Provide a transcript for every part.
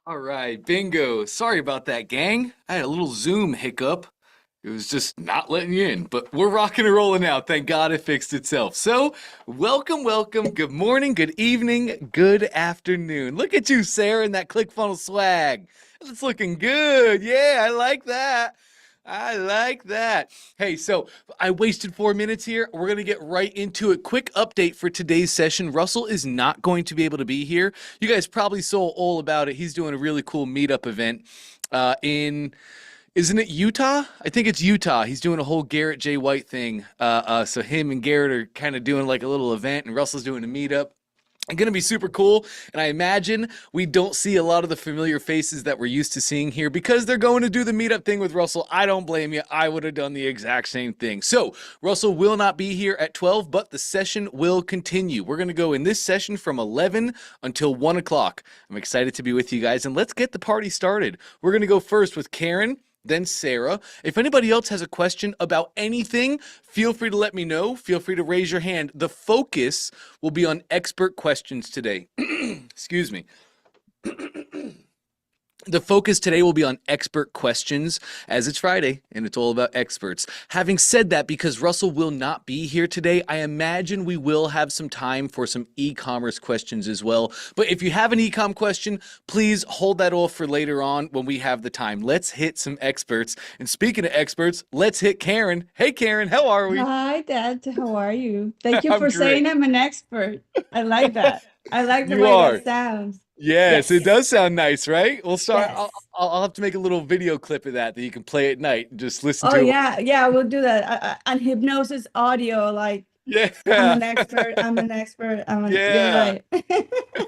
All right, bingo. Sorry about that, gang. I had a little Zoom hiccup. It was just not letting you in, but we're rocking and rolling now. Thank God it fixed itself. So, welcome, welcome. Good morning, good evening, good afternoon. Look at you, Sarah, in that ClickFunnels swag. That's looking good. Yeah, I like that. I like that. Hey, so I wasted 4 minutes here. We're going to get right into it. Quick update for today's session. Russell is not going to be able to be here. You guys probably saw all about it. He's doing a really cool meetup event in isn't it Utah? I think it's Utah. He's doing a whole Garrett J. White thing. So him and Garrett are kind of doing like a little event, and Russell's doing a meetup. It's going to be super cool. And I imagine we don't see a lot of the familiar faces that we're used to seeing here because they're going to do the meetup thing with Russell. I don't blame you. I would have done the exact same thing. So Russell will not be here at 12, but the session will continue. We're going to go in this session from 11 until 1 o'clock. I'm excited to be with you guys, and let's get the party started. We're going to go first with Karen, then Sarah. If anybody else has a question about anything, feel free to let me know. Feel free to raise your hand. The focus will be on expert questions today. Excuse me. The focus today will be on expert questions, as it's Friday and it's all about experts. Having said that, because Russell will not be here today, I imagine we will have some time for some e-commerce questions as well. But if you have an e-com question, please hold that off for later on when we have the time. Let's hit some experts. And speaking of experts, let's hit Karen. Hey, Karen, how are we? Hi, Dad. How are you? Thank you I'm for saying great. I'm an expert. I like that. I like the You way are. that sounds. Yes, it Yes, does sound nice, right? We'll start. I'll, yes. I'll I'll have to make a little video clip of that you can play at night and just listen Oh, to it. yeah, yeah, we'll do that. And hypnosis audio, like, I'm Yeah. an expert, I'm an expert, you're Yeah. right.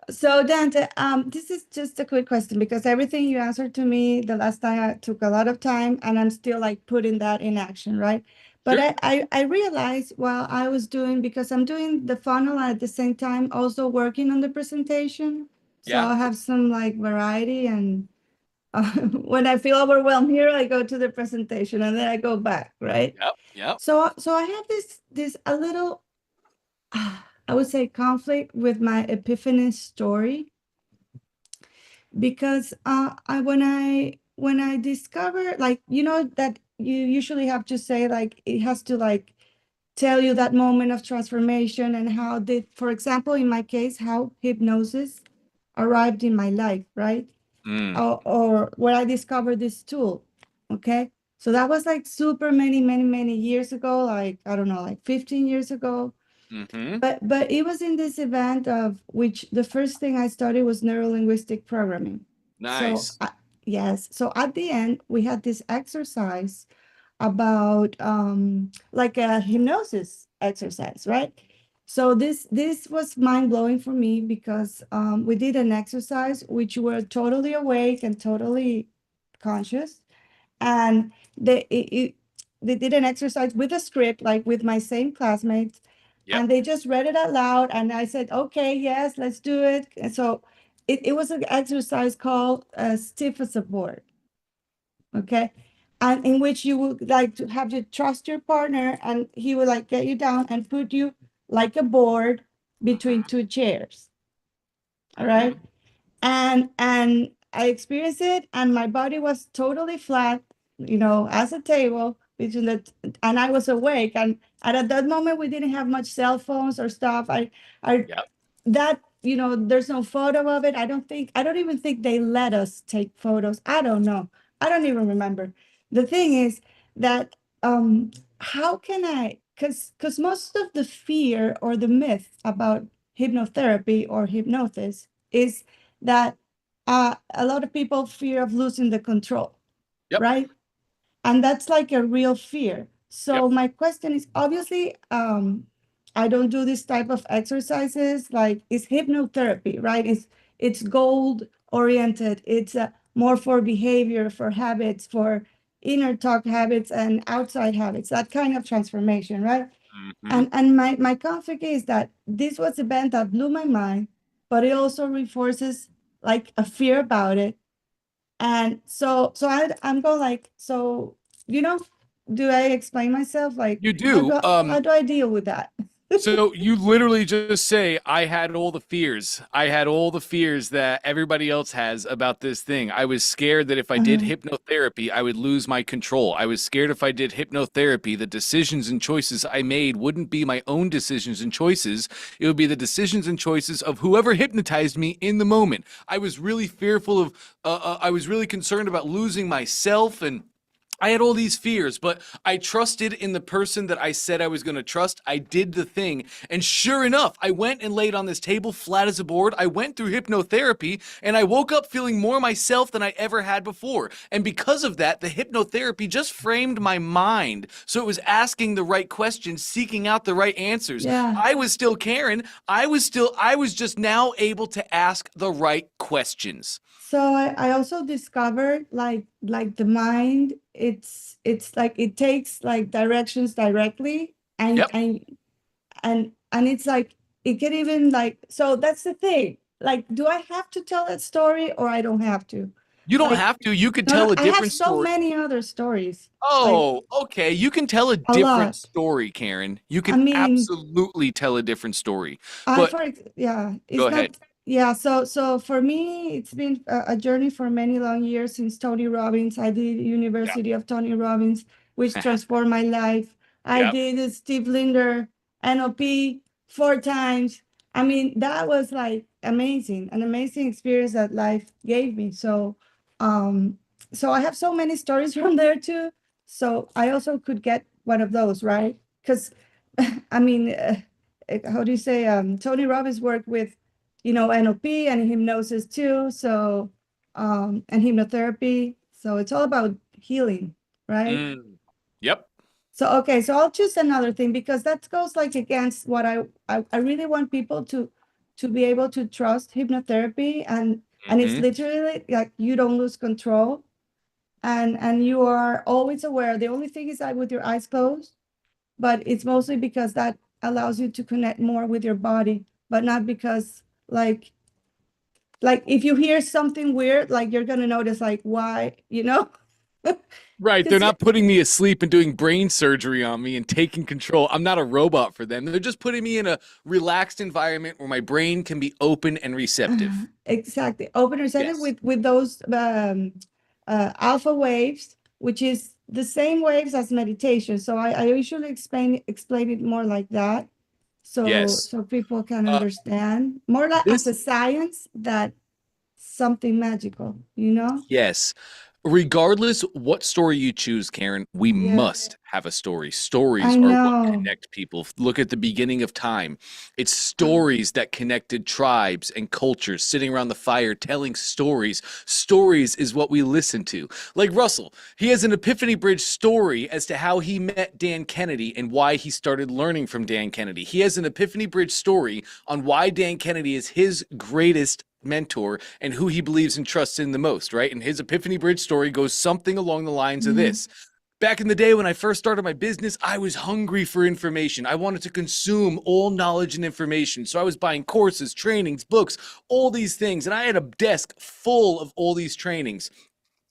So, Dante, this is just a quick question because everything you answered to me the last time I took a lot of time and I'm still like putting that in action, right? But Sure. I realized while I was doing, because I'm doing the funnel at the same time, also working on the presentation. So Yeah. I have some like variety and when I feel overwhelmed here, I go to the presentation and then I go back, right? Yep. Yep. So I have this a little I would say conflict with my epiphany story because when I discover, like, that you usually have to say, like, it has to like tell you that moment of transformation and how did, for example, in my case, how hypnosis arrived in my life, right? Mm. Or where I discovered this tool. Okay. So that was like super many years ago, like, I don't know, like 15 years ago. Mm-hmm. But it was in this event of which the first thing I studied was neurolinguistic programming. So Nice. yes, so at the end we had this exercise about like a hypnosis exercise, right? So this was mind blowing for me because we did an exercise which were totally awake and totally conscious, and they did an exercise with a script, like with my same classmates, Yep. and they just read it out loud, and I said, okay, yes, let's do it. And so it was an exercise called stiff as a board. Okay. And in which you would like to have to trust your partner, and he would like get you down and put you like a board between Mm-hmm. two chairs. All Mm-hmm. right. And I experienced it, and my body was totally flat, as a table between and I was awake. And at that moment, we didn't have much cell phones or stuff. I Yep. that there's no photo of it. I don't even think they let us take photos. I don't know. I don't even remember. The thing is that how can I, because most of the fear or the myth about hypnotherapy or hypnosis is that a lot of people fear of losing the control, Yep. right? And that's like a real fear. Yep. So my question is, obviously, I don't do this type of exercises. Like, it's hypnotherapy, right? It's goal oriented. It's more for behavior, for habits, for inner talk habits and outside habits, that kind of transformation, right? Mm-hmm. And my conflict is that this was a band that blew my mind, but it also reinforces like a fear about it. And so I'm going like, so, you know, do I explain myself? Like, You do. how do I deal with that? So you literally just say, I had all the fears. I had all the fears that everybody else has about this thing. I was scared that if I did Uh, hypnotherapy, I would lose my control. I was scared if I did hypnotherapy, the decisions and choices I made wouldn't be my own decisions and choices. It would be the decisions and choices of whoever hypnotized me in the moment. I was really fearful of, I was really concerned about losing myself, and I had all these fears, but I trusted in the person that I said I was going to trust. I did the thing. And sure enough, I went and laid on this table flat as a board. I went through hypnotherapy and I woke up feeling more myself than I ever had before. And because of that, the hypnotherapy just framed my mind. So it was asking the right questions, seeking out the right answers. yeah. I was still Karen. I was just now able to ask the right questions. So I also discovered like the mind, it's like it takes like directions directly, and Yep. and it's like it can even like, so that's the thing. Like, do I have to tell that story or I don't have to? You don't Like, have to. You could no, no, tell a I have different so story. many other stories, like Oh, okay. You can tell a a different lot. story, Karen. You I can mean, absolutely tell a different story. I But for yeah, go it's ahead. not, yeah. So for me, it's been a journey for many long years since Tony Robbins. I did Yeah. University of Tony Robbins, which transformed my life. I Yep. did the Steve Linder NLP 4 times. I mean, that was like amazing, an amazing experience that life gave me. Um, so I have so many stories from there too. So I also could get one of those, right? Because I mean. How do you say, Tony Robbins worked with, NLP and hypnosis too. So and hypnotherapy. So it's all about healing, right? Mm. Yep. So okay, so I'll choose another thing because that goes like against what I really want people to be able to trust hypnotherapy, and it's Hmm. literally like you don't lose control, and you are always aware. The only thing is that with your eyes closed, but it's mostly because that allows you to connect more with your body, but not because like if you hear something weird, like you're gonna notice like why, Right. They're because not putting me asleep and doing brain surgery on me and taking control. I'm not a robot for them. They're just putting me in a relaxed environment where my brain can be open and receptive. exactly, open receptive Yes. with those alpha waves, which is the same waves as meditation. So I usually explain it more like that, Yes. so people can Uh, understand more like as this a science that something magical, you know? Yes. Regardless what story you choose, Karen, we Yeah, must have a story. I Stories are what know. connect people. Look at the beginning of time. It's stories that connected tribes and cultures sitting around the fire telling stories. Stories is what we listen to. Like Russell, he has an Epiphany Bridge story as to how he met Dan Kennedy and why he started learning from Dan Kennedy. He has an Epiphany Bridge story on why Dan Kennedy is his greatest mentor and who he believes and trusts in the most, right? And his Epiphany Bridge story goes something along the lines of Mhm. this. Back in the day when I first started my business, I was hungry for information. I wanted to consume all knowledge and information. So I was buying courses, trainings, books, all these things. And I had a desk full of all these trainings.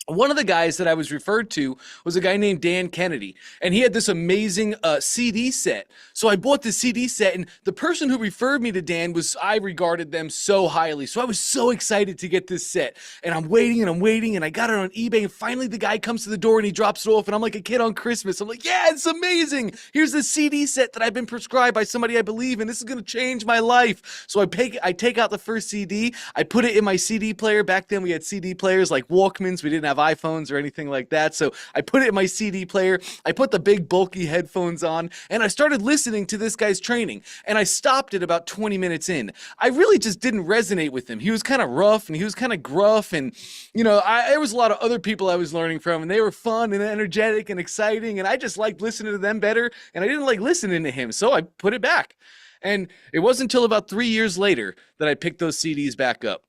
One of the guys that I was referred to was a guy named Dan Kennedy, and he had this amazing CD set. So I bought this CD set, and the person who referred me to Dan was, I regarded them so highly. So I was so excited to get this set, and I'm waiting and I'm waiting, and I got it on eBay, and finally the guy comes to the door and he drops it off, and I'm like a kid on Christmas. I'm like, yeah, it's amazing. Here's this CD set that I've been prescribed by somebody I believe in. This is going to change my life. So I take out the first CD, I put it in my CD player. Back then we had CD players like Walkmans. We didn't have iPhones or anything like that. So I put it in my CD player. I put the big bulky headphones on and I started listening to this guy's training. And I stopped at about 20 minutes in. I really just didn't resonate with him. He was kind of rough and he was kind of gruff. And, there was a lot of other people I was learning from and they were fun and energetic and exciting. And I just liked listening to them better. And I didn't like listening to him. So I put it back. And it wasn't until about 3 years later that I picked those CDs back up.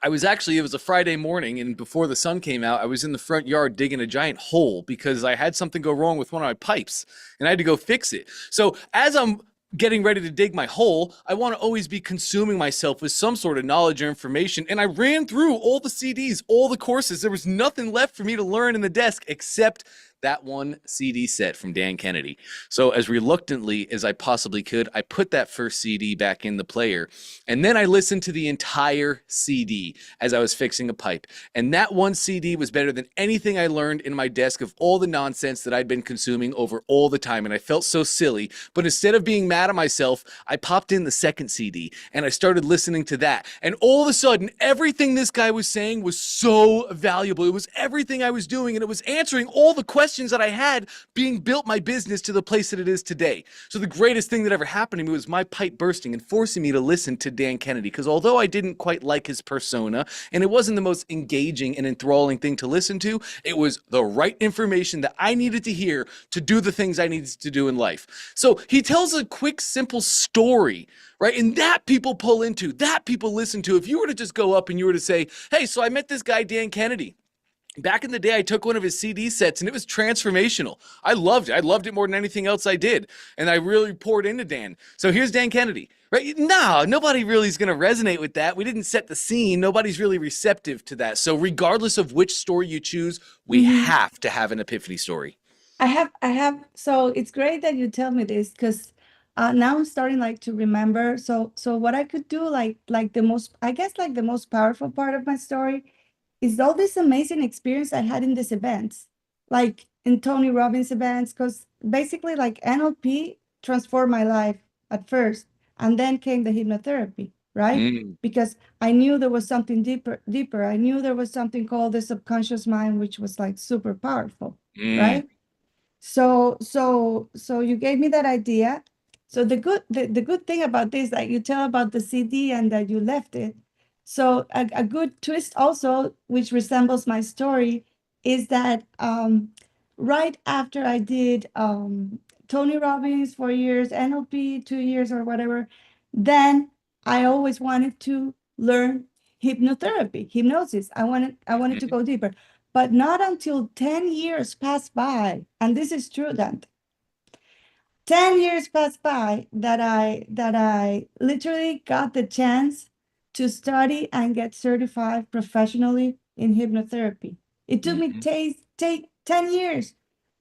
It was a Friday morning, and before the sun came out, I was in the front yard digging a giant hole because I had something go wrong with one of my pipes, and I had to go fix it. So as I'm getting ready to dig my hole, I want to always be consuming myself with some sort of knowledge or information. And I ran through all the CDs, all the courses. There was nothing left for me to learn in the desk except that one CD set from Dan Kennedy. So as reluctantly as I possibly could, I put that first CD back in the player, and then I listened to the entire CD as I was fixing a pipe. And that one CD was better than anything I learned in my desk of all the nonsense that I'd been consuming over all the time. And I felt so silly. But instead of being mad at myself, I popped in the second CD and I started listening to that. And all of a sudden, everything this guy was saying was so valuable. It was everything I was doing, and it was answering all the questions that I had being built my business to the place that it is today. So the greatest thing that ever happened to me was my pipe bursting and forcing me to listen to Dan Kennedy, because although I didn't quite like his persona and it wasn't the most engaging and enthralling thing to listen to, it was the right information that I needed to hear to do the things I needed to do in life. So he tells a quick, simple story, right? And that people pull into, that people listen to. If you were to just go up and you were to say, hey, so I met this guy, Dan Kennedy. Back in the day, I took one of his CD sets and it was transformational. I loved it. I loved it more than anything else I did. And I really poured into Dan. So here's Dan Kennedy, right? No, nobody really is going to resonate with that. We didn't set the scene. Nobody's really receptive to that. So regardless of which story you choose, we have to have an epiphany story. So it's great that you tell me this, because now I'm starting like to remember. So what I could do, like the most, I guess like the most powerful part of my story is all this amazing experience I had in these events, like in Tony Robbins events, because basically like NLP transformed my life at first, and then came the hypnotherapy, right? Because I knew there was something deeper. I knew there was something called the subconscious mind, which was like super powerful, right? So you gave me that idea. So the good thing about this, that you tell about the CD and that you left it. So a good twist also, which resembles my story, is that right after I did Tony Robbins 4 years, NLP 2 years or whatever, then I always wanted to learn hypnosis. I wanted to go deeper. But not until 10 years passed by, and this is true, Dante. 10 years passed by that I literally got the chance to study and get certified professionally in hypnotherapy. It took me take 10 years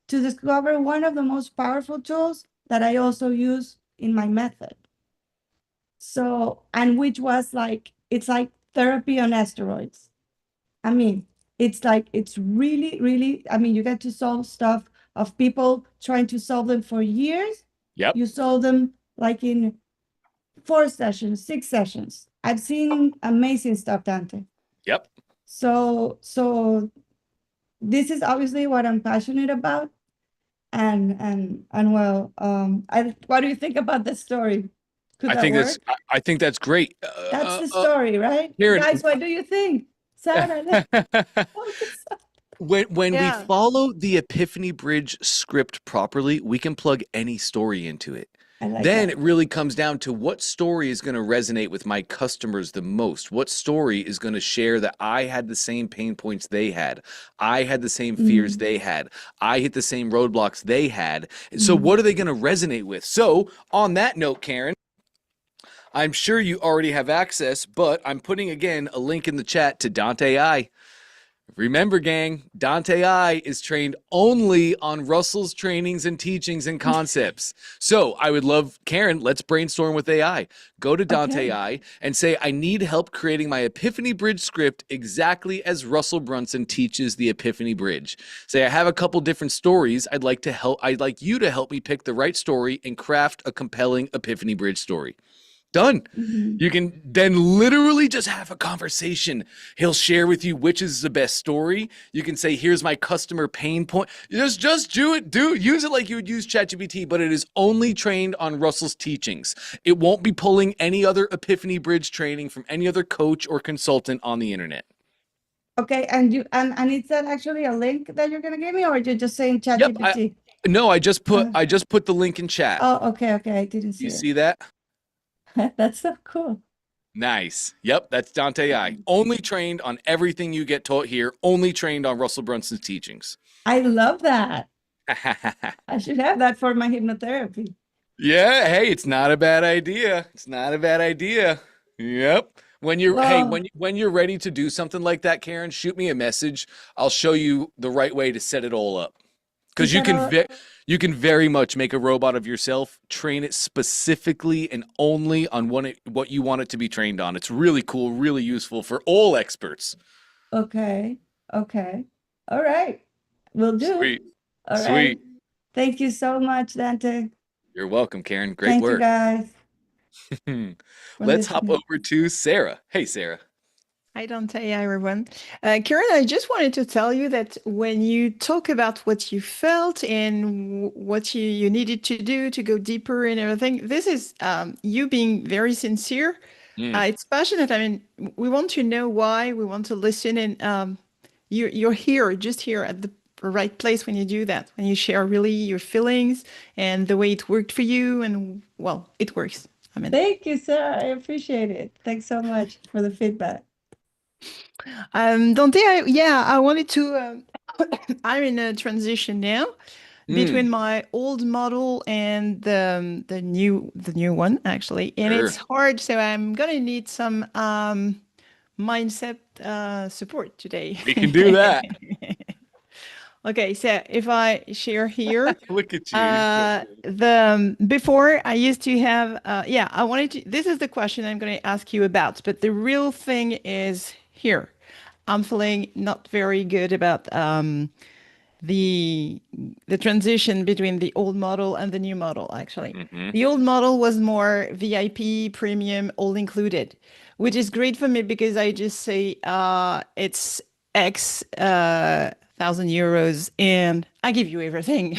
to discover one of the most powerful tools that I also use in my method. So, and which was like, it's like therapy on asteroids. I mean, it's like, it's really, really, I mean, you get to solve stuff of people trying to solve them for years. Yep. You solve them like in 4 sessions, 6 sessions. I've seen amazing stuff, Dante. Yep. So this is obviously what I'm passionate about. And well, what do you think about this story? Could I that think work? I think that's great. That's the story, right? Karen, Guys, what do you think? Sarah, when we Yeah. follow the Epiphany Bridge script properly, we can plug any story into it. I like Then that. it really comes down to what story is going to resonate with my customers the most. What story is going to share that I had the same pain points they had. I had the same fears they had. I hit the same roadblocks they had. So what are they going to resonate with? So on that note, Karen, I'm sure you already have access, but I'm putting again a link in the chat to Dante I. Remember, gang, Dante I is trained only on Russell's trainings and teachings and concepts. So I would love, Karen, let's brainstorm with AI. Go to Dante I and say, I need help creating my Epiphany Bridge script exactly as Russell Brunson teaches the Epiphany Bridge. Say, I have a couple different stories. I'd like you to help me pick the right story and craft a compelling Epiphany Bridge story. Done. You can then literally just have a conversation. He'll share with you which is the best story. You can say, here's my customer pain point. Just do it. Use it like you would use ChatGPT, but it is only trained on Russell's teachings. It won't be pulling any other Epiphany Bridge training from any other coach or consultant on the internet. Okay, and is that actually a link that you're gonna give me, or you're just saying Yep. ChatGPT? No, I just put the link in chat. Oh, okay, I didn't see You it. see that? That's so cool. Nice. Yep, that's Dante I. Only trained on everything you get taught here. Only trained on Russell Brunson's teachings. I love that. I should have that for my hypnotherapy. Yeah, hey, it's not a bad idea. It's not a bad idea. Yep. When you're ready to do something like that, Karen, shoot me a message. I'll show you the right way to set it all up. Because Is that all? you can very much make a robot of yourself, train it specifically and only on what you want it to be trained on. It's really cool, really useful for all experts. Okay. Okay. All right. Will do. Sweet. All right. Sweet. Thank you so much, Dante. You're welcome, Karen. Great Thank you work. guys for Let's hop listening. over to Sarah. Hey, Sarah. Hi, Dante. Hi, everyone. Karen, I just wanted to tell you that when you talk about what you felt and what you needed to do to go deeper and everything, this is you being very sincere. Mm, It's passionate. I mean, we want to know why, we want to listen, and you're here, just here at the right place when you do that, when you share really your feelings and the way it worked for you, and well, it works. I mean, Thank you, sir. I appreciate it. Thanks so much for the feedback. Dante, yeah, I wanted to. I'm in a transition now between mm, my old model and the new one actually, and it's sure. hard. So I'm gonna need some mindset support today. We can do that. Okay, so if I share here, Look at you. You're so good. before I used to have yeah, I wanted to. This is the question I'm going to ask you about, but the real thing is here. I'm feeling not very good about the the transition between the old model and the new model actually. Mm-hmm. The old model was more VIP, premium, all included, which is great for me because I just say it's X thousand euros and I give you everything.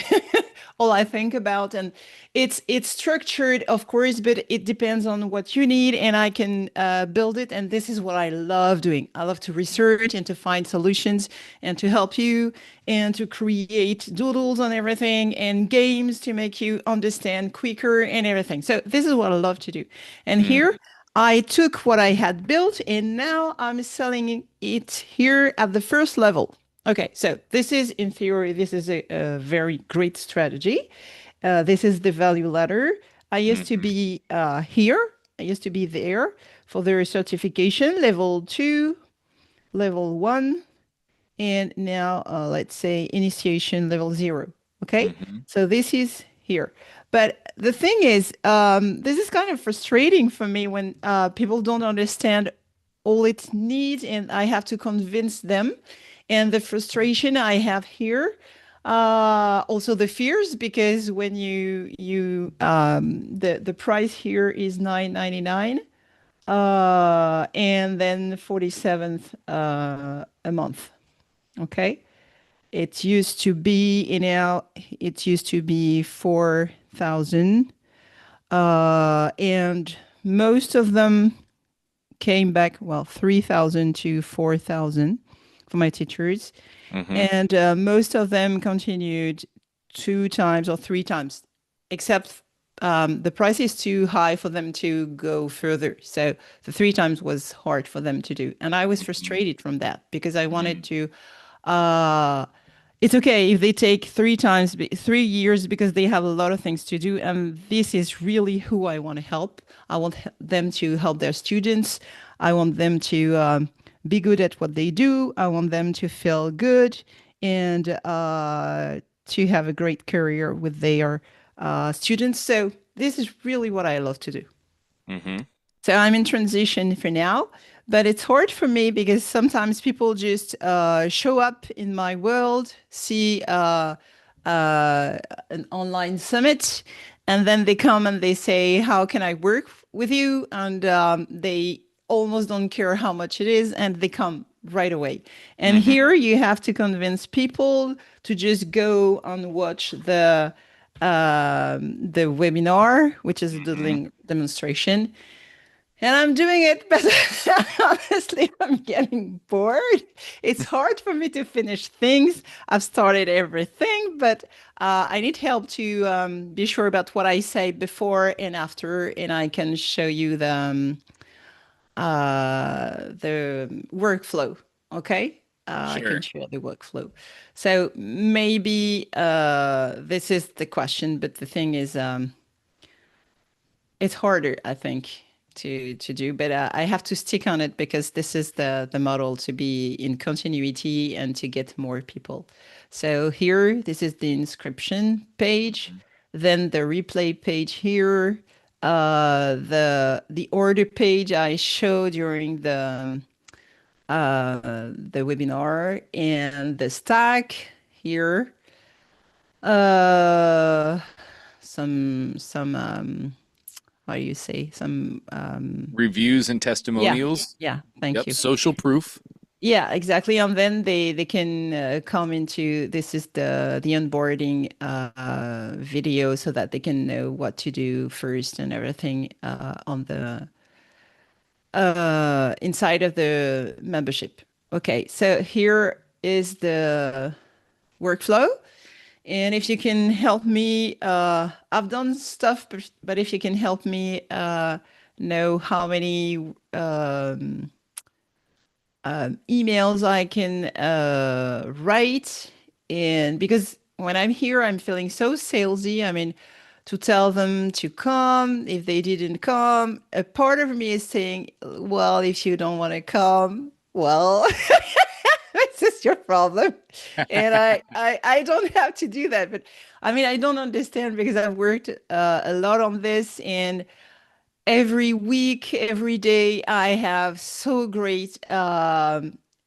All I think about, and it's structured of course, but it depends on what you need and I can build it, and this is what I love doing. I love to research and to find solutions and to help you and to create doodles on everything and games to make you understand quicker and everything. So this is what I love to do. And here Mm, I took what I had built and now I'm selling it here at the first level. Okay, so this is in theory, this is a very great strategy. This is the value ladder. I used to mm-hmm. be here. I used to be there for their certification, level 2, level 1, and now let's say initiation level 0. Okay, Mm-hmm. so this is here. But the thing is, this is kind of frustrating for me when people don't understand all it needs and I have to convince them. And the frustration I have here, also the fears, because when the price here is 9.99 and then 47th a month. Okay. It used to be it used to be 4,000. And most of them came back, well, 3,000 to 4,000 for my teachers. Mm-hmm. And most of them continued 2 times or 3 times, except the price is too high for them to go further. So the 3 times was hard for them to do. And I was frustrated from that because I wanted Mm-hmm. to uh, it's okay if they take 3 times, 3 years, because they have a lot of things to do. And this is really who I want to help. I want them to help their students. I want them to be good at what they do. I want them to feel good and to have a great career with their students. So this is really what I love to do. Mm-hmm. So I'm in transition for now, but it's hard for me because sometimes people just show up in my world, see an online summit, and then they come and they say, "How can I work with you?" And they almost don't care how much it is, and they come right away. And Mm-hmm. here you have to convince people to just go and watch the webinar, which is a Mm-hmm. doodling demonstration, and I'm doing it, but honestly, I'm getting bored. It's hard for me to finish things. I've started everything, but I need help to be sure about what I say before and after, and I can show you the workflow. Okay, I can Sure. share the workflow. So maybe this is the question, but the thing is, it's harder, I think, to do, but I have to stick on it because this is the model to be in continuity and to get more people. So here, this is the inscription page, then the replay page here, the order page I showed during the webinar, and the stack here. Some how do you say, some Reviews and testimonials. yeah, thank Yep. you. Social proof. Yeah, exactly. And then they can come into, this is the onboarding video, so that they can know what to do first and everything on the inside of the membership. Okay, so here is the workflow. And if you can help me, I've done stuff, but if you can help me know how many emails I can write. And because when I'm here, I'm feeling so salesy. I mean, to tell them to come. If they didn't come, a part of me is saying, well, if you don't want to come, well, this is your problem. And I don't have to do that. But I mean, I don't understand, because I've worked a lot on this, and every week, every day, I have so great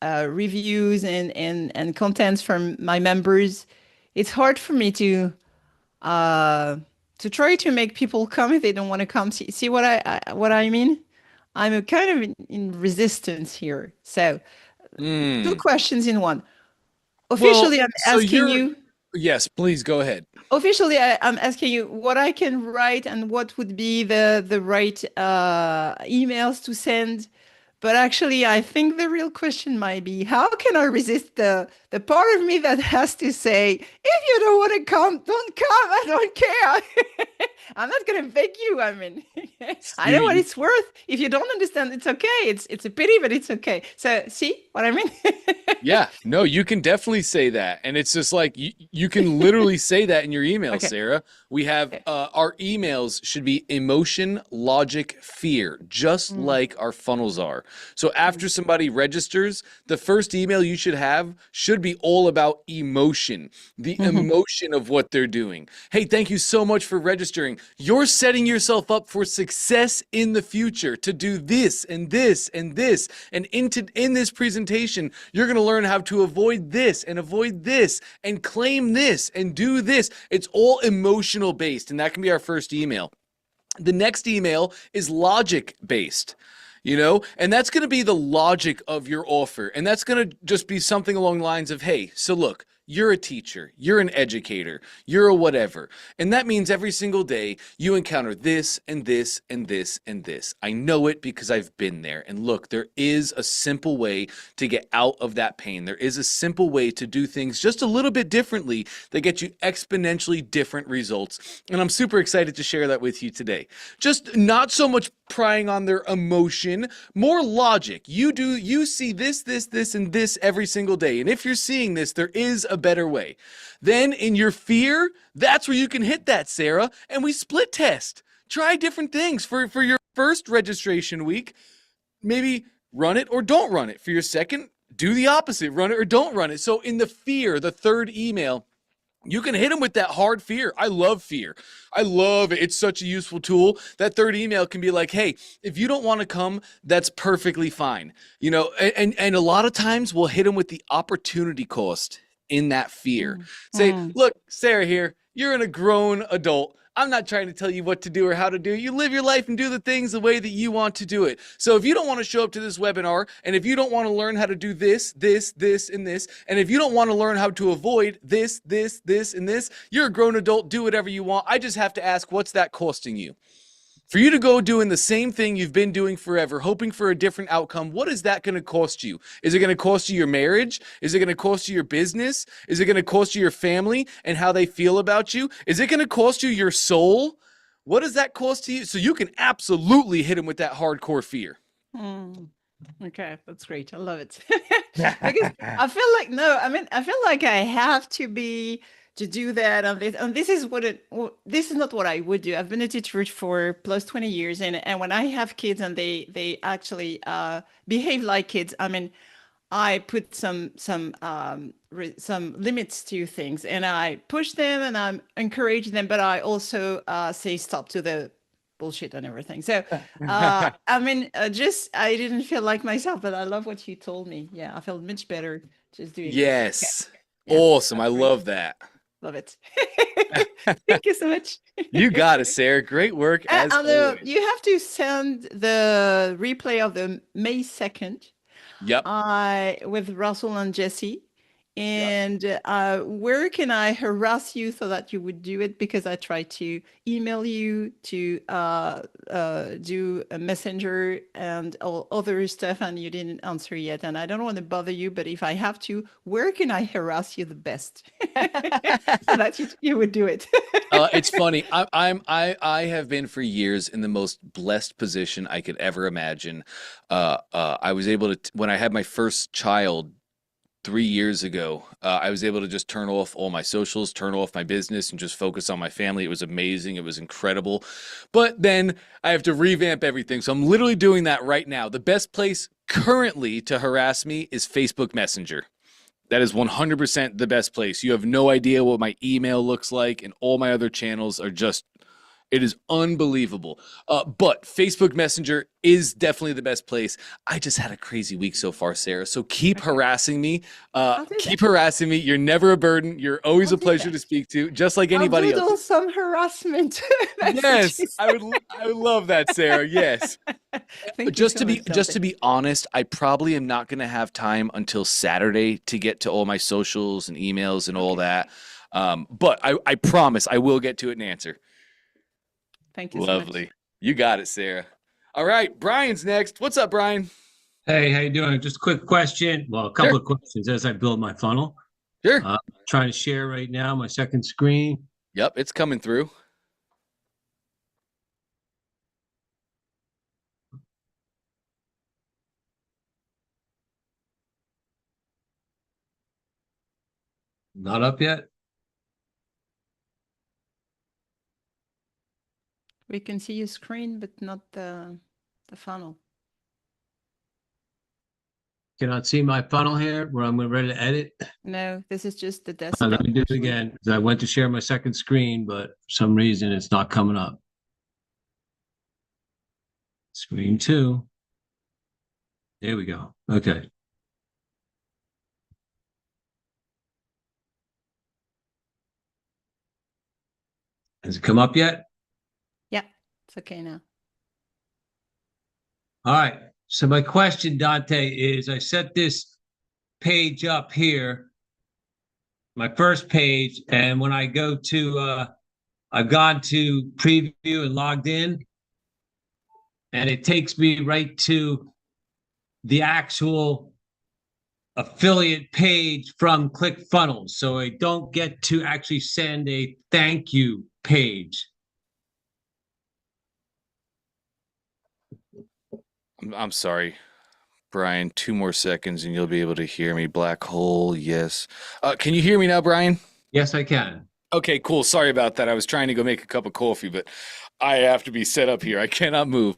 reviews and contents from my members. It's hard for me to try to make people come if they don't want to come. See what I mean? I'm a kind of in resistance here. So, two questions in one. Officially, I'm asking you. Yes, please go ahead. Officially, I'm asking you what I can write and what would be the right emails to send. But actually, I think the real question might be, how can I resist the part of me that has to say, if you don't want to come, don't come. I don't care. I'm not going to beg you. I mean, I know what it's worth. If you don't understand, it's okay. It's a pity, but it's okay. So see what I mean? Yeah, no, you can definitely say that. And it's just like, you can literally say that in your email, Okay. Sarah. We have, our emails should be emotion, logic, fear, just like our funnels are. So after somebody registers, the first email you should have should be all about emotion, the emotion of what they're doing. Hey, thank you so much for registering. You're setting yourself up for success in the future to do this and this and this. And in this presentation, you're going to learn how to avoid this and claim this and do this. It's all emotional based, and that can be our first email. The next email is logic based. And that's going to be the logic of your offer. And that's going to just be something along the lines of, hey, so look, you're a teacher, you're an educator, you're a whatever. And that means every single day you encounter this and this and this and this. I know it because I've been there. And look, there is a simple way to get out of that pain. There is a simple way to do things just a little bit differently that get you exponentially different results. And I'm super excited to share that with you today. Just not so much prying on their emotion, more logic. You see this, and this every single day. And if you're seeing this, there is a better way. Then in your fear, that's where you can hit that, Sarah. And we split test. Try different things for your first registration week. Maybe run it or don't run it. For your second, do the opposite. Run it or don't run it. So in the fear, the third email, you can hit them with that hard fear. I love fear. I love it. It's such a useful tool. That third email can be like, hey, if you don't want to come, that's perfectly fine. And a lot of times we'll hit them with the opportunity cost in that fear. Say, look, Sarah here, you're a grown adult. I'm not trying to tell you what to do or how to do it. You live your life and do the things the way that you want to do it. So if you don't want to show up to this webinar, and if you don't want to learn how to do this, and this, and if you don't want to learn how to avoid this, and this, you're a grown adult, do whatever you want. I just have to ask, what's that costing you? For you to go doing the same thing you've been doing forever, hoping for a different outcome, what is that going to cost you? Is it going to cost you your marriage? Is it going to cost you your business? Is it going to cost you your family and how they feel about you? Is it going to cost you your soul? What does that cost to you? So you can absolutely hit them with that hardcore fear. Okay, that's great. I love it. Because I feel like I have to be to do that and this is this is not what I would do. I've been a teacher for plus 20 years, and when I have kids and they actually behave like kids, I mean, I put some limits to things, and I push them and I encourage them, but I also say stop to the bullshit and everything. So I mean, just I didn't feel like myself, but I love what you told me. Yeah, I felt much better just doing this. Yes. Okay. Yeah, Awesome. I great. love that. Love it. Thank you so much. You got it, Sarah. Great work as always. You have to send the replay of the May 2nd Yep. with Russell and Jesse. And where can I harass you so that you would do it? Because I tried to email you, to do a messenger and all other stuff, and you didn't answer yet. And I don't want to bother you, but if I have to, where can I harass you the best so that you would do it? It's funny. I have been for years in the most blessed position I could ever imagine. I was able to, when I had my first child 3 years ago, I was able to just turn off all my socials, turn off my business, and just focus on my family. It was amazing. It was incredible. But then I have to revamp everything. So I'm literally doing that right now. The best place currently to harass me is Facebook Messenger. That is 100% the best place. You have no idea what my email looks like, and all my other channels are just, it is unbelievable. But Facebook Messenger is definitely the best place. I just had a crazy week so far, Sarah. So keep harassing me. Keep harassing me. You're never a burden. You're always a pleasure to speak to, just like anybody I'll else. some harassment. Yes, I would love that, Sarah. Yes. Just to be honest, I probably am not going to have time until Saturday to get to all my socials and emails and all that. But I promise I will get to it and answer. Thank you. Lovely. So much. You got it, Sarah. All right, Brian's next. What's up, Brian? Hey, how you doing? Just a quick question. Well, a couple of questions as I build my funnel. Sure. Trying to share right now my second screen. Yep, it's coming through. Not up yet? We can see your screen, but not the funnel. Cannot see my funnel here where I'm ready to edit. No, this is just the desktop. Let me do it again. I went to share my second screen, but for some reason it's not coming up. Screen 2. There we go. Okay. Has it come up yet? Yeah, it's okay now. All right. So my question, Dante, is I set this page up here, my first page, and when I go to, I've gone to preview and logged in, and it takes me right to the actual affiliate page from ClickFunnels. So I don't get to actually send a thank you page. I'm sorry, Brian. 2 more seconds and you'll be able to hear me. Black hole, yes. Can you hear me now, Brian? Yes, I can. Okay, cool. Sorry about that. I was trying to go make a cup of coffee, but I have to be set up here. I cannot move.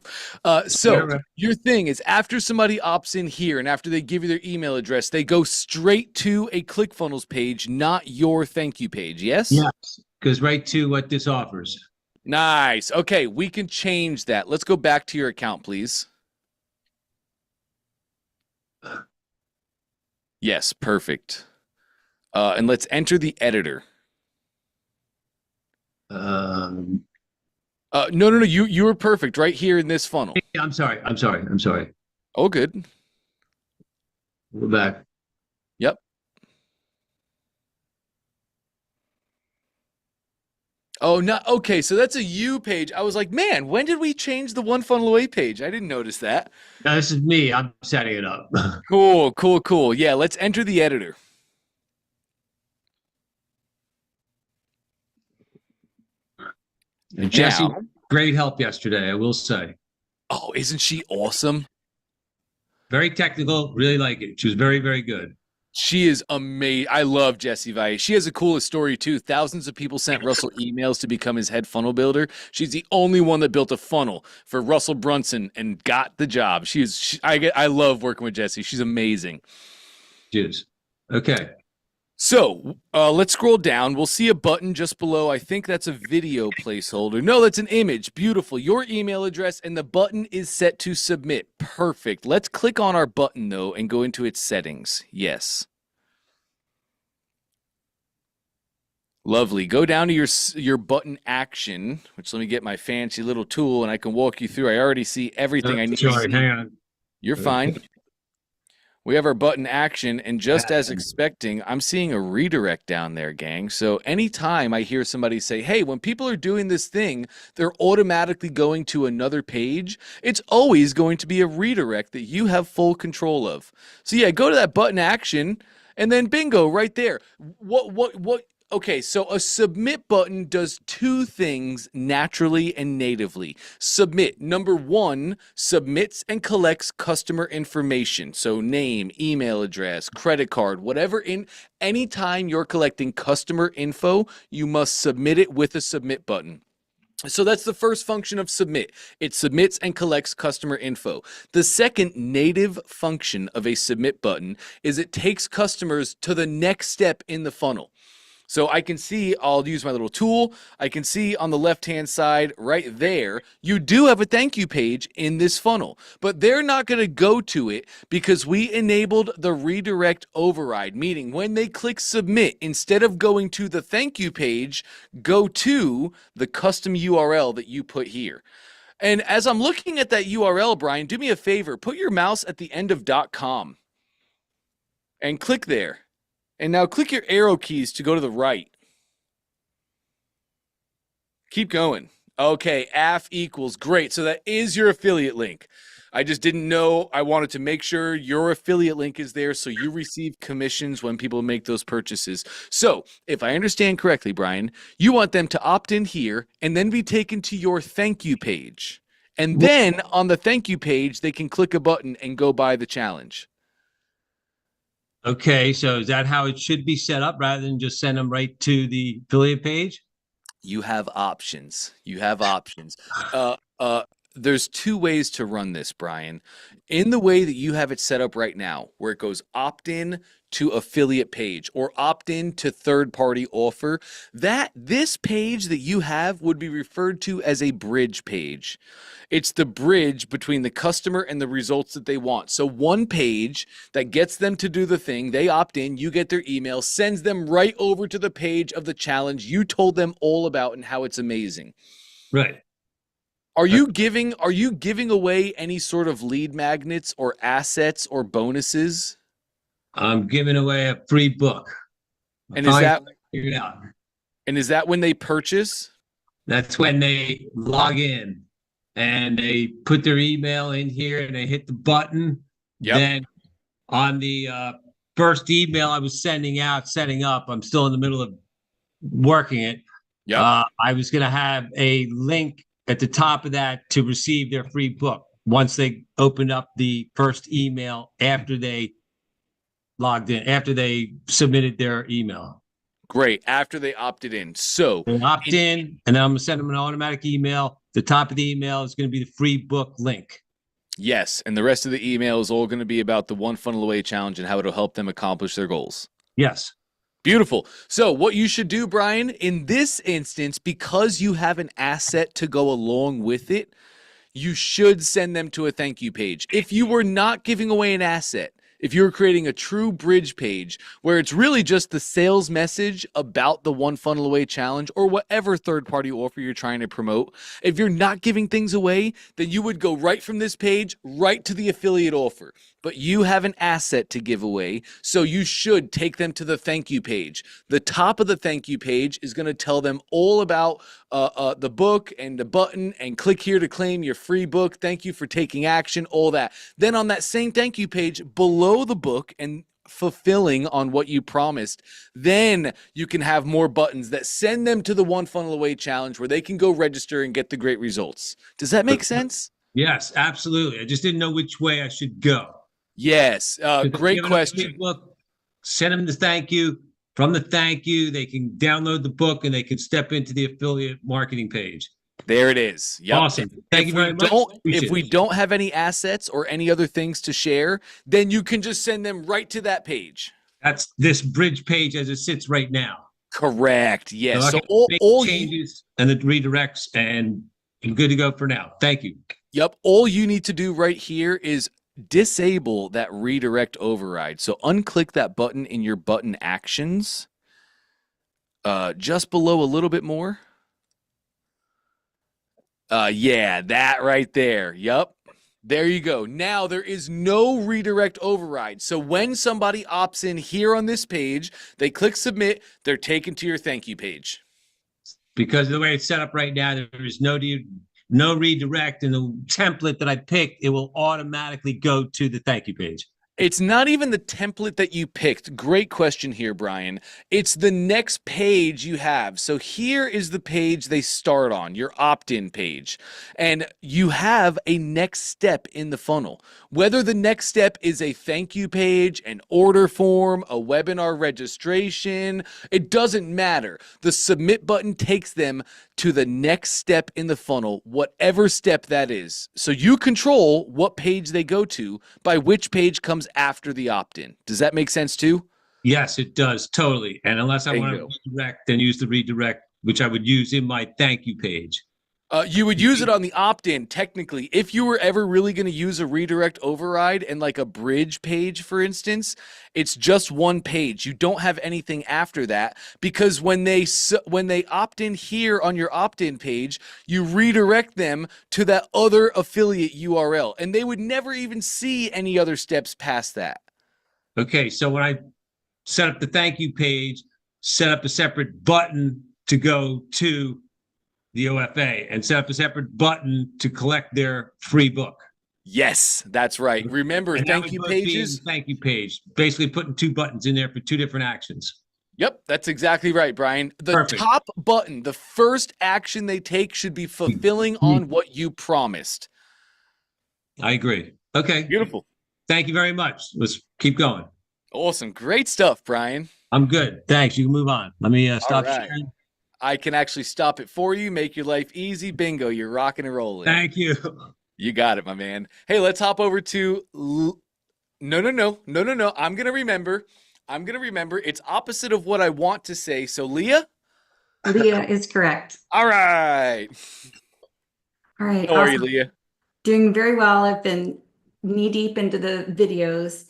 So your thing is, after somebody opts in here and after they give you their email address, they go straight to a ClickFunnels page, not your thank you page. Yes? Yes, goes right to what this offers. Nice. Okay, we can change that. Let's go back to your account, please. Yes, perfect. And let's enter the editor. No. You were perfect right here in this funnel. I'm sorry. Oh, good. We're back. Yep. Oh, no. Okay, so that's a U page. I was like, man, when did we change the one funnel away page? I didn't notice that. No, this is me. I'm setting it up. Cool. Yeah, let's enter the editor. And Jesse, great help yesterday, I will say. Oh, isn't she awesome? Very technical. Really like it. She was very, very good. She is amazing. I love Jessie Valle. She has a coolest story too. Thousands of people sent Russell emails to become his head funnel builder. She's the only one that built a funnel for Russell Brunson and got the job. I love working with Jessie. She's amazing. Cheers. Okay. So let's scroll down. We'll see a button just below. I think that's a video placeholder. No, that's an image. Beautiful. Your email address and the button is set to submit. Perfect. Let's click on our button though and go into its settings. Yes. Lovely. Go down to your button action, which let me get my fancy little tool and I can walk you through. I already see everything I need to see. Hang on. You're fine. We have our button action, and just as expecting, I'm seeing a redirect down there, gang. So anytime I hear somebody say, hey, when people are doing this thing, they're automatically going to another page, it's always going to be a redirect that you have full control of. So yeah, go to that button action, and then bingo, right there. Okay, so a submit button does two things naturally and natively. Submit, number one, submits and collects customer information. So name, email address, credit card, whatever. Anytime you're collecting customer info, you must submit it with a submit button. So that's the first function of submit. It submits and collects customer info. The second native function of a submit button is it takes customers to the next step in the funnel. So I can see, I'll use my little tool. I can see on the left-hand side right there, you do have a thank you page in this funnel, but they're not going to go to it because we enabled the redirect override, meaning when they click submit, instead of going to the thank you page, go to the custom URL that you put here. And as I'm looking at that URL, Brian, do me a favor, put your mouse at the end of .com and click there. And now click your arrow keys to go to the right. Keep going. Okay, AF equals. Great. So that is your affiliate link. I just didn't know. I wanted to make sure your affiliate link is there so you receive commissions when people make those purchases. So if I understand correctly, Brian, you want them to opt in here and then be taken to your thank you page. And then on the thank you page, they can click a button and go buy the challenge. Okay, so is that how it should be set up rather than just send them right to the affiliate page? You have options. You have options. There's two ways to run this, Brian. In the way that you have it set up right now, where it goes opt-in to affiliate page or opt-in to third-party offer, this page that you have would be referred to as a bridge page. It's the bridge between the customer and the results that they want. So one page that gets them to do the thing, they opt in, you get their email, sends them right over to the page of the challenge you told them all about and how it's amazing. Right. Are you giving away any sort of lead magnets or assets or bonuses? I'm giving away a free book. And is that figure it out? And is that when they purchase? That's when they log in and they put their email in here and they hit the button. Yep. Then on the first email I was setting up, I'm still in the middle of working it. Yep. I was going to have a link at the top of that to receive their free book once they opened up the first email after they logged in, after they submitted their email. Great. After they opted in. So they opt in, and then I'm going to send them an automatic email. The top of the email is going to be the free book link. Yes. And the rest of the email is all going to be about the One Funnel Away challenge and how it'll help them accomplish their goals. Yes. Beautiful. So what you should do, Brian, in this instance, because you have an asset to go along with it, you should send them to a thank you page. If you were not giving away an asset, if you're creating a true bridge page where it's really just the sales message about the One Funnel Away challenge or whatever third-party offer you're trying to promote, if you're not giving things away, then you would go right from this page right to the affiliate offer. But you have an asset to give away, so you should take them to the thank you page. The top of the thank you page is going to tell them all about the book and the button and click here to claim your free book. Thank you for taking action, all that. Then on that same thank you page below the book and fulfilling on what you promised, then you can have more buttons that send them to the One Funnel Away challenge where they can go register and get the great results. Does that make sense? Yes, absolutely. I just didn't know which way I should go. Yes, great question. send them the thank you. From the thank you, they can download the book and they can step into the affiliate marketing page. There it is. Yep. Awesome. Thank you very much. If we don't have any assets or any other things to share, then you can just send them right to that page. That's this bridge page as it sits right now. Correct. Yes. So So I can make all changes and it redirects, and I'm good to go for now. Thank you. Yep. All you need to do right here is disable that redirect override. So unclick that button in your button actions. Just below a little bit more. Yeah, that right there. Yep. There you go. Now there is no redirect override. So when somebody opts in here on this page, they click submit, they're taken to your thank you page. Because of the way it's set up right now, there is no redirect, and the template that I picked, it will automatically go to the thank you page. It's not even the template that you picked. Great question here, Brian. It's the next page you have. So here is the page they start on, your opt-in page. And you have a next step in the funnel. Whether the next step is a thank you page, an order form, a webinar registration, it doesn't matter. The submit button takes them to the next step in the funnel, whatever step that is. So you control what page they go to by which page comes after the opt-in. Does that make sense too? Yes, it does. Totally. And unless I want to redirect, then use the redirect, which I would use in my thank you page. You would use it on the opt-in, technically. If you were ever really going to use a redirect override and like a bridge page, for instance, it's just one page. You don't have anything after that, because when they opt in here on your opt-in page, you redirect them to that other affiliate URL, and they would never even see any other steps past that. Okay, so when I set up the thank you page, set up a separate button to go to the OFA and set up a separate button to collect their free book. Yes, that's right. Remember, thank you pages. Thank you page. Basically putting two buttons in there for two different actions. Yep, that's exactly right, Brian. The top button, the first action they take should be fulfilling on what you promised. I agree. Okay. Beautiful. Thank you very much. Let's keep going. Awesome. Great stuff, Brian. I'm good. Thanks. You can move on. Let me stop sharing. I can actually stop it for you, make your life easy. Bingo, you're rocking and rolling. Thank you. You got it, my man. Hey, let's hop over to... No. I'm going to remember. It's opposite of what I want to say. So, Leah? Leah is correct. All right. All right. How are you, Leah? Doing very well. I've been knee-deep into the videos.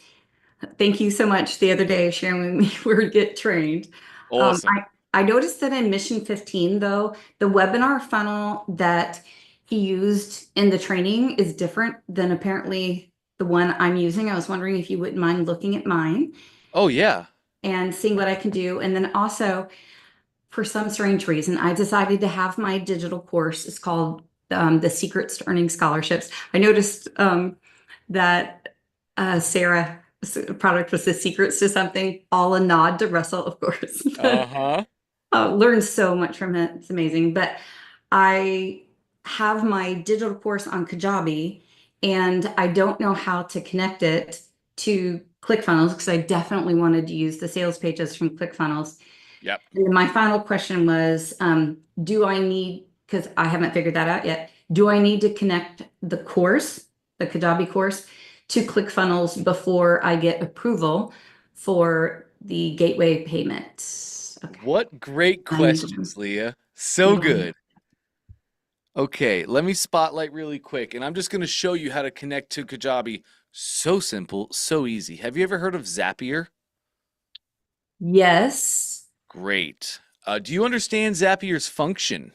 Thank you so much the other day sharing with me where to get trained. Awesome. I noticed that in Mission 15, though, the webinar funnel that he used in the training is different than apparently the one I'm using. I was wondering if you wouldn't mind looking at mine. Oh, yeah. And seeing what I can do. And then also, for some strange reason, I decided to have my digital course. It's called The Secrets to Earning Scholarships. I noticed that Sarah's product was The Secrets to Something, all a nod to Russell, of course. Uh-huh. Learned so much from it. It's amazing. But I have my digital course on Kajabi, and I don't know how to connect it to ClickFunnels, because I definitely wanted to use the sales pages from ClickFunnels. Yep. And my final question was, do I need, because I haven't figured that out yet, do I need to connect the course, the Kajabi course, to ClickFunnels before I get approval for the gateway payment? Okay. What great questions, Leah. So good. Okay, let me spotlight really quick, and I'm just going to show you how to connect to Kajabi. So simple, so easy. Have you ever heard of Zapier? Yes. Great. Do you understand Zapier's function?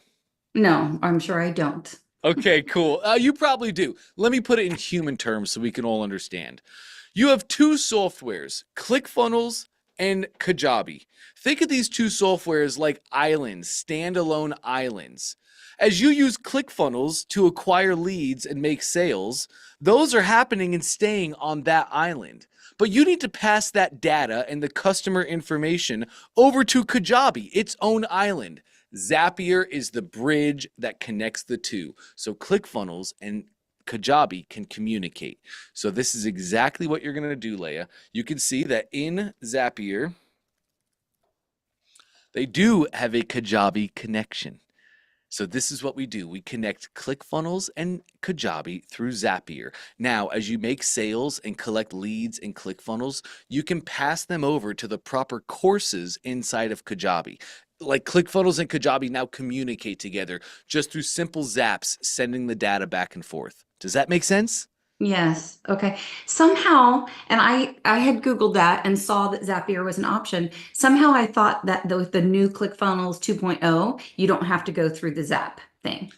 No, I'm sure I don't. Okay, cool. You probably do. Let me put it in human terms so we can all understand. You have two softwares, ClickFunnels and Kajabi. Think of these two softwares like islands, standalone islands. As you use ClickFunnels to acquire leads and make sales, those are happening and staying on that island. But you need to pass that data and the customer information over to Kajabi, its own island. Zapier is the bridge that connects the two. So ClickFunnels and Kajabi can communicate. So this is exactly what you're going to do, Leia. You can see that in Zapier, they do have a Kajabi connection. So this is what we do. We connect ClickFunnels and Kajabi through Zapier. Now, as you make sales and collect leads in ClickFunnels, you can pass them over to the proper courses inside of Kajabi. Like ClickFunnels and Kajabi now communicate together just through simple zaps, sending the data back and forth. Does that make sense? Yes. Okay. Somehow, and I had Googled that and saw that Zapier was an option. Somehow I thought that the new ClickFunnels 2.0, you don't have to go through the Zap thing.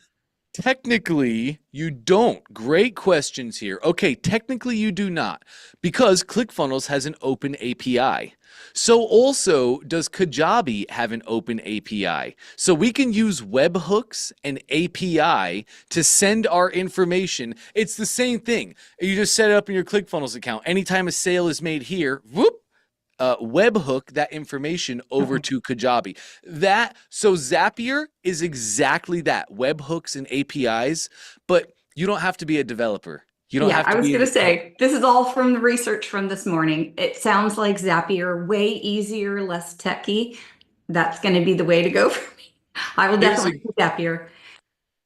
Technically, you don't. Great questions here. Okay, technically you do not, because ClickFunnels has an open API. So also does Kajabi have an open API. So we can use webhooks and API to send our information. It's the same thing. You just set it up in your ClickFunnels account. Anytime a sale is made here, whoop, webhook that information over to Kajabi. So Zapier is exactly that, webhooks and APIs, but you don't have to be a developer. You don't Yeah, have I to was be. going to say, this is all from the research from this morning. It sounds like Zapier, way easier, less techy. That's going to be the way to go for me. I will Here's a, definitely do Zapier.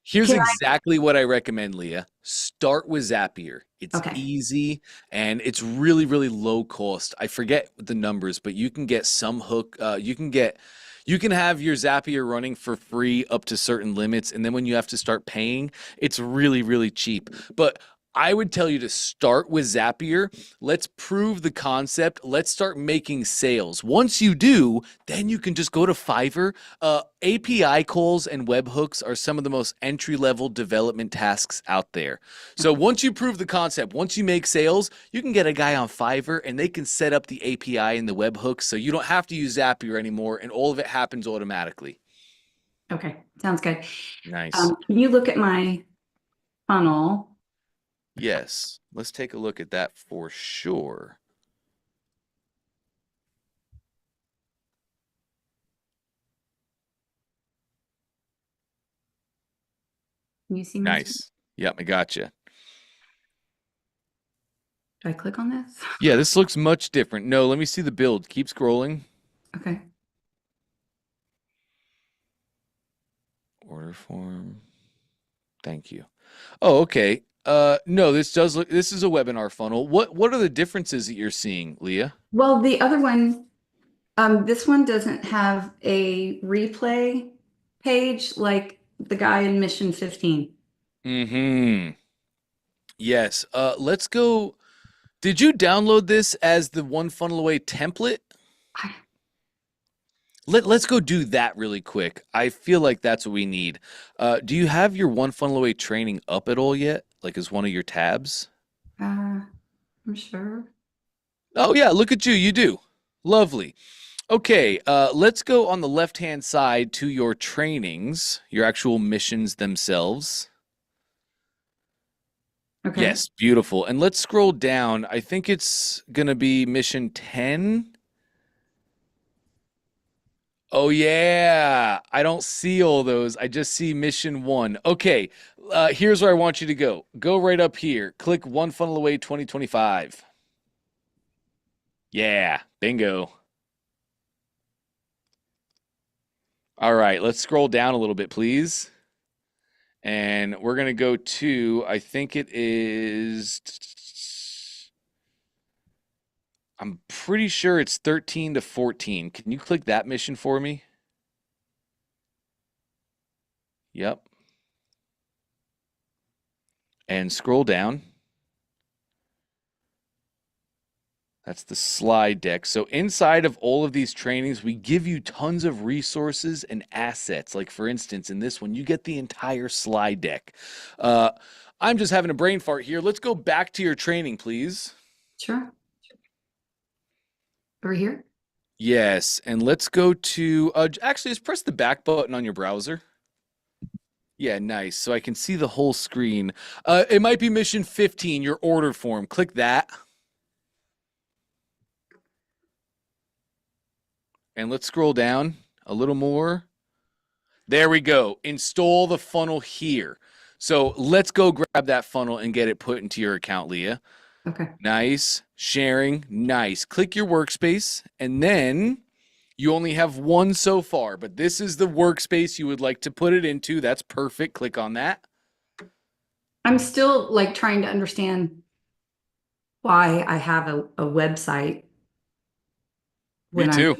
Here's Can exactly what I recommend, Leah. Start with Zapier. It's Okay. easy and it's really, really low cost. I forget the numbers, but you can get some hook. You can have your Zapier running for free up to certain limits, and then when you have to start paying, it's really, really cheap. But I would tell you to start with Zapier. Let's prove the concept. Let's start making sales. Once you do, then you can just go to Fiverr. API calls and webhooks are some of the most entry-level development tasks out there. So once you prove the concept, once you make sales, you can get a guy on Fiverr and they can set up the API and the webhooks so you don't have to use Zapier anymore and all of it happens automatically. Okay. Sounds good. Nice. Can you look at my funnel? Yes. Let's take a look at that for sure. Can you see my screen? Nice. Yep, I gotcha. Do I click on this? Yeah, this looks much different. No, let me see the build. Keep scrolling. Okay. Order form. Thank you. Oh, okay. No, this is a webinar funnel. What are the differences that you're seeing, Leah? Well, the other one, this one doesn't have a replay page like the guy in Mission 15. Mm-hmm. Yes. Let's go. Did you download this as the One Funnel Away template? I- Let's go do that really quick. I feel like that's what we need. Do you have your One Funnel Away training up at all yet? Like as one of your tabs? I'm sure. Oh yeah, look at you. You do. Lovely. Okay, let's go on the left-hand side to your trainings, your actual missions themselves. Okay. Yes, beautiful. And let's scroll down. I think it's going to be mission 10. Oh, yeah. I don't see all those. I just see mission 1. Okay, here's where I want you to go. Go right up here. Click One Funnel Away 2025. Yeah, bingo. All right, let's scroll down a little bit, please. And we're going to go to, I think it is, I'm pretty sure it's 13 to 14. Can you click that mission for me? Yep. And scroll down. That's the slide deck. So inside of all of these trainings, we give you tons of resources and assets. Like for instance, in this one, you get the entire slide deck. I'm just having a brain fart here. Let's go back to your training, please. Sure. Over here? Yes, and let's go to, actually, just press the back button on your browser. Yeah, nice. So I can see the whole screen. It might be mission 15, your order form. Click that. And let's scroll down a little more. There we go. Install the funnel here. So let's go grab that funnel and get it put into your account, Leah. Okay. Nice. Sharing. Nice. Click your workspace, and then you only have one so far, but this is the workspace you would like to put it into. That's perfect. Click on that. I'm still like trying to understand why I have a website Me when too.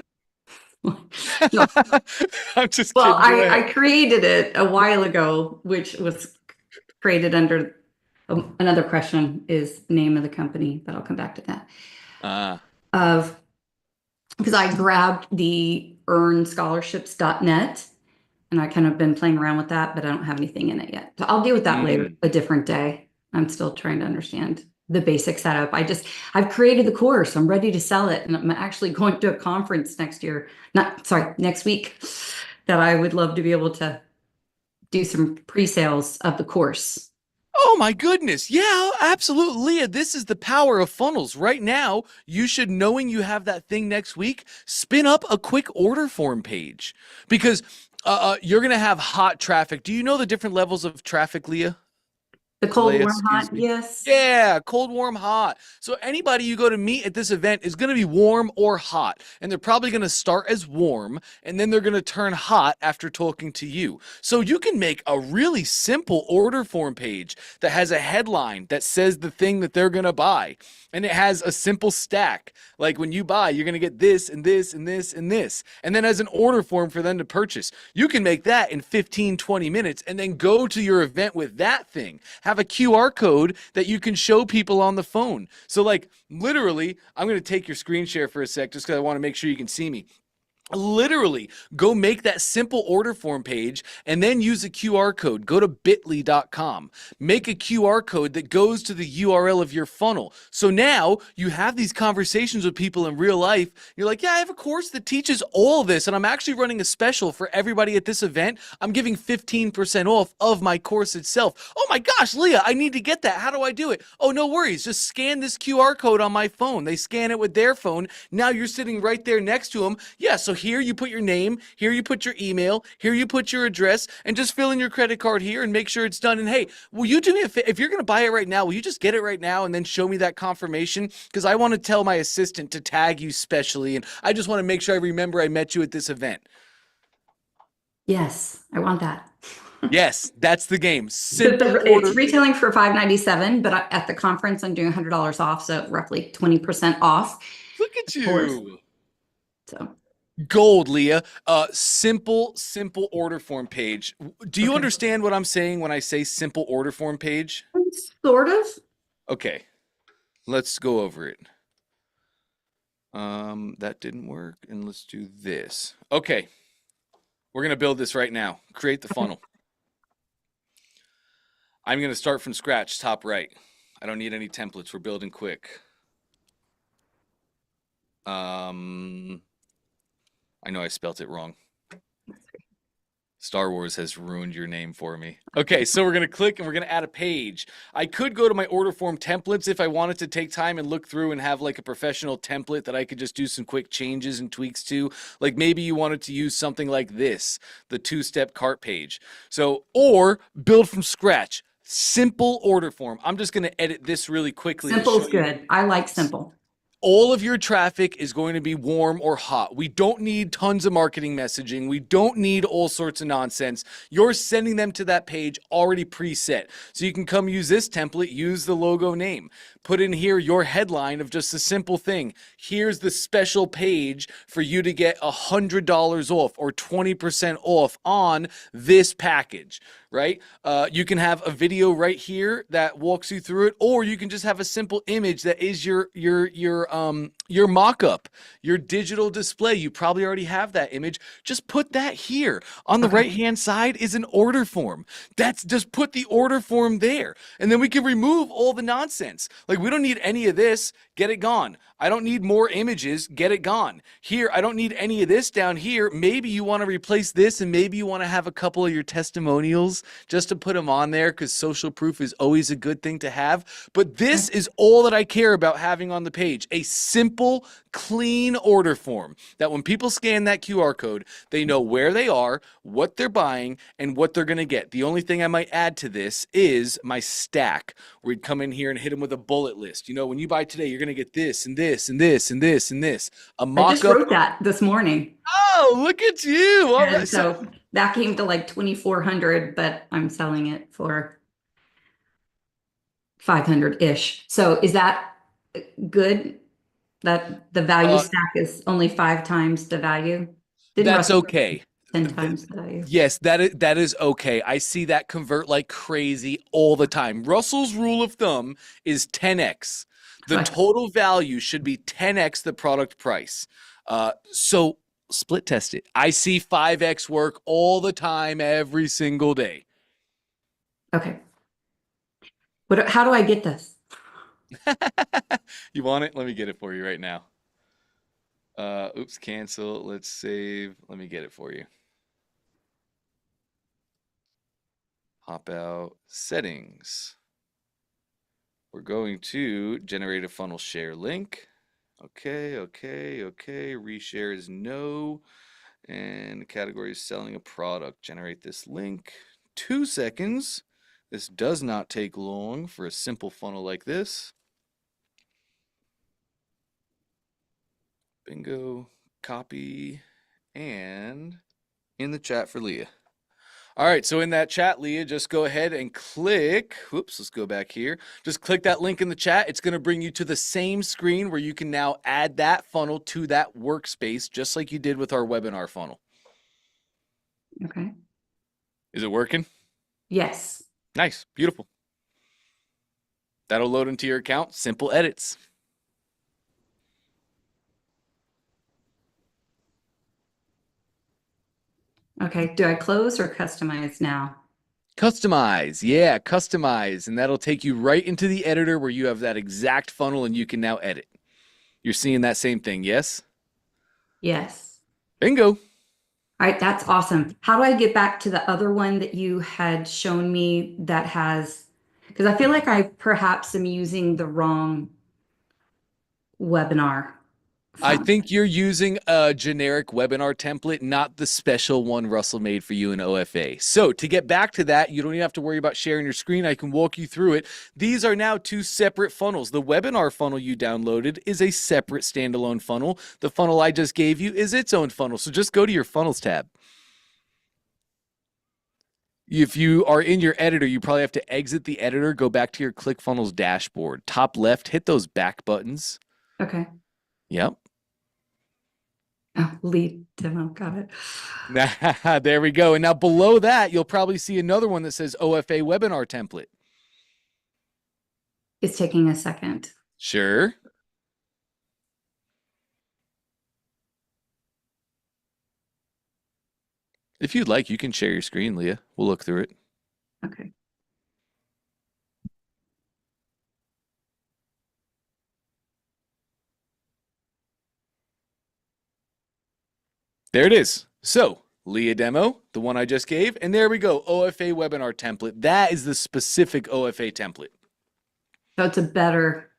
No. I'm just Well, kidding. Go I ahead. created it a while ago, which was created under another question is name of the company, but I'll come back to that. Of because I grabbed the earnscholarships.net and I kind of been playing around with that, but I don't have anything in it yet. So I'll deal with that later, a different day. I'm still trying to understand the basic setup. I've created the course. I'm ready to sell it. And I'm actually going to a conference next week that I would love to be able to do some pre-sales of the course. Oh my goodness. Yeah, absolutely. Leah, this is the power of funnels. Right now, you should, knowing you have that thing next week, spin up a quick order form page because you're going to have hot traffic. Do you know the different levels of traffic, Leah? The cold, Leia, warm, excuse hot, me. yes. Yeah, cold, warm, hot. So anybody you go to meet at this event is going to be warm or hot. And they're probably going to start as warm, and then they're going to turn hot after talking to you. So you can make a really simple order form page that has a headline that says the thing that they're going to buy. And it has a simple stack. Like when you buy, you're going to get this and this and this and this. And then as an order form for them to purchase. You can make that in 15, 20 minutes and then go to your event with that thing. Have a QR code that you can show people on the phone. So like literally, I'm going to take your screen share for a sec just because I want to make sure you can see me. Literally go make that simple order form page and then use a QR code. Go to bit.ly.com. Make a QR code that goes to the URL of your funnel. So now you have these conversations with people in real life. You're like, yeah, I have a course that teaches all this and I'm actually running a special for everybody at this event. I'm giving 15% off of my course itself. Oh my gosh, Leah, I need to get that. How do I do it? Oh, no worries. Just scan this QR code on my phone. They scan it with their phone. Now you're sitting right there next to them. Yeah, so here you put your name, here you put your email, here you put your address, and just fill in your credit card here and make sure it's done. And hey, will you do me a favor? If you're going to buy it right now, will you just get it right now and then show me that confirmation? Because I want to tell my assistant to tag you specially, and I just want to make sure I remember I met you at this event. Yes, I want that. Yes, that's the game. Simple It's retailing for $5.97, but at the conference I'm doing $100 off, so roughly 20% off. Look at you. So gold, Leah. Simple order form page. Do you understand what I'm saying when I say simple order form page? Sort of. Okay, let's go over it. That didn't work, and let's do this. Okay, we're gonna build this right now. Create the funnel. I'm gonna start from scratch, top right. I don't need any templates. We're building quick. I know I spelt it wrong. Star Wars has ruined your name for me. Okay, so we're going to click and we're going to add a page. I could go to my order form templates if I wanted to take time and look through and have like a professional template that I could just do some quick changes and tweaks to. Like maybe you wanted to use something like this, the 2-step cart page. So, or build from scratch. Simple order form. I'm just going to edit this really quickly. Simple is good. I like simple. All of your traffic is going to be warm or hot. We don't need tons of marketing messaging. We don't need all sorts of nonsense. You're sending them to that page already preset. So you can come use this template, use the logo name. Put in here your headline of just a simple thing. Here's the special page for you to get $100 off or 20% off on this package, right? You can have a video right here that walks you through it, or you can just have a simple image that is your mock-up, your digital display. You probably already have that image. Just put that here. On the right-hand side is an order form. That's just put the order form there. And then we can remove all the nonsense. Like we don't need any of this. Get it gone. I don't need more images. Get it gone. Here, I don't need any of this down here. Maybe you want to replace this and maybe you want to have a couple of your testimonials just to put them on there because social proof is always a good thing to have. But this is all that I care about having on the page. A simple simple, clean order form that when people scan that QR code, they know where they are, what they're buying, and what they're going to get. The only thing I might add to this is my stack. We'd come in here and hit them with a bullet list. You know, when you buy today, you're going to get this and this and this and this and this. A I just mock-up. wrote that this morning. Oh, look at you. All And right. so that came to like 2,400, but I'm selling it for 500-ish. So is that good? That the value stack is only 5 times the value? Didn't That's Russell okay. 10 times the value? Yes, that is okay. I see that convert like crazy all the time. Russell's rule of thumb is 10x. The Right. total value should be 10x the product price. So split test it. I see 5x work all the time, every single day. Okay. How do I get this? You want it? Let me get it for you right now. Oops, cancel. Let's save. Let me get it for you. Hop out, settings. We're going to generate a funnel share link. Okay. Reshare is no. And the category is selling a product. Generate this link. 2 seconds. This does not take long for a simple funnel like this. Bingo. Copy. And in the chat for Leah. All right, so in that chat, Leah, just go ahead and click. Whoops, let's go back here. Just click that link in the chat. It's going to bring you to the same screen where you can now add that funnel to that workspace, just like you did with our webinar funnel. Okay. Is it working? Yes. Nice, beautiful. That'll load into your account. Simple edits. Okay. Do I close or customize now? Customize, yeah, customize. And that'll take you right into the editor where you have that exact funnel and you can now edit. You're seeing that same thing, yes? Yes. Bingo. All right. That's awesome. How do I get back to the other one that you had shown me that has, because I feel like I perhaps am using the wrong webinar. I font. think you're using a generic webinar template, not the special one Russell made for you in OFA. So to get back to that, you don't even have to worry about sharing your screen. I can walk you through it. These are now 2 separate funnels. The webinar funnel you downloaded is a separate standalone funnel. The funnel I just gave you is its own funnel. So just go to your funnels tab. If you are in your editor, you probably have to exit the editor, go back to your ClickFunnels dashboard. Top left, hit those back buttons. Okay. Yep. Oh, lead demo. Got it. There we go. And now below that, you'll probably see another one that says OFA webinar template. It's taking a second. Sure. If you'd like, you can share your screen, Leah. We'll look through it. Okay. There it is. So, Leah demo, the one I just gave, and there we go, OFA webinar template. That is the specific OFA template. So it's a better.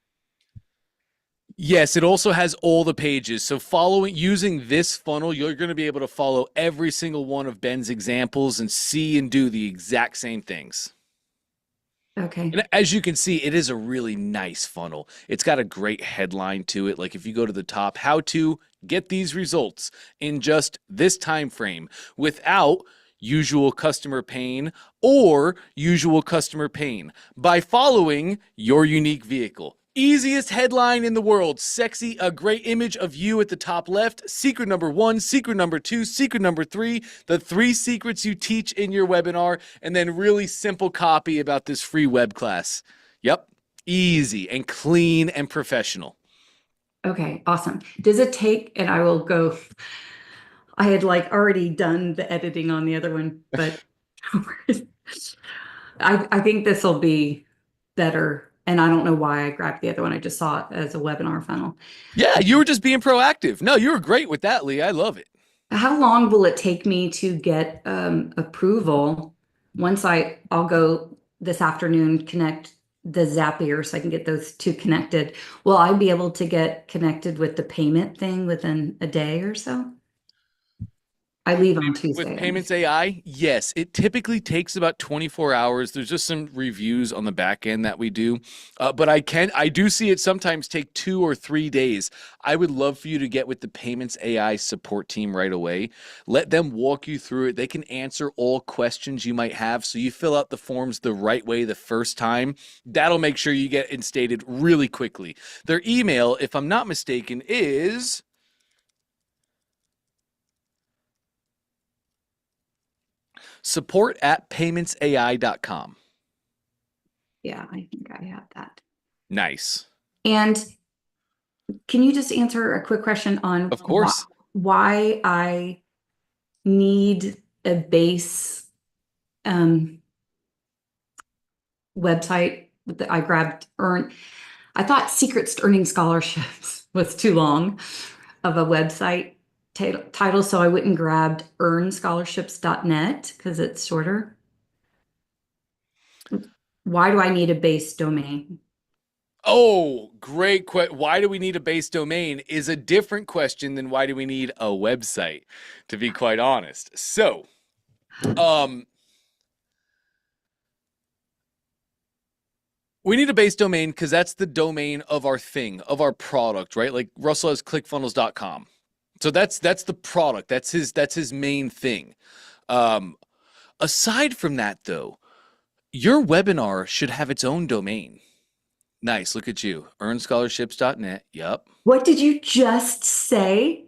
Yes, it also has all the pages. So using this funnel, you're going to be able to follow every single one of Ben's examples and see and do the exact same things. Okay. And as you can see, it is a really nice funnel. It's got a great headline to it. Like if you go to the top, how to get these results in just this time frame without usual customer pain or usual customer pain by following your unique vehicle. Easiest headline in the world. Sexy, a great image of you at the top left. Secret number 1, secret number 2, secret number 3, the 3 secrets you teach in your webinar, and then really simple copy about this free web class. Yep, easy and clean and professional. Okay, awesome. Does it take, and I will go, I had like already done the editing on the other one, but I think this will be better. And I don't know why I grabbed the other one. I just saw it as a webinar funnel. Yeah, you were just being proactive. No, you were great with that, Lee. I love it. How long will it take me to get approval once I'll go this afternoon, connect the Zapier so I can get those two connected. Will I be able to get connected with the payment thing within a day or so? I leave on With Tuesday. Payments AI, yes, it typically takes about 24 hours. There's just some reviews on the back end that we do. But I do see it sometimes take 2 or 3 days. I would love for you to get with the Payments AI support team right away. Let them walk you through it. They can answer all questions you might have. So you fill out the forms the right way the first time. That'll make sure you get instated really quickly. Their email, if I'm not mistaken, is support@paymentsai.com. Yeah, I think I have that. Nice. And can you just answer a quick question on Of course. why I need a base website that I grabbed I thought Secrets to Earning Scholarships was too long of a website title, so I went and grabbed earnscholarships.net because it's shorter. Why do I need a base domain? Oh, great question. Why do we need a base domain is a different question than why do we need a website, to be quite honest. So, we need a base domain because that's the domain of our thing, of our product, right? Like Russell has clickfunnels.com. So that's the product. That's his main thing. Aside from that though, your webinar should have its own domain. Nice. Look at you. Earnscholarships.net. Yep. What did you just say?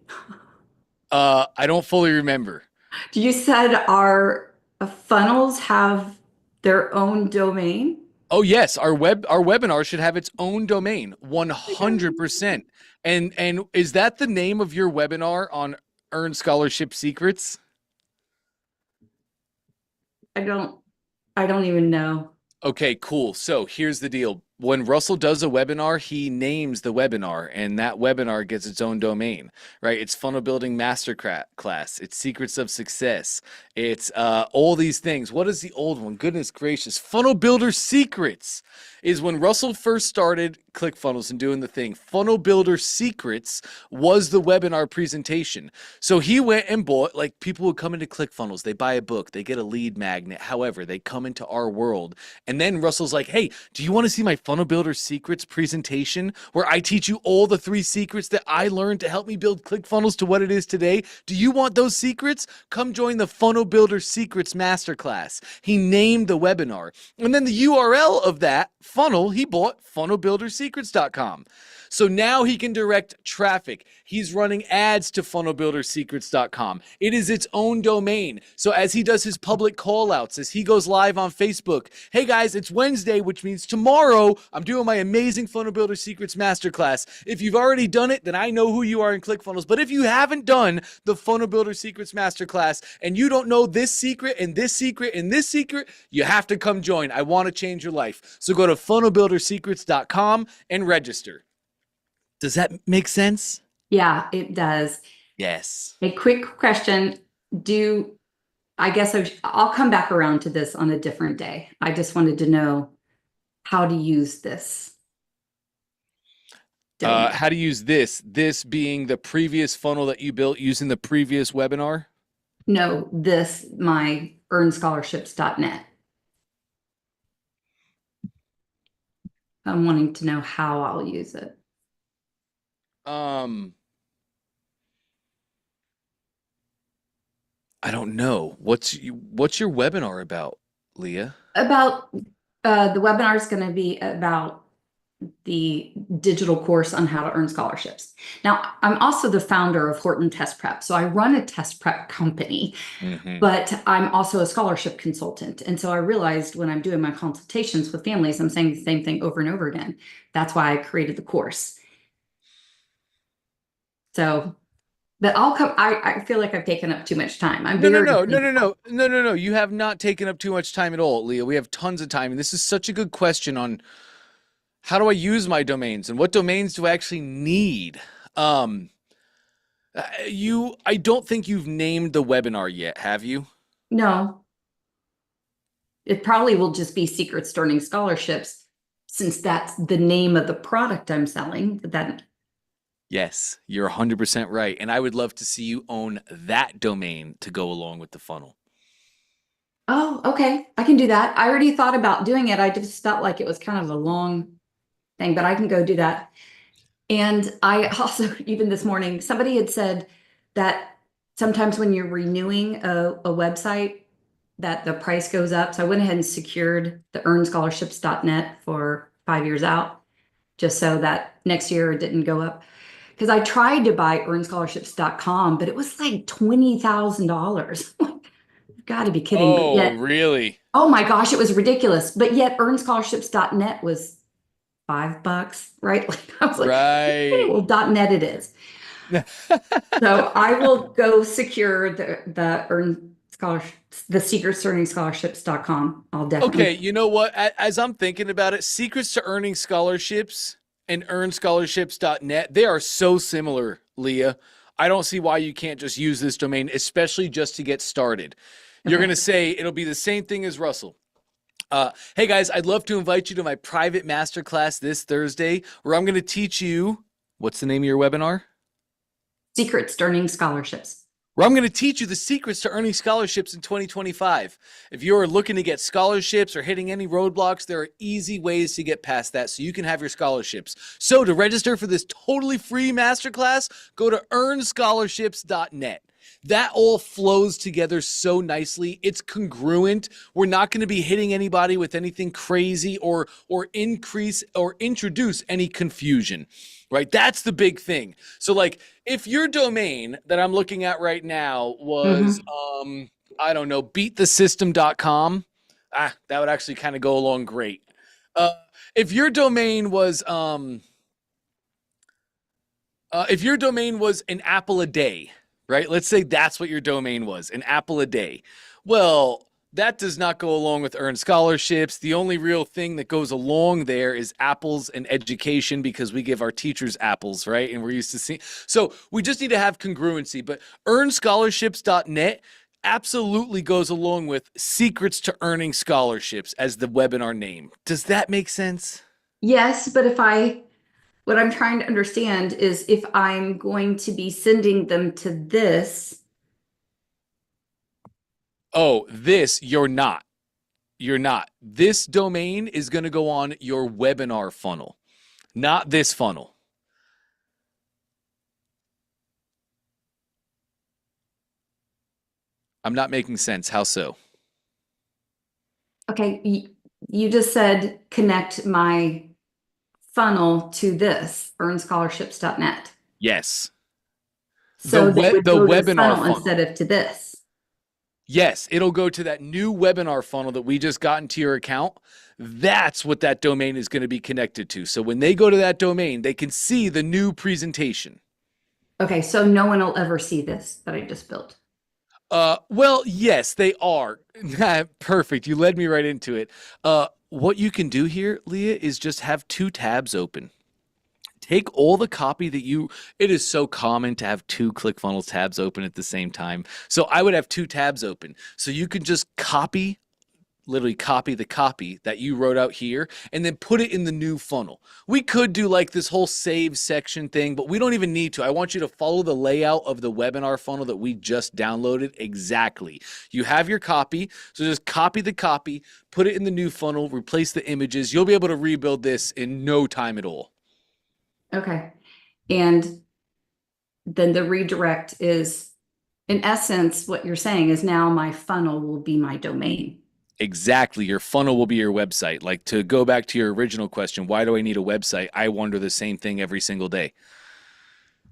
I don't fully remember. You said our funnels have their own domain? Oh yes, our webinar should have its own domain, 100%. And is that the name of your webinar on Earn Scholarship Secrets? I don't even know. Okay, cool. So here's the deal. When Russell does a webinar, he names the webinar, and that webinar gets its own domain, right? It's Funnel Building Masterclass. It's Secrets of Success. It's all these things. What is the old one? Goodness gracious. Funnel Builder Secrets is when Russell first started ClickFunnels and doing the thing. Funnel Builder Secrets was the webinar presentation. So he went and bought, like people would come into ClickFunnels, they buy a book, they get a lead magnet. However, they come into our world. And then Russell's like, hey, do you want to see my Funnel Builder Secrets presentation where I teach you all the 3 secrets that I learned to help me build ClickFunnels to what it is today? Do you want those secrets? Come join the Funnel Builder Secrets Masterclass. He named the webinar. And then the URL of that funnel, he bought funnelbuildersecrets.com. So now he can direct traffic. He's running ads to funnelbuildersecrets.com. It is its own domain. So as he does his public call outs, as he goes live on Facebook, hey guys, it's Wednesday, which means tomorrow I'm doing my amazing Funnel Builder Secrets Masterclass. If you've already done it, then I know who you are in ClickFunnels. But if you haven't done the Funnel Builder Secrets Masterclass and you don't know this secret and this secret and this secret, you have to come join. I want to change your life. So go to funnelbuildersecrets.com and register. Does that make sense? Yeah, it does. Yes. A quick question. I guess I'll come back around to this on a different day. I just wanted to know how to use this. How to use this being the previous funnel that you built using the previous webinar? No, my earnscholarships.net. I'm wanting to know how I'll use it. I don't know. What's your webinar about, Leah? About the webinar is going to be about the digital course on how to earn scholarships. Now, I'm also the founder of Horton Test Prep. So I run a test prep company, but I'm also a scholarship consultant. And so I realized when I'm doing my consultations with families, I'm saying the same thing over and over again. That's why I created the course. So, but I feel like I've taken up too much time. No. You have not taken up too much time at all, Leah. We have tons of time. And this is such a good question on how do I use my domains and what domains do I actually need? I don't think you've named the webinar yet, have you? No. It probably will just be Secrets to Earning Scholarships since that's the name of the product I'm selling, that Yes, you're 100% right. And I would love to see you own that domain to go along with the funnel. oh, okay, I can do that. I already thought about doing it. I just felt like it was kind of a long thing, but I can go do that. And I also, even this morning, somebody had said that sometimes when you're renewing a website, that the price goes up. So I went ahead and secured the earnscholarships.net for 5 years out, just so that next year it didn't go up. Because I tried to buy earnscholarships.com, but it was like $20,000. You've got to be kidding. But Oh, yet, really? oh my gosh, it was ridiculous. But yet earnscholarships.net was $5, right? Like I was like, okay, Right. well, .net it is. So I will go secure the earn scholarships, the secrets to earning scholarships.com. I'll definitely. Okay, you know what? As I'm thinking about it, Secrets to Earning Scholarships and earnscholarships.net, they are so similar, Leah. I don't see why you can't just use this domain, especially just to get started. You're Okay. going to say it'll be the same thing as Russell. Hey guys, I'd love to invite you to my private masterclass this Thursday where I'm going to teach you, what's the name of your webinar? Secrets to earning scholarships. Where I'm going to teach you the secrets to earning scholarships in 2025. If you're looking to get scholarships or hitting any roadblocks, there are easy ways to get past that so you can have your scholarships. So to register for this totally free masterclass, go to earnscholarships.net. That all flows together so nicely. It's congruent. We're not going to be hitting anybody with anything crazy or increase or introduce any confusion, right? That's the big thing. So like if your domain that I'm looking at right now was, I don't know, beatthesystem.com, that would actually kind of go along great. If your domain was, an apple a day, right? Let's say that's what your domain was, an apple a day. Well, that does not go along with earned scholarships. The only real thing that goes along there is apples and education because we give our teachers apples, right? And we're used to seeing. So we just need to have congruency. But earnscholarships.net absolutely goes along with secrets to earning scholarships as the webinar name. Does that make sense? Yes, but what I'm trying to understand is if I'm going to be sending them to this. Oh, you're not. You're not. This domain is going to go on your webinar funnel, not this funnel. I'm not making sense. How so? Okay, you just said connect my funnel to this earnscholarships.net. Yes. So they would go to the webinar funnel funnel. instead of to this. Yes, it'll go to that new webinar funnel that we just got into your account. That's what that domain is going to be connected to. So when they go to that domain, they can see the new presentation. Okay, so no one will ever see this that I just built. Well, yes, they are. Perfect. You led me right into it. What you can do here, Leah, is just have two tabs open. Take all the copy it is so common to have two ClickFunnels tabs open at the same time. So I would have two tabs open. So you can just literally copy the copy that you wrote out here and then put it in the new funnel. We could do like this whole save section thing, but we don't even need to. I want you to follow the layout of the webinar funnel that we just downloaded exactly. You have your copy, so just copy the copy, put it in the new funnel, replace the images. You'll be able to rebuild this in no time at all. Okay. And then the redirect is, in essence, what you're saying is now my funnel will be my domain. Exactly. Your funnel will be your website. Like to go back to your original question, why do I need a website? I wonder the same thing every single day.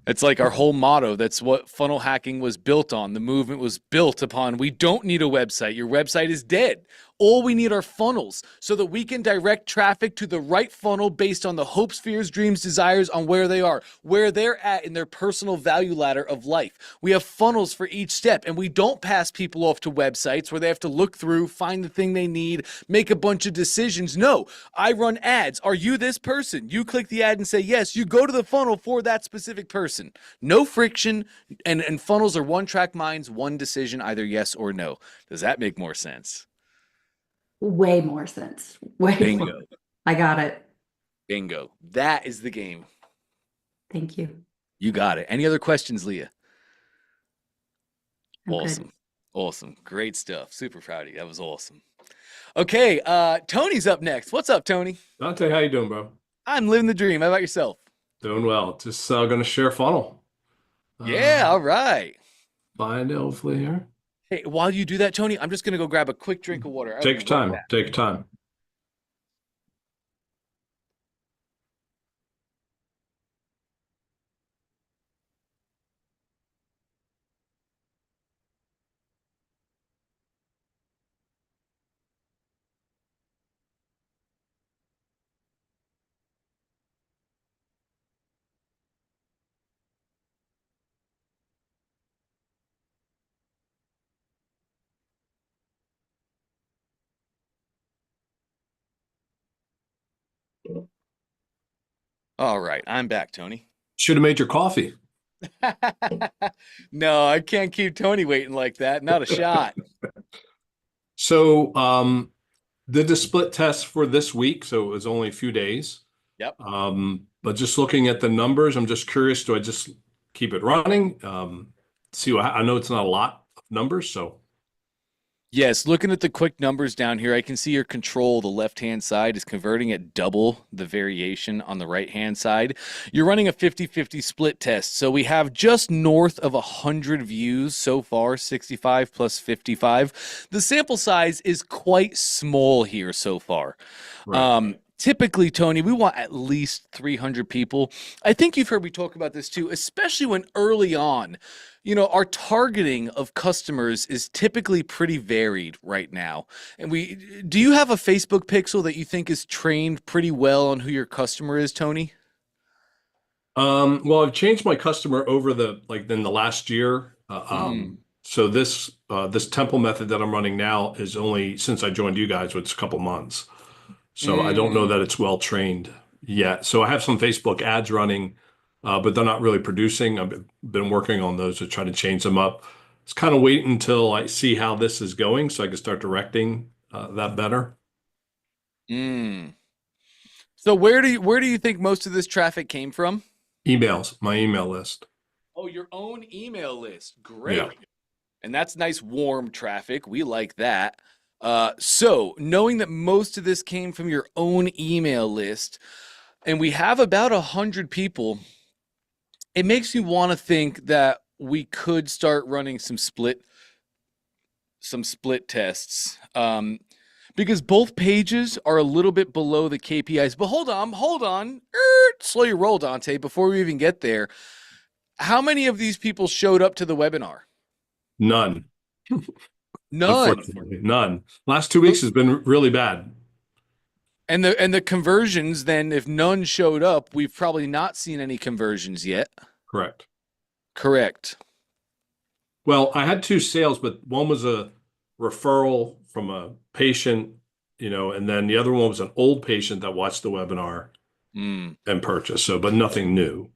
It's like our whole motto. That's what funnel hacking was built on. The movement was built upon. We don't need a website. Your website is dead. All we need are funnels so that we can direct traffic to the right funnel based on the hopes, fears, dreams, desires on where they are, where they're at in their personal value ladder of life. We have funnels for each step, and we don't pass people off to websites where they have to look through, find the thing they need, make a bunch of decisions. No, I run ads. Are you this person? You click the ad and say yes. You go to the funnel for that specific person. No friction, and funnels are one-track minds, one decision, either yes or no. Does that make more sense? Way more sense. Way Bingo. more. I got it. Bingo. That is the game. Thank you. You got it. Any other questions, Leah? I'm Awesome. good. Awesome. Great stuff. Super proud of you. That was awesome. Okay, Tony's up next. What's up, Tony? Dante, how you doing, bro? I'm living the dream. How about yourself? Doing well. Just going to share a funnel. Yeah, all right. Find it hopefully here. Hey, while you do that, Tony, I'm just going to go grab a quick drink of water. I'll Take be your right time. back. Take your time. All right, I'm back, Tony. Should have made your coffee. No, I can't keep Tony waiting like that. Not a shot. So, did the split test for this week, so it was only a few days. Yep. But just looking at the numbers, I'm just curious, do I just keep it running? See what I know it's not a lot of numbers, so Yes, looking at the quick numbers down here, I can see your control, the left-hand side, is converting at double the variation on the right-hand side. You're running a 50-50 split test, so we have just north of 100 views so far, 65 plus 55. The sample size is quite small here so far. right. Typically, Tony, we want at least 300 people. I think you've heard me talk about this too, especially when early on, you know, our targeting of customers is typically pretty varied right now. And do you have a Facebook pixel that you think is trained pretty well on who your customer is, Tony? Well, I've changed my customer over in the last year. So this temple method that I'm running now is only since I joined you guys, it's a couple months. So I don't know that it's well trained yet. So I have some Facebook ads running, but they're not really producing. I've been working on those to try to change them up. It's kind of wait until I see how this is going so I can start directing that better. So where do you think most of this traffic came from? Emails, my email list. Oh, your own email list. Great. Yeah. And that's nice, warm traffic. We like that. So knowing that most of this came from your own email list, and we have about 100 people, it makes me want to think that we could start running some split tests. Because both pages are a little bit below the KPIs. But hold on. Slow your roll, Dante, before we even get there. How many of these people showed up to the webinar? None. None. Unfortunately, none. Last 2 weeks has been really bad. And the conversions, then, if none showed up, we've probably not seen any conversions yet. Correct. Correct. Well, I had 2 sales, but one was a referral from a patient, and then the other one was an old patient that watched the webinar and purchased. So, but nothing new.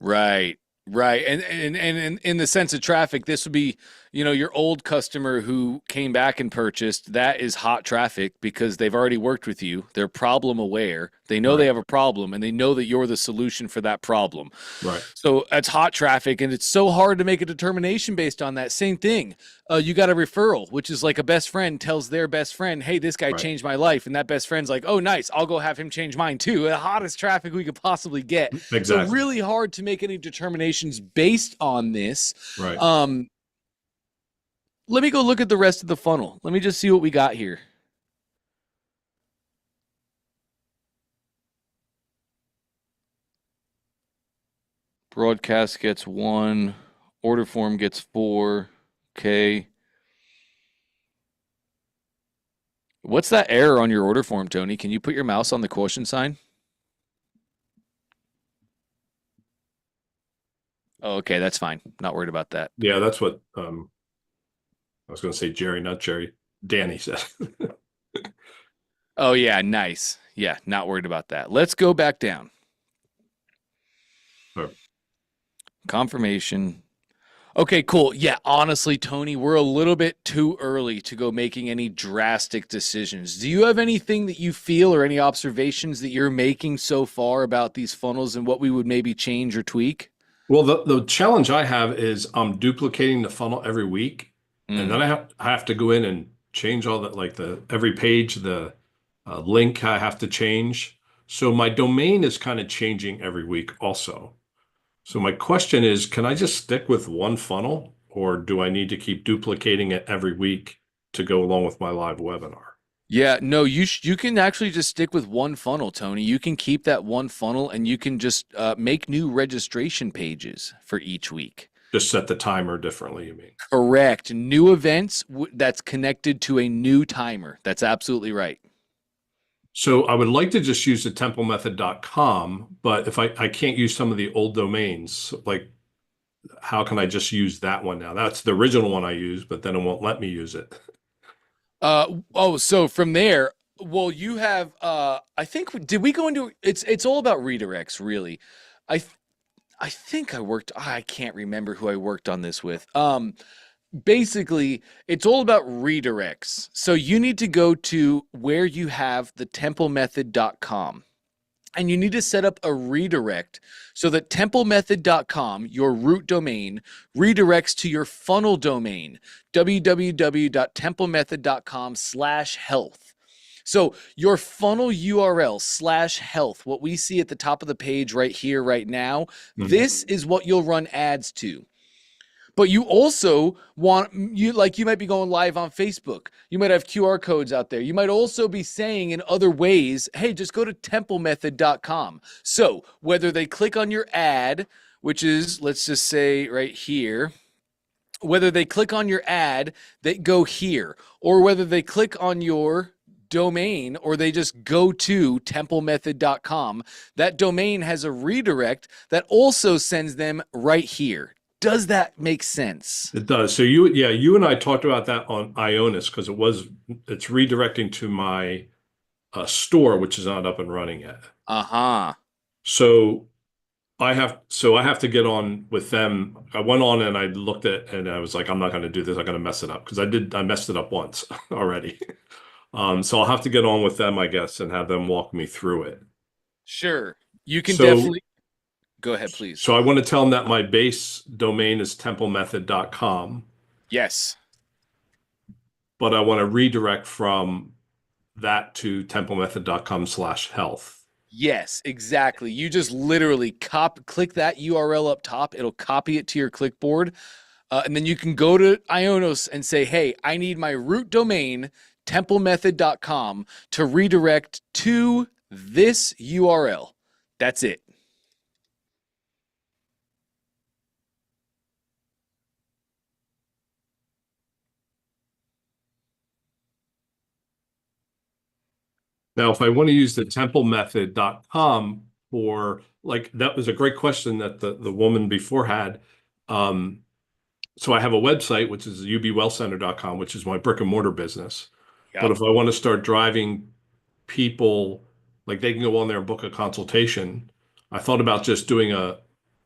Right. And in the sense of traffic, this would be, your old customer who came back and purchased. That is hot traffic because they've already worked with you. They're problem aware. They know they have a problem and they know that you're the solution for that problem. Right. So that's hot traffic, and it's so hard to make a determination based on that. Same thing. You got a referral, which is like a best friend tells their best friend, hey, this guy changed my life. And that best friend's like, oh, nice. I'll go have him change mine too. The hottest traffic we could possibly get. Exactly. So really hard to make any determinations based on this. Right. Let me go look at the rest of the funnel. Let me just see what we got here. Broadcast gets 1. Order form gets 4. Okay. What's that error on your order form, Tony? Can you put your mouse on the question sign? Oh, okay, that's fine. Not worried about that. Yeah, that's what I was going to say Jerry, not Jerry. Danny said. Oh, yeah, nice. Yeah, not worried about that. Let's go back down. Sure. Confirmation. Okay, cool. Yeah, honestly, Tony, we're a little bit too early to go making any drastic decisions. Do you have anything that you feel or any observations that you're making so far about these funnels and what we would maybe change or tweak? Well, the challenge I have is I'm duplicating the funnel every week, and then I have to go in and change all that, like the every page, the link I have to change. So my domain is kind of changing every week also. So my question is, can I just stick with one funnel, or do I need to keep duplicating it every week to go along with my live webinar? Yeah, no, you can actually just stick with one funnel, Tony. You can keep that one funnel and you can just make new registration pages for each week. Just set the timer differently, you mean? Correct. New events that's connected to a new timer. That's absolutely right. So I would like to just use the templemethod.com, but if I can't use some of the old domains, like how can I just use that one now? That's the original one I used, but then it won't let me use it. So from there, well, you have I think did we go into it's all about redirects, really. I th- I think I can't remember who I worked on this with. Basically, it's all about redirects. So you need to go to where you have the templemethod.com. And you need to set up a redirect so that templemethod.com, your root domain, redirects to your funnel domain, www.templemethod.com/health. So your funnel URL /health, what we see at the top of the page right here, right now, this is what you'll run ads to. But you also you might be going live on Facebook. You might have QR codes out there. You might also be saying in other ways, hey, just go to templemethod.com. So whether they click on your ad, which is, let's just say right here, whether they click on your ad, they go here, or whether they click on your domain or they just go to templemethod.com, that domain has a redirect that also sends them right here. Does that make sense? It does. So you and I talked about that on Ionis because it's redirecting to my store, which is not up and running yet. Uh-huh. So I have to get on with them. I went on and I looked at and I was like, I'm not going to do this. I'm going to mess it up because I messed it up once already. So I'll have to get on with them, I guess, and have them walk me through it. Sure. You can So definitely go ahead, please. So I want to tell them that my base domain is templemethod.com, Yes. but I want to redirect from that to templemethod.com/health. Yes, exactly. You just literally click that URL up top. It'll copy it to your clipboard. And then you can go to Ionos and say, hey, I need my root domain, templemethod.com, to redirect to this URL. That's it. Now, if I want to use the templemethod.com for like that was a great question that the woman before had. So I have a website, which is ubwealthcenter.com, which is my brick and mortar business. But if I want to start driving people, like they can go on there and book a consultation, I thought about just doing a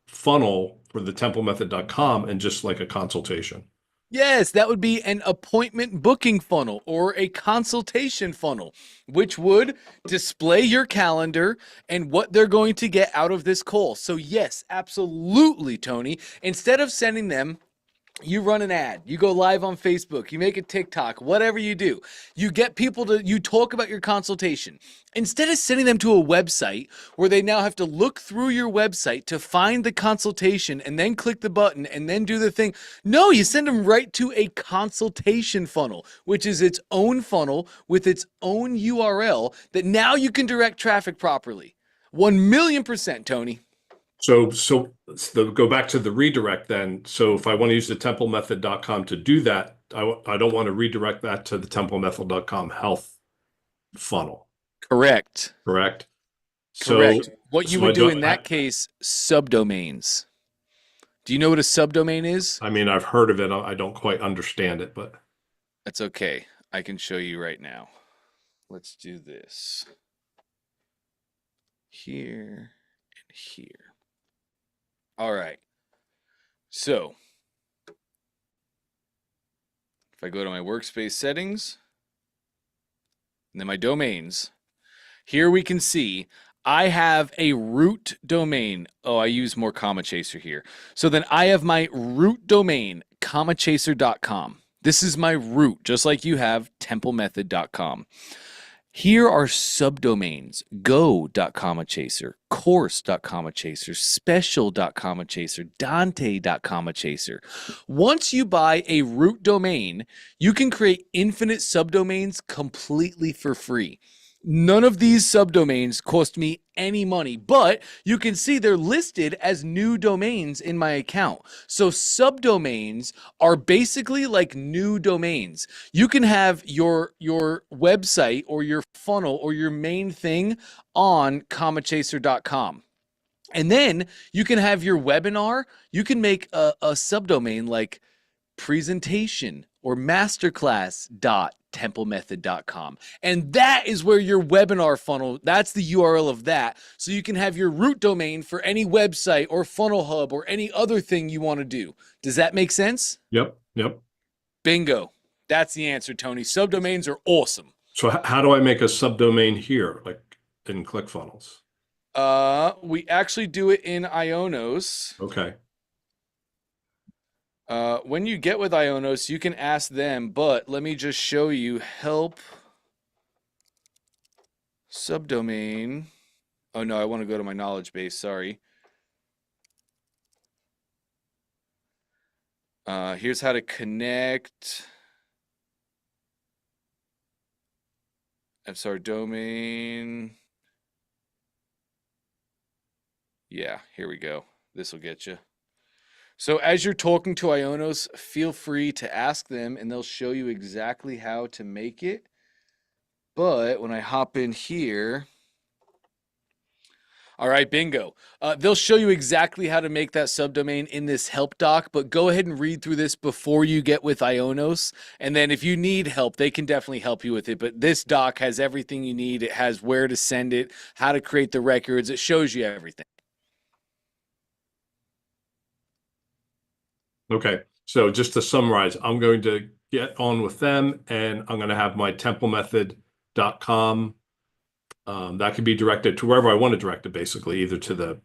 funnel for the templemethod.com and just like a consultation. Yes, that would be an appointment booking funnel or a consultation funnel, which would display your calendar and what they're going to get out of this call. So yes, absolutely, Tony. Instead of sending them, you run an ad, you go live on Facebook, you make a TikTok, whatever you do, you get people you talk about your consultation. Instead of sending them to a website where they now have to look through your website to find the consultation and then click the button and then do the thing. No, you send them right to a consultation funnel, which is its own funnel with its own URL that now you can direct traffic properly. 1,000,000%, Tony. So go back to the redirect then. So if I want to use the templemethod.com to do that, I don't want to redirect that to the templemethod.com health funnel. Correct. Correct? Correct. What you would do in that I case, subdomains. Do you know what a subdomain is? I mean, I've heard of it. I don't quite understand it, but That's okay. I can show you right now. Let's do this. Here and here. All right. So If I go to my workspace settings, and then my domains, here we can see I have a root domain. Oh, I use more comma chaser here. So then I have my root domain, commachaser.com. This is my root, just like you have templemethod.com. Here are subdomains: go.commachaser, course.commachaser, special.commachaser, dante.commachaser. Once you buy a root domain, you can create infinite subdomains completely for free. None of these subdomains cost me any money, but you can see they're listed as new domains in my account. So subdomains are basically like new domains. You can have your website or your funnel or your main thing on commachaser.com. And then you can have your webinar. You can make a subdomain like presentation or masterclass.templemethod.com. And that is where your webinar funnel, that's the URL of that. So you can have your root domain for any website or funnel hub or any other thing you want to do. Does that make sense? Yep. Bingo. That's the answer, Tony. Subdomains are awesome. So how do I make a subdomain here, like in ClickFunnels? We actually do it in Ionos. Okay. When you get with Ionos, you can ask them, but let me just show you help subdomain. Oh no, I want to go to my knowledge base, sorry. Here's how to connect. I'm sorry, domain. Yeah, here we go. This will get you. So as you're talking to Ionos, feel free to ask them and they'll show you exactly how to make it. But when I hop in here, all right, bingo. They'll show you exactly how to make that subdomain in this help doc, but go ahead and read through this before you get with Ionos. And then if you need help, they can definitely help you with it. But this doc has everything you need. It has where to send it, how to create the records. It shows you everything. Okay. So just to summarize, I'm going to get on with them and I'm going to have my templemethod.com. That can be directed to wherever I want to direct it, basically, either to the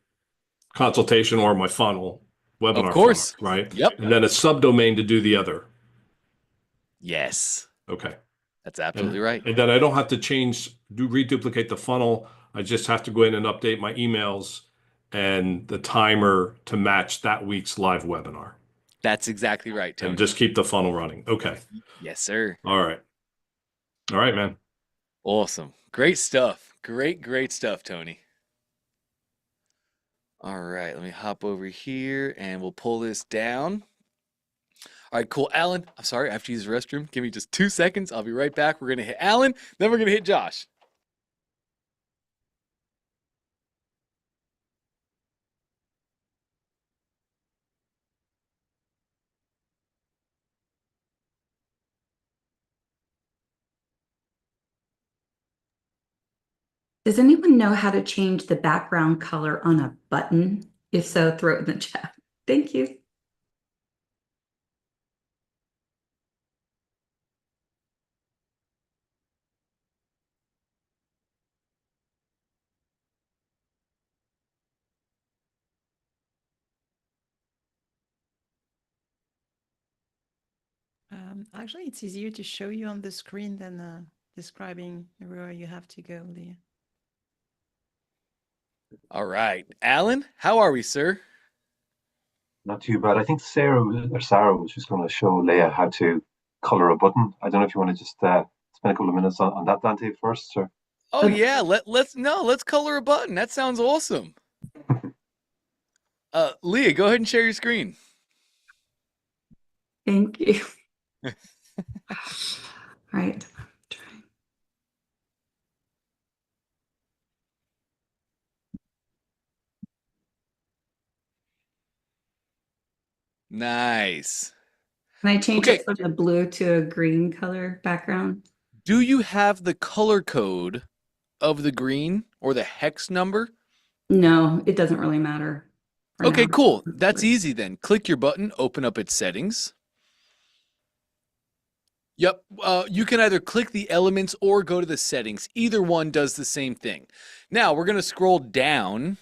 consultation or my funnel, webinar Of course. funnel, right? Yep. And then a subdomain to do the other. Yes. Okay. That's absolutely right. And then I don't have to reduplicate the funnel. I just have to go in and update my emails and the timer to match that week's live webinar. That's exactly right, Tony. And just keep the funnel running. Okay. Yes, sir. All right. All right, man. Awesome. Great stuff. Great stuff, Tony. All right, let me hop over here and we'll pull this down. All right, cool. Alan, I'm sorry, I have to use the restroom. Give me just 2 seconds. I'll be right back. We're going to hit Alan, then we're going to hit Josh. Does anyone know how to change the background color on a button? If so, throw it in the chat. Thank you. Actually, it's easier to show you on the screen than describing where you have to go, Leah. All right. Alan, how are we, sir? Not too bad. I think Sarah was just going to show Leah how to color a button. I don't know if you want to just spend a couple of minutes on that, Dante, first, or Oh yeah, let's color a button. That sounds awesome. Leah, go ahead and share your screen. Thank you. All right. Nice. Can I change Okay. it from the blue to a green color background? Do you have the color code of the green or the hex number? No, it doesn't really matter. for Okay, now. cool. That's easy then. Click your button, open up its settings. Yep. You can either click the elements or go to the settings. Either one does the same thing. Now we're going to scroll down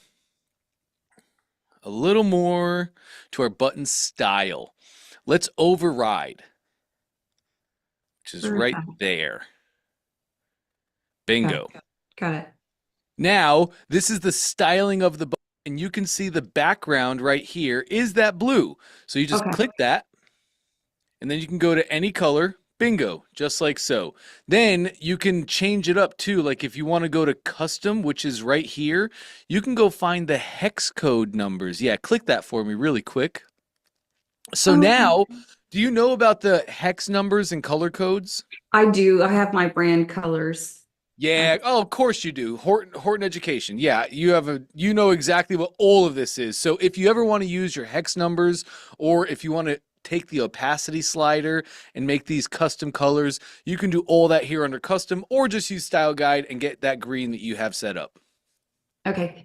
a little more to our button style. Let's override, which is right Perfect. there. Got Bingo. it. Got it. Now, this is the styling of the button, and you can see the background right here is that blue. So you just Okay. click that, and then you can go to any color. Bingo, just like so. Then you can change it up too. Like if you want to go to custom, which is right here, you can go find the hex code numbers. Yeah, click that for me really quick. So Oh, okay. now, do you know about the hex numbers and color codes? I do. I have my brand colors. Yeah. Oh, of course you do. Horton Education. Yeah, you know exactly what all of this is. So if you ever want to use your hex numbers, or if you want to take the opacity slider and make these custom colors, you can do all that here under custom, or just use style guide and get that green that you have set up. Okay.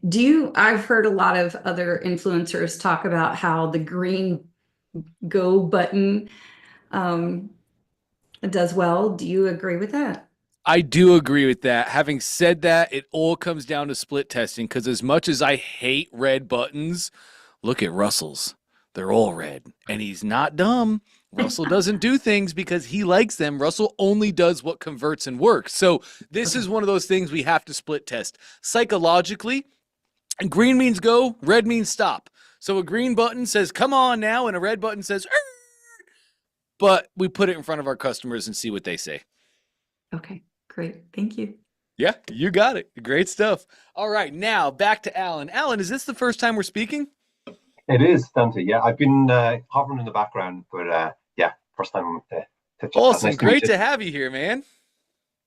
I've heard a lot of other influencers talk about how the green go button um, does well. Do you agree with that? I do agree with that. Having said that, it all comes down to split testing, because as much as I hate red buttons, look at Russell's. They're all red, and he's not dumb. Russell doesn't do things because he likes them. Russell only does what converts and works. So this is one of those things we have to split test. Psychologically, green means go, red means stop. So a green button says, come on now, and a red button says, "Arr!" But we put it in front of our customers and see what they say. Okay, great. Thank you. Yeah, you got it. Great stuff. All right, now back to Alan. Alan, is this the first time we're speaking? It is, Dante. Yeah, I've been hovering in the background, but yeah, first time to chat. Awesome. Nice to meet Great you. to have you here, man.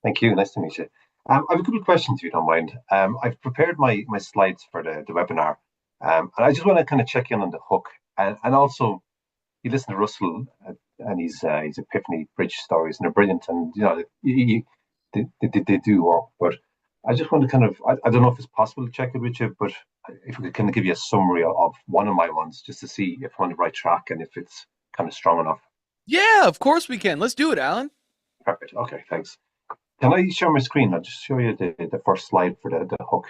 Thank you. Nice to meet you. I have a couple of questions, if you don't mind. I've prepared my slides for the webinar, and I just want to kind of check in on the hook, and also you listen to Russell and his Epiphany Bridge stories, and they're brilliant, and you know they do work. But I just want to kind of I don't know if it's possible to check it with you, but if we could kind of give you a summary of one of my ones, just to see if I'm on the right track and if it's kind of strong enough. Yeah, of course we can. Let's do it, Alan. Perfect. Okay, thanks. Can I share my screen? I'll just show you the first slide for the hook.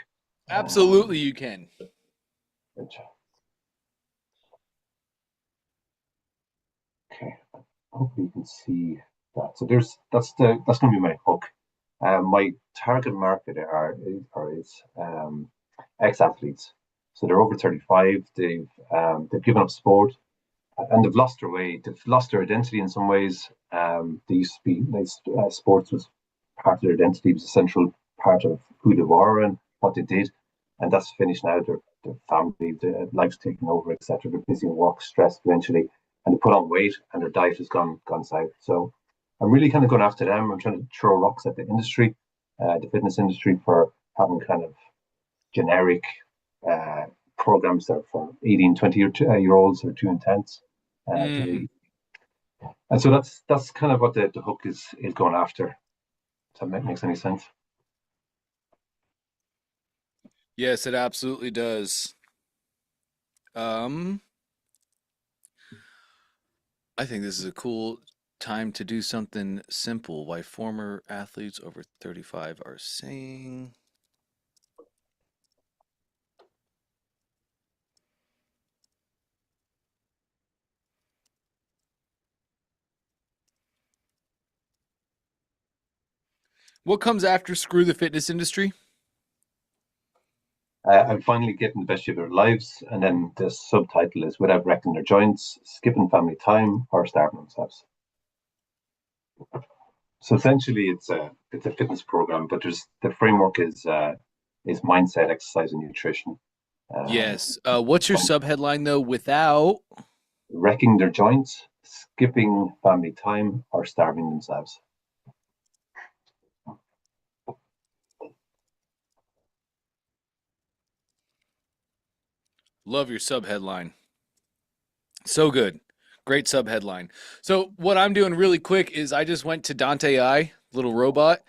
Absolutely, you can. Okay, hopefully you can see that. So that's going to be my hook. My target market is ex-athletes. So they're over 35. They've given up sport, and they've lost their way. They've lost their identity in some ways. They used to be sports was part of their identity, was a central part of who they were and what they did, and that's finished now. Their family, their life's taken over, etc. They're busy with work, stressed eventually, and they put on weight, and their diet has gone south. So I'm really kind of going after them. I'm trying to throw rocks at the industry, the fitness industry, for having kind of generic uh, programs that are for 18, 20 year olds are too intense. And so that's kind of what the hook is going after. Does that makes any sense? Yes, it absolutely does. I think this is a cool time to do something simple. Why former athletes over 35 are saying. What comes after screw the fitness industry? I'm finally getting the best of their lives, and then the subtitle is without wrecking their joints, skipping family time, or starving themselves. So essentially, it's a fitness program, but the framework is mindset, exercise, and nutrition. Yes. What's your subheadline though? Without Wrecking their joints, skipping family time, or starving themselves. love your subheadline. So good. Great subheadline. So what I'm doing really quick is I just went to Dante AI, little robot.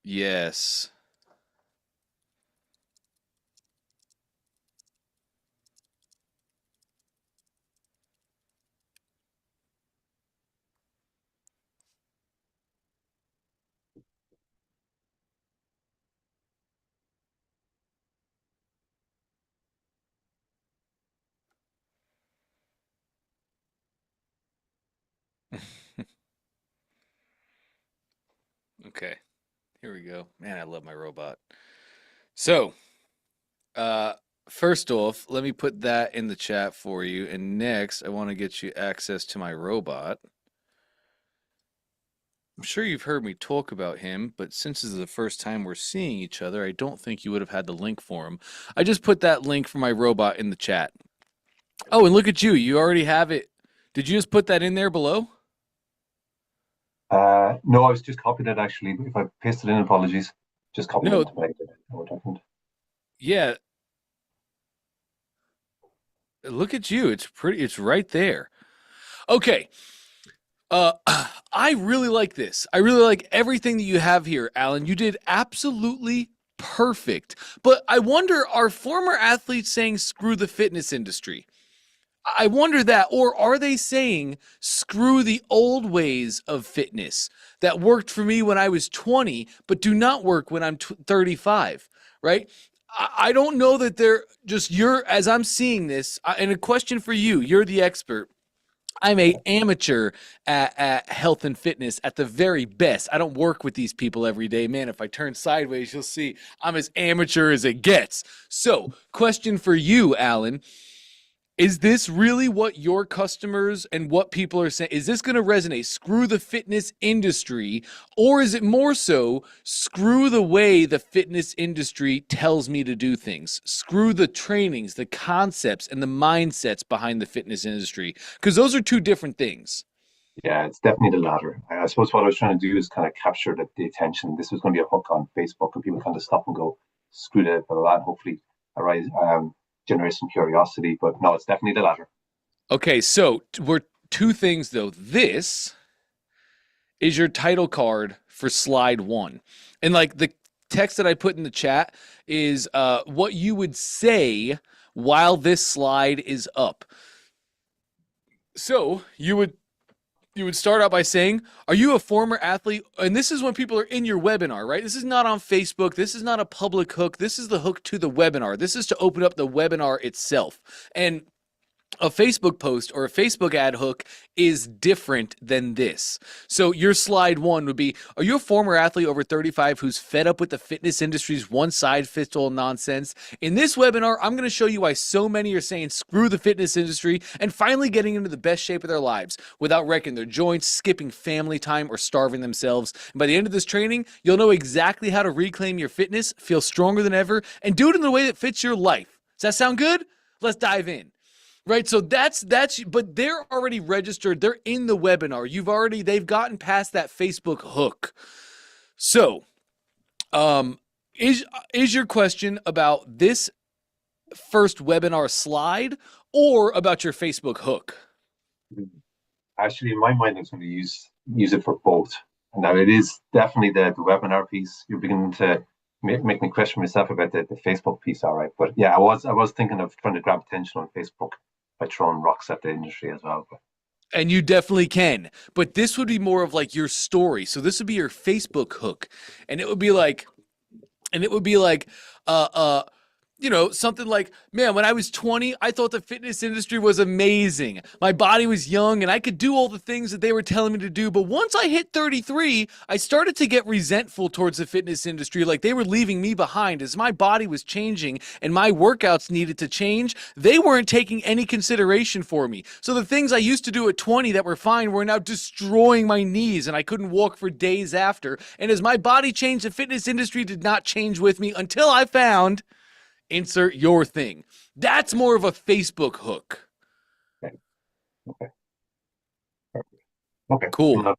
Yes. Okay, here we go. Man, I love my robot. So, uh, first off, let me put that in the chat for you. And next, I want to get you access to my robot. I'm sure you've heard me talk about him, but since this is the first time we're seeing each other, I don't think you would have had the link for him. I just put that link for my robot in the chat. Oh, and look at you. You already have it. Did you just put that in there below? No, I was just copying it actually. If I pasted in, apologies. Just copying No. it into my document. Yeah. Look at you. It's pretty. It's right there. Okay. I really like this. I really like everything that you have here, Alan. You did absolutely perfect. But I wonder, are former athletes saying screw the fitness industry? I wonder that, or are they saying screw the old ways of fitness that worked for me when I was 20, but do not work when I'm 35, right? I don't know that they're just, as I'm seeing this, and a question for you, you're the expert. I'm a amateur at health and fitness at the very best. I don't work with these people every day. Man, if I turn sideways, you'll see I'm as amateur as it gets. So, question for you, Alan. Is this really what your customers and what people are saying? Is this going to resonate? Screw the fitness industry, or is it more so screw the way the fitness industry tells me to do things? Screw the trainings, the concepts, and the mindsets behind the fitness industry, because those are two different things. Yeah, it's definitely the latter. I suppose what I was trying to do is kind of capture the attention. This was going to be a hook on Facebook, and people kind of stop and go, screw that, blah, blah, blah, and hopefully arise, generate some curiosity. But no, it's definitely the latter. Okay, so we're two things though. This is your title card for slide 1. And like the text that I put in the chat is what you would say while this slide is up. So you would start out by saying, are you a former athlete? And this is when people are in your webinar, right? This is not on Facebook. This is not a public hook. This is the hook to the webinar. This is to open up the webinar itself. And a Facebook post or a Facebook ad hook is different than this. So your slide 1 would be, are you a former athlete over 35 who's fed up with the fitness industry's one-size-fits-all nonsense? In this webinar, I'm going to show you why so many are saying screw the fitness industry and finally getting into the best shape of their lives without wrecking their joints, skipping family time, or starving themselves. And by the end of this training, you'll know exactly how to reclaim your fitness, feel stronger than ever, and do it in the way that fits your life. Does that sound good? Let's dive in. Right, so that's, but they're already registered. They're in the webinar. They've gotten past that Facebook hook. So, is your question about this first webinar slide or about your Facebook hook? Actually, in my mind, I was going to use it for both. And that it is definitely the webinar piece. You're beginning to make me question myself about the Facebook piece. All right, but yeah, I was thinking of trying to grab attention on Facebook by throwing rocks at the industry as well. And you definitely can. But this would be more of like your story. So this would be your Facebook hook. And it would be like, something like, man, when I was 20, I thought the fitness industry was amazing. My body was young and I could do all the things that they were telling me to do. But once I hit 33, I started to get resentful towards the fitness industry, like they were leaving me behind. As my body was changing and my workouts needed to change, they weren't taking any consideration for me. So the things I used to do at 20 that were fine were now destroying my knees and I couldn't walk for days after. And as my body changed, the fitness industry did not change with me until I found... insert your thing. That's more of a Facebook hook. Okay. Cool.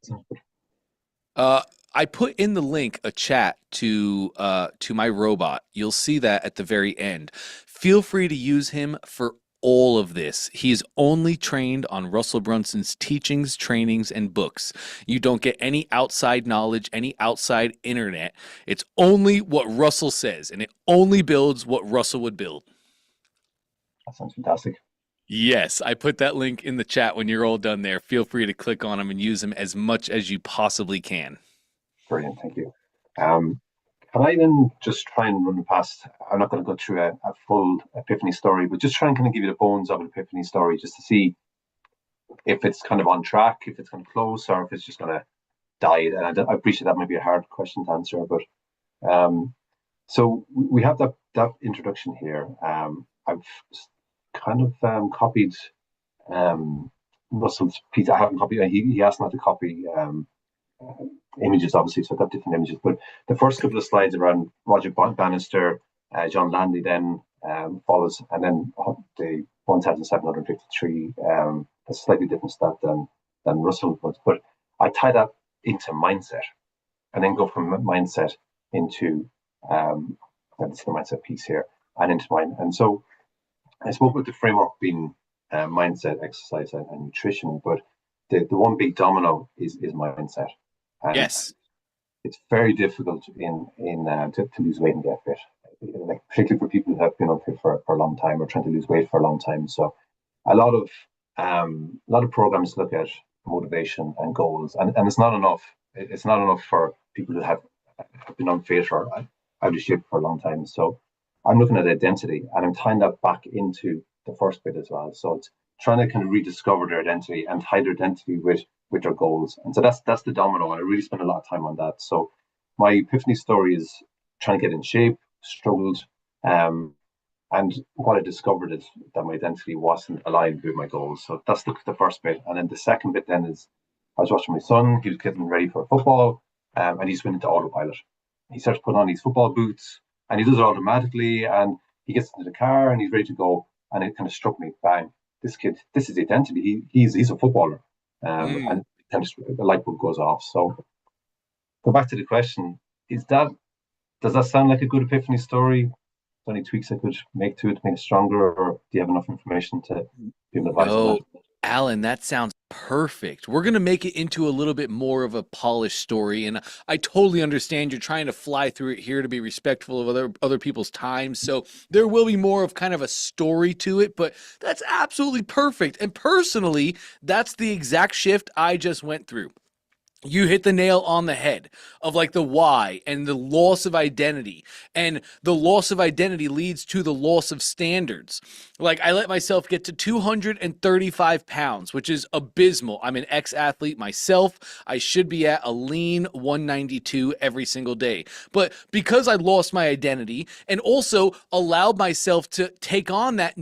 I put in the link a chat to my robot. You'll see that at the very end. Feel free to use him for all of this. He's only trained on Russell Brunson's teachings, trainings, and books. You don't get any outside knowledge, any outside internet. It's only what Russell says, and it only builds what Russell would build. That sounds fantastic. Yes, I put that link in the chat when you're all done there. Feel free to click on him and use him as much as you possibly can. Brilliant, thank you. Can I then just try and run past, I'm not going to go through a full epiphany story, but just try and kind of give you the bones of an epiphany story just to see if it's kind of on track, if it's kind of close, or if it's just going to die. And I appreciate that might be a hard question to answer, but so we have that introduction here. I've kind of copied Russell's piece. I haven't copied. He asked not to copy images, obviously, so I've got different images. But the first couple of slides around Roger Bannister, John Landy, then follows, and then the 1,753. A slightly different stat than Russell was, but I tie that into mindset, and then go from mindset into that's the mindset piece here, and into mind. And so I spoke about the framework being mindset, exercise, and nutrition, but the one big domino is mindset. And Yes. it's very difficult to lose weight and get fit, like particularly for people who have been unfit for a long time or trying to lose weight for a long time. So a lot of programs look at motivation and goals, and it's not enough. It's not enough for people who have been unfit or out of shape for a long time. So I'm looking at identity, and I'm tying that back into the first bit as well. So it's trying to kind of rediscover their identity and tie their identity with their goals. And so that's the domino, and I really spend a lot of time on that. So my epiphany story is trying to get in shape, struggled, and what I discovered is that my identity wasn't aligned with my goals. So that's the first bit. And then the second bit then is I was watching my son. He was getting ready for football, and he's went into autopilot. He starts putting on these football boots, and he does it automatically. And he gets into the car, and he's ready to go. And it kind of struck me, bang! This kid, this is the identity. He's a footballer, and kind of the light bulb goes off. So go back to the question: does that sound like a good epiphany story? Any tweaks I could make to it to make it stronger, or do you have enough information to give advice on that? Alan, that sounds perfect. We're going to make it into a little bit more of a polished story, and I totally understand you're trying to fly through it here to be respectful of other people's time, so there will be more of kind of a story to it, but that's absolutely perfect. And personally, that's the exact shift I just went through. You hit the nail on the head of like the why and the loss of identity, and the loss of identity leads to the loss of standards. Like I let myself get to 235 pounds, which is abysmal. I'm an ex-athlete myself. I should be at a lean 192 every single day. But because I lost my identity and also allowed myself to take on that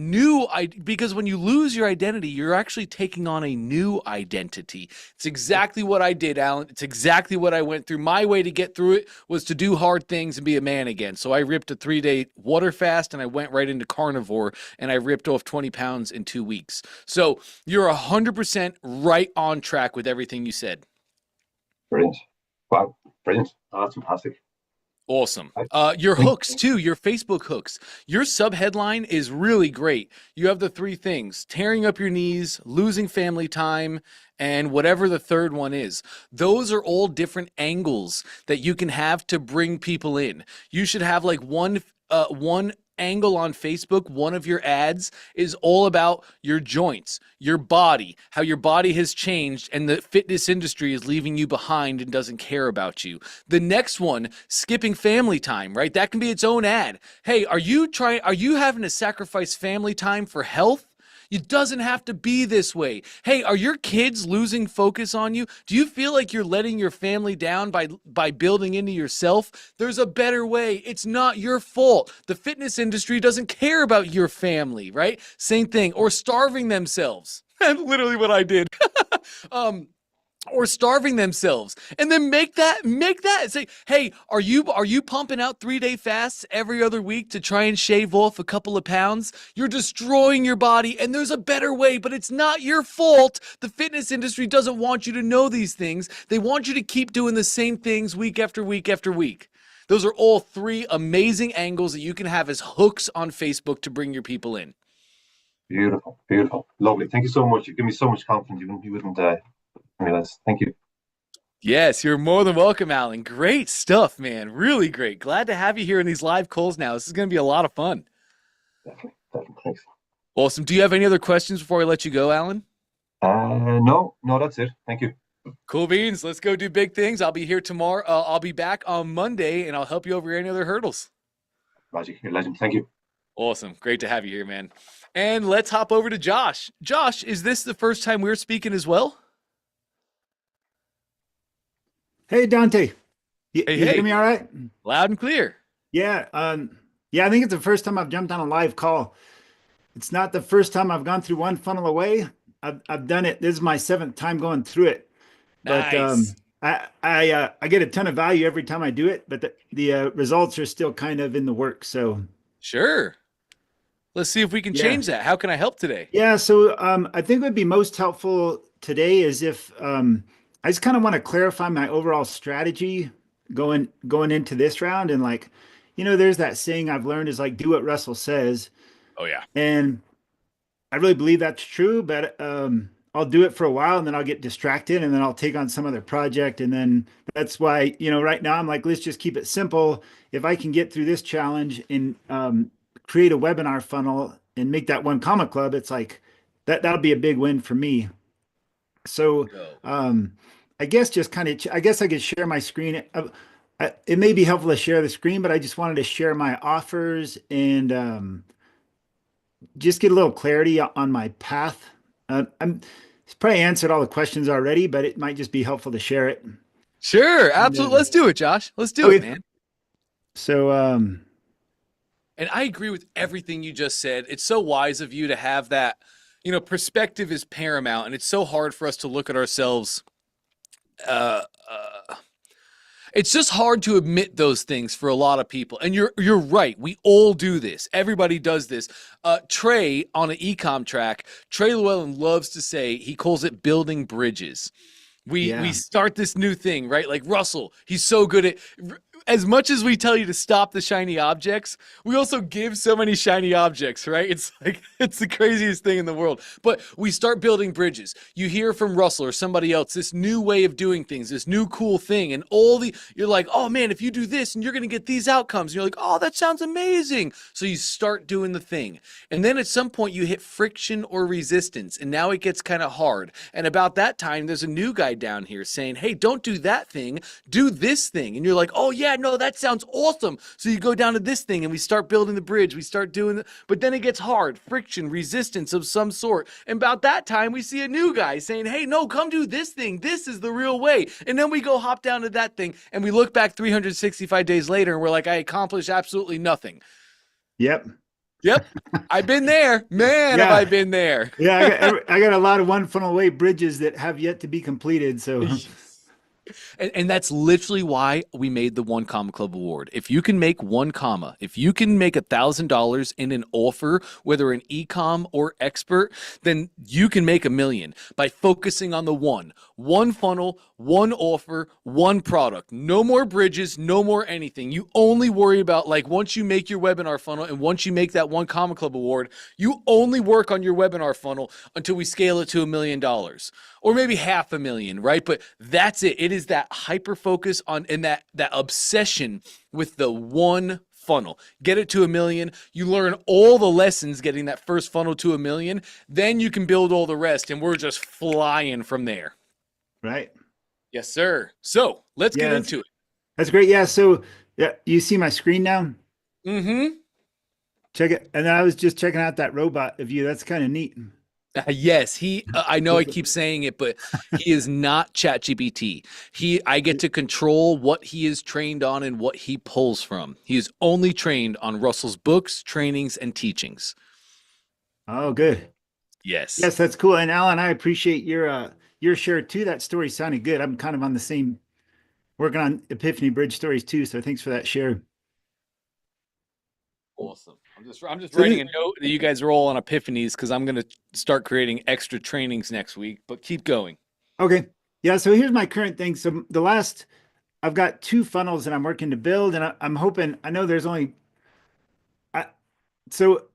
because when you lose your identity, you're actually taking on a new identity. It's exactly what I did, Alan. It's exactly what I went through. My way to get through it was to do hard things and be a man again. So I ripped a 3-day water fast, and I went right into carnivore, and I ripped off 20 pounds in 2 weeks. So you're 100% right on track with everything you said. Brilliant. Wow, brilliant. Oh, that's fantastic. Awesome. Your hooks too, your Facebook hooks. Your subheadline is really great. You have the 3 things: tearing up your knees, losing family time, and whatever the third one is. Those are all different angles that you can have to bring people in. You should have like one angle on Facebook. One of your ads is all about your joints, your body, how your body has changed, and the fitness industry is leaving you behind and doesn't care about you. The next one, skipping family time, right? That can be its own ad. Hey, are you having to sacrifice family time for health? It doesn't have to be this way. Hey, are your kids losing focus on you? Do you feel like you're letting your family down by building into yourself? There's a better way. It's not your fault. The fitness industry doesn't care about your family, right? Same thing. Or starving themselves. Literally what I did. Or starving themselves, and then make that say, hey, are you pumping out 3-day fasts every other week to try and shave off a couple of pounds? You're destroying your body, and there's a better way, but it's not your fault. The fitness industry doesn't want you to know these things. They want you to keep doing the same things week after week after week. Those are all 3 amazing angles that you can have as hooks on Facebook to bring your people in. Beautiful, beautiful, lovely. Thank you so much. You give me so much confidence. You wouldn't realize. Thank you. Yes, you're more than welcome, Alan. Great stuff, man. Really great. Glad to have you here in these live calls now. This is going to be a lot of fun. Definitely. Thanks. Awesome. Do you have any other questions before I let you go, Alan? No, that's it. Thank you. Cool beans. Let's go do big things. I'll be here tomorrow. I'll be back on Monday, and I'll help you over any other hurdles. Magic, you're a legend. Thank you. Awesome. Great to have you here, man. And let's hop over to Josh. Josh, is this the first time we're speaking as well? Hey, Dante. You, Hey, you hear hey. me all right? Loud and clear. Yeah. Yeah, I think it's the first time I've jumped on a live call. It's not the first time I've gone through one funnel away. I've done it. This is my seventh time going through it. But Nice. I get a ton of value every time I do it, but the results are still kind of in the works. So Sure. Let's see if we can Yeah. change that. How can I help today? yeah, so I think would be most helpful today is if I just kind of want to clarify my overall strategy going into this round. And like, there's that saying I've learned is like do what Russell says. Oh, yeah. And I really believe that's true, but I'll do it for a while and then I'll get distracted and then I'll take on some other project. And then that's why, right now I'm like, let's just keep it simple. If I can get through this challenge and create a webinar funnel and make that one comma club, it's like that'll be a big win for me. So Go. I guess I guess I could share my screen. It may be helpful to share the screen, but I just wanted to share my offers and just get a little clarity on my path. I'm it's probably answered all the questions already, but it might just be helpful to share it. Sure. Absolutely. Let's do it, Josh. Let's do Okay. it, man. So And I agree with everything you just said. It's so wise of you to have that, perspective is paramount. And it's so hard for us to look at ourselves. It's just hard to admit those things for a lot of people. And you're right. We all do this. Everybody does this. Trey on an ecom track, Trey Llewellyn loves to say, he calls it building bridges. We start this new thing, right? Like Russell, he's so good at, as much as we tell you to stop the shiny objects, we also give so many shiny objects, right? It's like, it's the craziest thing in the world. But we start building bridges. You hear from Russell or somebody else, this new way of doing things, this new cool thing. And you're like, oh man, if you do this and you're going to get these outcomes. And you're like, oh, that sounds amazing. So you start doing the thing. And then at some point you hit friction or resistance. And now it gets kind of hard. And about that time, there's a new guy down here saying, hey, don't do that thing, do this thing. And you're like, oh yeah, no, that sounds awesome. So you go down to this thing and we start building the bridge. We start doing it, but then it gets hard, friction, resistance of some sort. And about that time, we see a new guy saying, hey, no, come do this thing. This is the real way. And then we go hop down to that thing and we look back 365 days later and we're like, I accomplished absolutely nothing. Yep. I've been there, man. Yeah. Have I been there? Yeah, I got a lot of one funnel away bridges that have yet to be completed. So And that's literally why we made the One Comma Club Award. If you can make one comma, if you can make $1,000 in an offer, whether an e-com or expert, then you can make $1 million by focusing on the one funnel, one offer, one product. No more bridges, no more anything. You only worry about, like, once you make your webinar funnel and once you make that One Comma Club Award, you only work on your webinar funnel until we scale it to $1 million. Or maybe $500,000, right? But that's it. It is that hyper focus on and that obsession with the one funnel. Get it to $1 million. You learn all the lessons getting that first funnel to $1 million. Then you can build all the rest, and we're just flying from there. right. Yes, sir. So let's get into it. That's great. Yeah. So yeah, you see my screen now? Mm-hmm. Check it. And then I was just checking out that robot of you. That's kind of neat. Yes, I know I keep saying it, but he is not ChatGPT. I get to control what he is trained on and what he pulls from. He is only trained on Russell's books, trainings, and teachings. Oh, good. Yes. Yes, that's cool. And Alan, I appreciate your share too. That story sounded good. I'm kind of on the same, working on Epiphany Bridge stories too. So thanks for that share. Awesome. I'm just writing a note that you guys are all on epiphanies because I'm going to start creating extra trainings next week, but keep going. Okay. Yeah. So here's my current thing. So I've got 2 funnels that I'm working to build, and I'm hoping, I know there's only,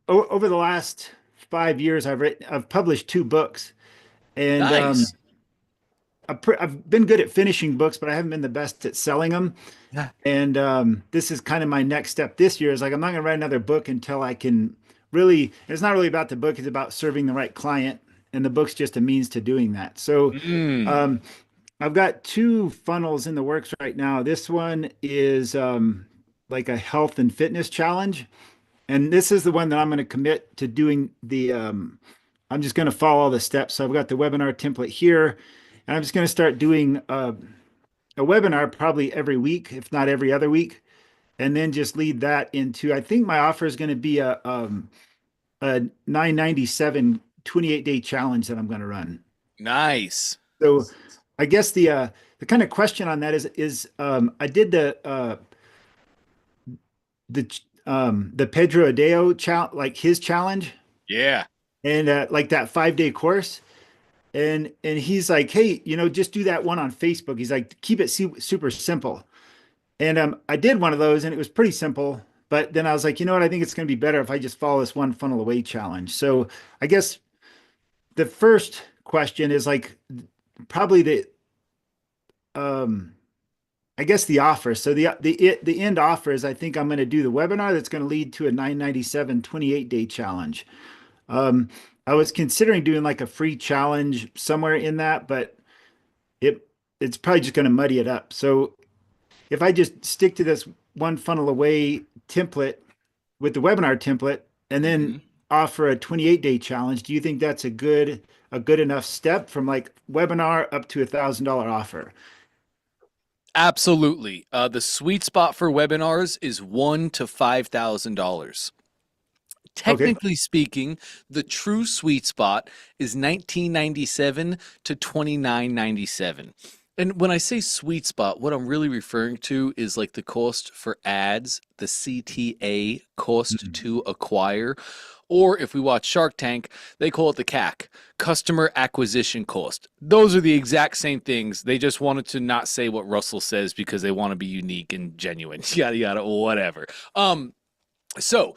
over the last 5 years, I've published 2 books, and Nice. I've been good at finishing books, but I haven't been the best at selling them. Yeah. And this is kind of my next step this year is like, I'm not going to write another book until I can really, it's not really about the book. It's about serving the right client. And the book's just a means to doing that. So I've got 2 funnels in the works right now. This one is like a health and fitness challenge. And this is the one that I'm going to commit to doing I'm just going to follow all the steps. So I've got the webinar template here, and I'm just going to start doing a webinar probably every week, if not every other week, and then just lead that into, I think my offer is going to be a 997 28-day challenge that I'm going to run. Nice. So I guess the kind of question on that is I did the Pedro Adeo challenge, like his challenge, Yeah. and like that 5-day course. And he's like, hey, just do that one on Facebook. He's like, keep it super simple. And I did one of those, and it was pretty simple. But then I was like, you know what? I think it's going to be better if I just follow this one funnel away challenge. So I guess the first question is like probably I guess the offer. So the end offer is I think I'm going to do the webinar that's going to lead to a 997 28-day challenge. I was considering doing like a free challenge somewhere in that, but it's probably just going to muddy it up. So if I just stick to this one funnel away template with the webinar template and then offer a 28-day challenge, do you think that's a good enough step from like webinar up to $1,000 offer? Absolutely. The sweet spot for webinars is $1,000 to $5,000. Technically speaking, the true sweet spot is $19.97 to $29.97. And when I say sweet spot, what I'm really referring to is like the cost for ads, the CTA, cost to acquire, or if we watch Shark Tank, they call it the CAC, customer acquisition cost. Those are the exact same things. They just wanted to not say what Russell says because they want to be unique and genuine, yada, yada, whatever. So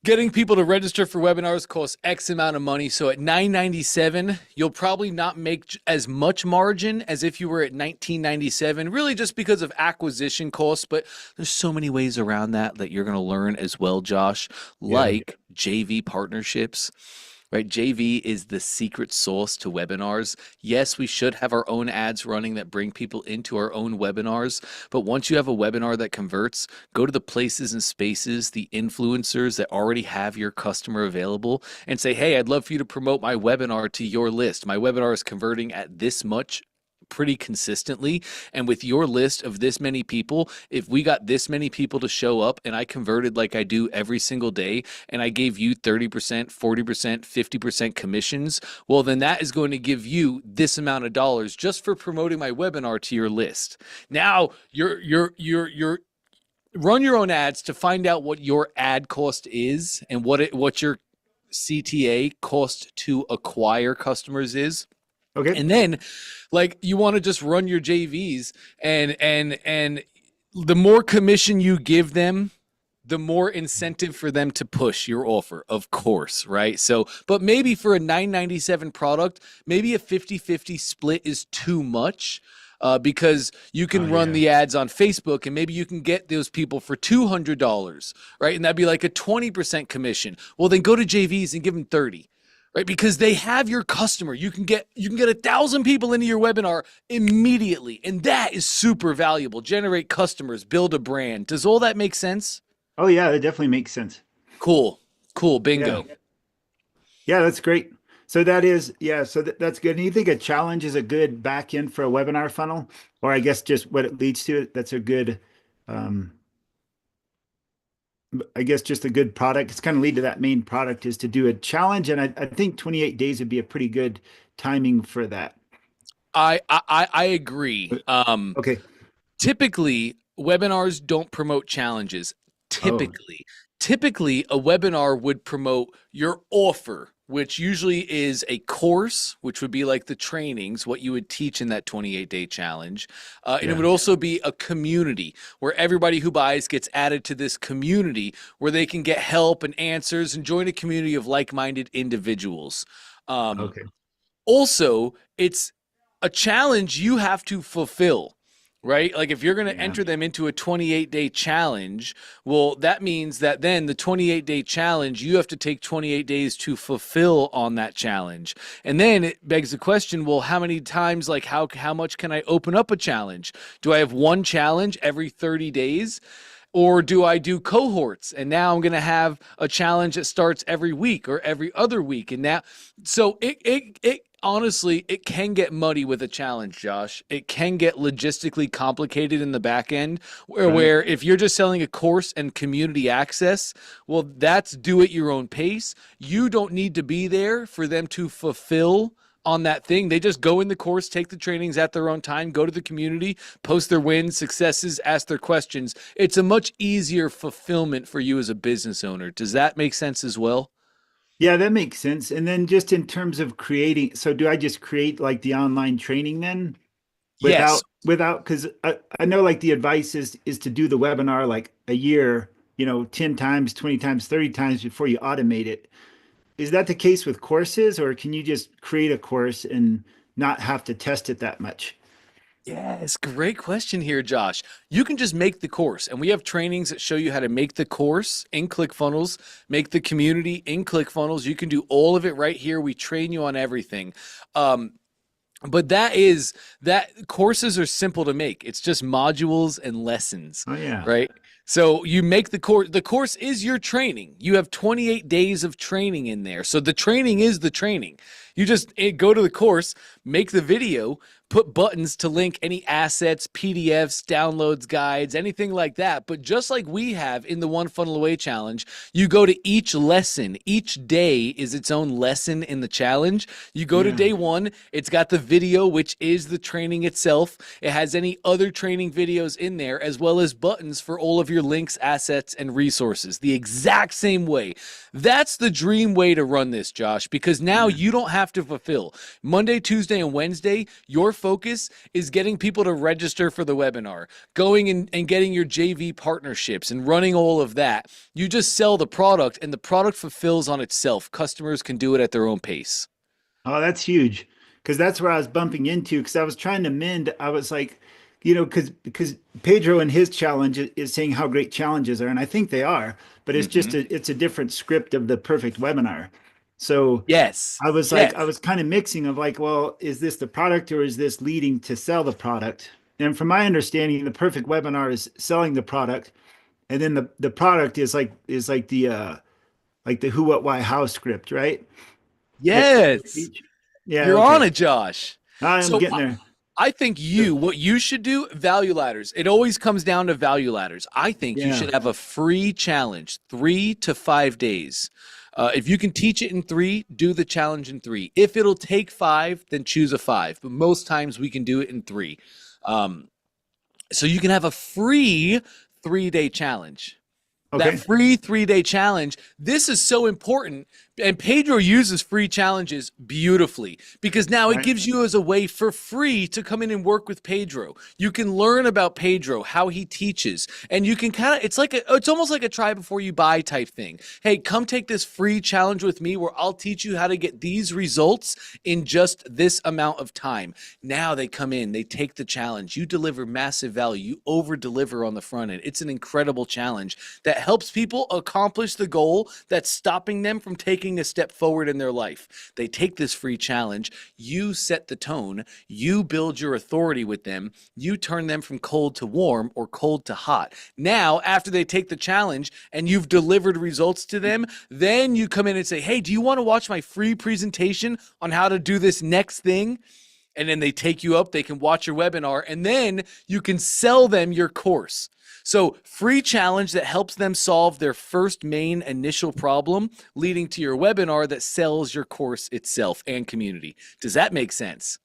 getting people to register for webinars costs X amount of money. So at $9.97, you'll probably not make as much margin as if you were at $19.97, really just because of acquisition costs. But there's so many ways around that you're going to learn as well, Josh, like JV partnerships. Right? JV is the secret sauce to webinars. Yes, we should have our own ads running that bring people into our own webinars. But once you have a webinar that converts, go to the places and spaces, the influencers that already have your customer available and say, hey, I'd love for you to promote my webinar to your list. My webinar is converting at this much pretty consistently, and with your list of this many people, if we got this many people to show up and I converted like I do every single day and I gave you 30%, 40%, 50% commissions, well then that is going to give you this amount of dollars just for promoting my webinar to your list. Now you're run your own ads to find out what your ad cost is and what your CTA, cost to acquire customers, is. Okay. And then like you want to just run your JVs and the more commission you give them, the more incentive for them to push your offer, of course, right? So, but maybe for a $9.97 product, maybe a 50-50 split is too much. Because you can run the ads on Facebook and maybe you can get those people for $200, right? And that'd be like a 20% commission. Well, then go to JVs and give them 30. Right, because they have your customer. You can get 1,000 people into your webinar immediately, and that is super valuable. Generate customers, build a brand. Does all that make sense? Oh yeah, that definitely makes sense. Cool, bingo. Yeah, that's great. So that is so that's good. And you think a challenge is a good back end for a webinar funnel, or I guess just what it leads to? That's a good. I guess just a good product. It's kind of lead to that main product is to do a challenge. And I think 28 days would be a pretty good timing for that. I agree. Okay. Typically, webinars don't promote challenges. Typically, a webinar would promote your offer, which usually is a course, which would be like the trainings, what you would teach in that 28-day challenge. And it would also be a community where everybody who buys gets added to this community where they can get help and answers and join a community of like-minded individuals. Also, it's a challenge you have to fulfill. Right? Like if you're going to enter them into a 28-day challenge, well, that means that then the 28-day challenge, you have to take 28 days to fulfill on that challenge. And then it begs the question, well, how many times, like how much can I open up a challenge? Do I have one challenge every 30 days? Or do I do cohorts? And now I'm going to have a challenge that starts every week or every other week. And now, so it honestly, it can get muddy with a challenge, Josh. It can get logistically complicated in the back end where if you're just selling a course and community access, well, that's do at your own pace. You don't need to be there for them to fulfill on that thing. They just go in the course, take the trainings at their own time, go to the community, post their wins, successes, ask their questions. It's a much easier fulfillment for you as a business owner. Does that make sense as well? Yeah, that makes sense. And then just in terms of creating, so do I just create like the online training then Yes. without, because I know like the advice is to do the webinar like a year, 10 times, 20 times, 30 times before you automate it. Is that the case with courses, or can you just create a course and not have to test it that much? Yes, great question here, Josh. You can just make the course, and we have trainings that show you how to make the course in ClickFunnels, make the community in ClickFunnels. You can do all of it right here. We train you on everything. But that courses are simple to make. It's just modules and lessons. Oh yeah. Right? So you make the course. The course is your training. You have 28 days of training in there. So the training is the training. You just go to the course, make the video, put buttons to link any assets, PDFs, downloads, guides, anything like that. But just like we have in the One Funnel Away challenge, you go to each lesson. Each day is its own lesson in the challenge. You go to day one, it's got the video, which is the training itself. It has any other training videos in there, as well as buttons for all of your links, assets, and resources. The exact same way. That's the dream way to run this, Josh, because now you don't have to fulfill. Monday, Tuesday, and Wednesday, your focus is getting people to register for the webinar, going and getting your JV partnerships and running all of that. You just sell the product and the product fulfills on itself. Customers can do it at their own pace. Oh, that's huge. Because that's where I was bumping into, because I was trying to mend. I was like, because Pedro in his challenge is saying how great challenges are, and I think they are, but it's just it's a different script of the perfect webinar. So yes, I was like, I was kind of mixing of like, well, is this the product or is this leading to sell the product? And from my understanding, the perfect webinar is selling the product, and then the product is like the who, what, why, how script, right? Yes. Yeah, You're okay. on it, Josh. I'm getting there. I think what you should do, value ladders. It always comes down to value ladders. I think you should have a free challenge, 3 to 5 days. If you can teach it in 3, do the challenge in 3. If it'll take 5, then choose a 5. But most times we can do it in 3. So you can have a free 3-day challenge. Okay. That free 3-day challenge. This is so important. And Pedro uses free challenges beautifully because now it gives you as a way for free to come in and work with Pedro. You can learn about Pedro, how he teaches, and you can it's almost like a try before you buy type thing. Hey, come take this free challenge with me where I'll teach you how to get these results in just this amount of time. Now they come in, they take the challenge. You deliver massive value. You over deliver on the front end. It's an incredible challenge that helps people accomplish the goal that's stopping them from taking a step forward in their life. They take this free challenge, you set the tone, you build your authority with them, you turn them from cold to warm or cold to hot. Now, after they take the challenge and you've delivered results to them, then you come in and say, hey, do you want to watch my free presentation on how to do this next thing? And then they take you up, they can watch your webinar, and then you can sell them your course. So free challenge that helps them solve their first main initial problem, leading to your webinar that sells your course itself and community. Does that make sense?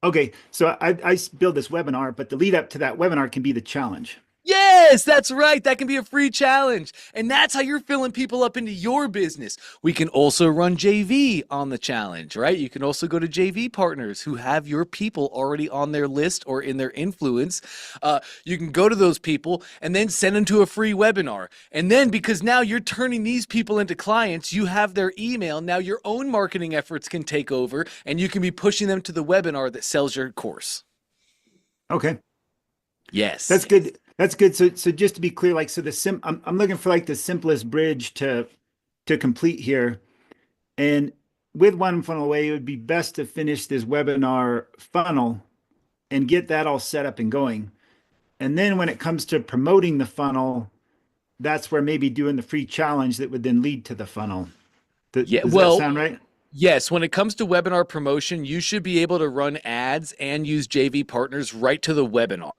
Okay. So I build this webinar, but the lead up to that webinar can be the challenge. Yes, that's right. That can be a free challenge. And that's how you're filling people up into your business. We can also run JV on the challenge, right? You can also go to JV partners who have your people already on their list or in their influence. You can go to those people and then send them to a free webinar. And then because now you're turning these people into clients, you have their email. Now your own marketing efforts can take over and you can be pushing them to the webinar that sells your course. Okay. Yes. That's good. That's good. So just to be clear, like, so I'm looking for like the simplest bridge to complete here. And with One Funnel Away, it would be best to finish this webinar funnel and get that all set up and going. And then when it comes to promoting the funnel, that's where maybe doing the free challenge that would then lead to the funnel. Yeah, Does that well, sound right? yes, when it comes to webinar promotion, you should be able to run ads and use JV partners right to the webinar.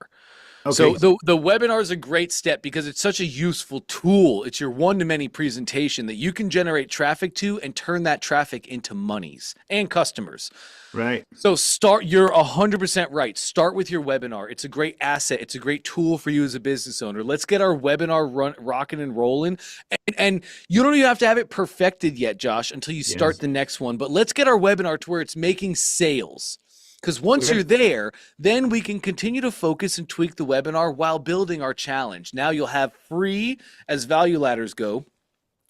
So Okay. the webinar is a great step because it's such a useful tool. It's your one-to-many presentation that you can generate traffic to and turn that traffic into monies and customers. Right. So you're 100% right. Start with your webinar. It's a great asset. It's a great tool for you as a business owner. Let's get our webinar rocking and rolling. And you don't even have to have it perfected yet, Josh, until you start the next one. But let's get our webinar to where it's making sales. Because once you're there, then we can continue to focus and tweak the webinar while building our challenge. Now you'll have free, as value ladders go,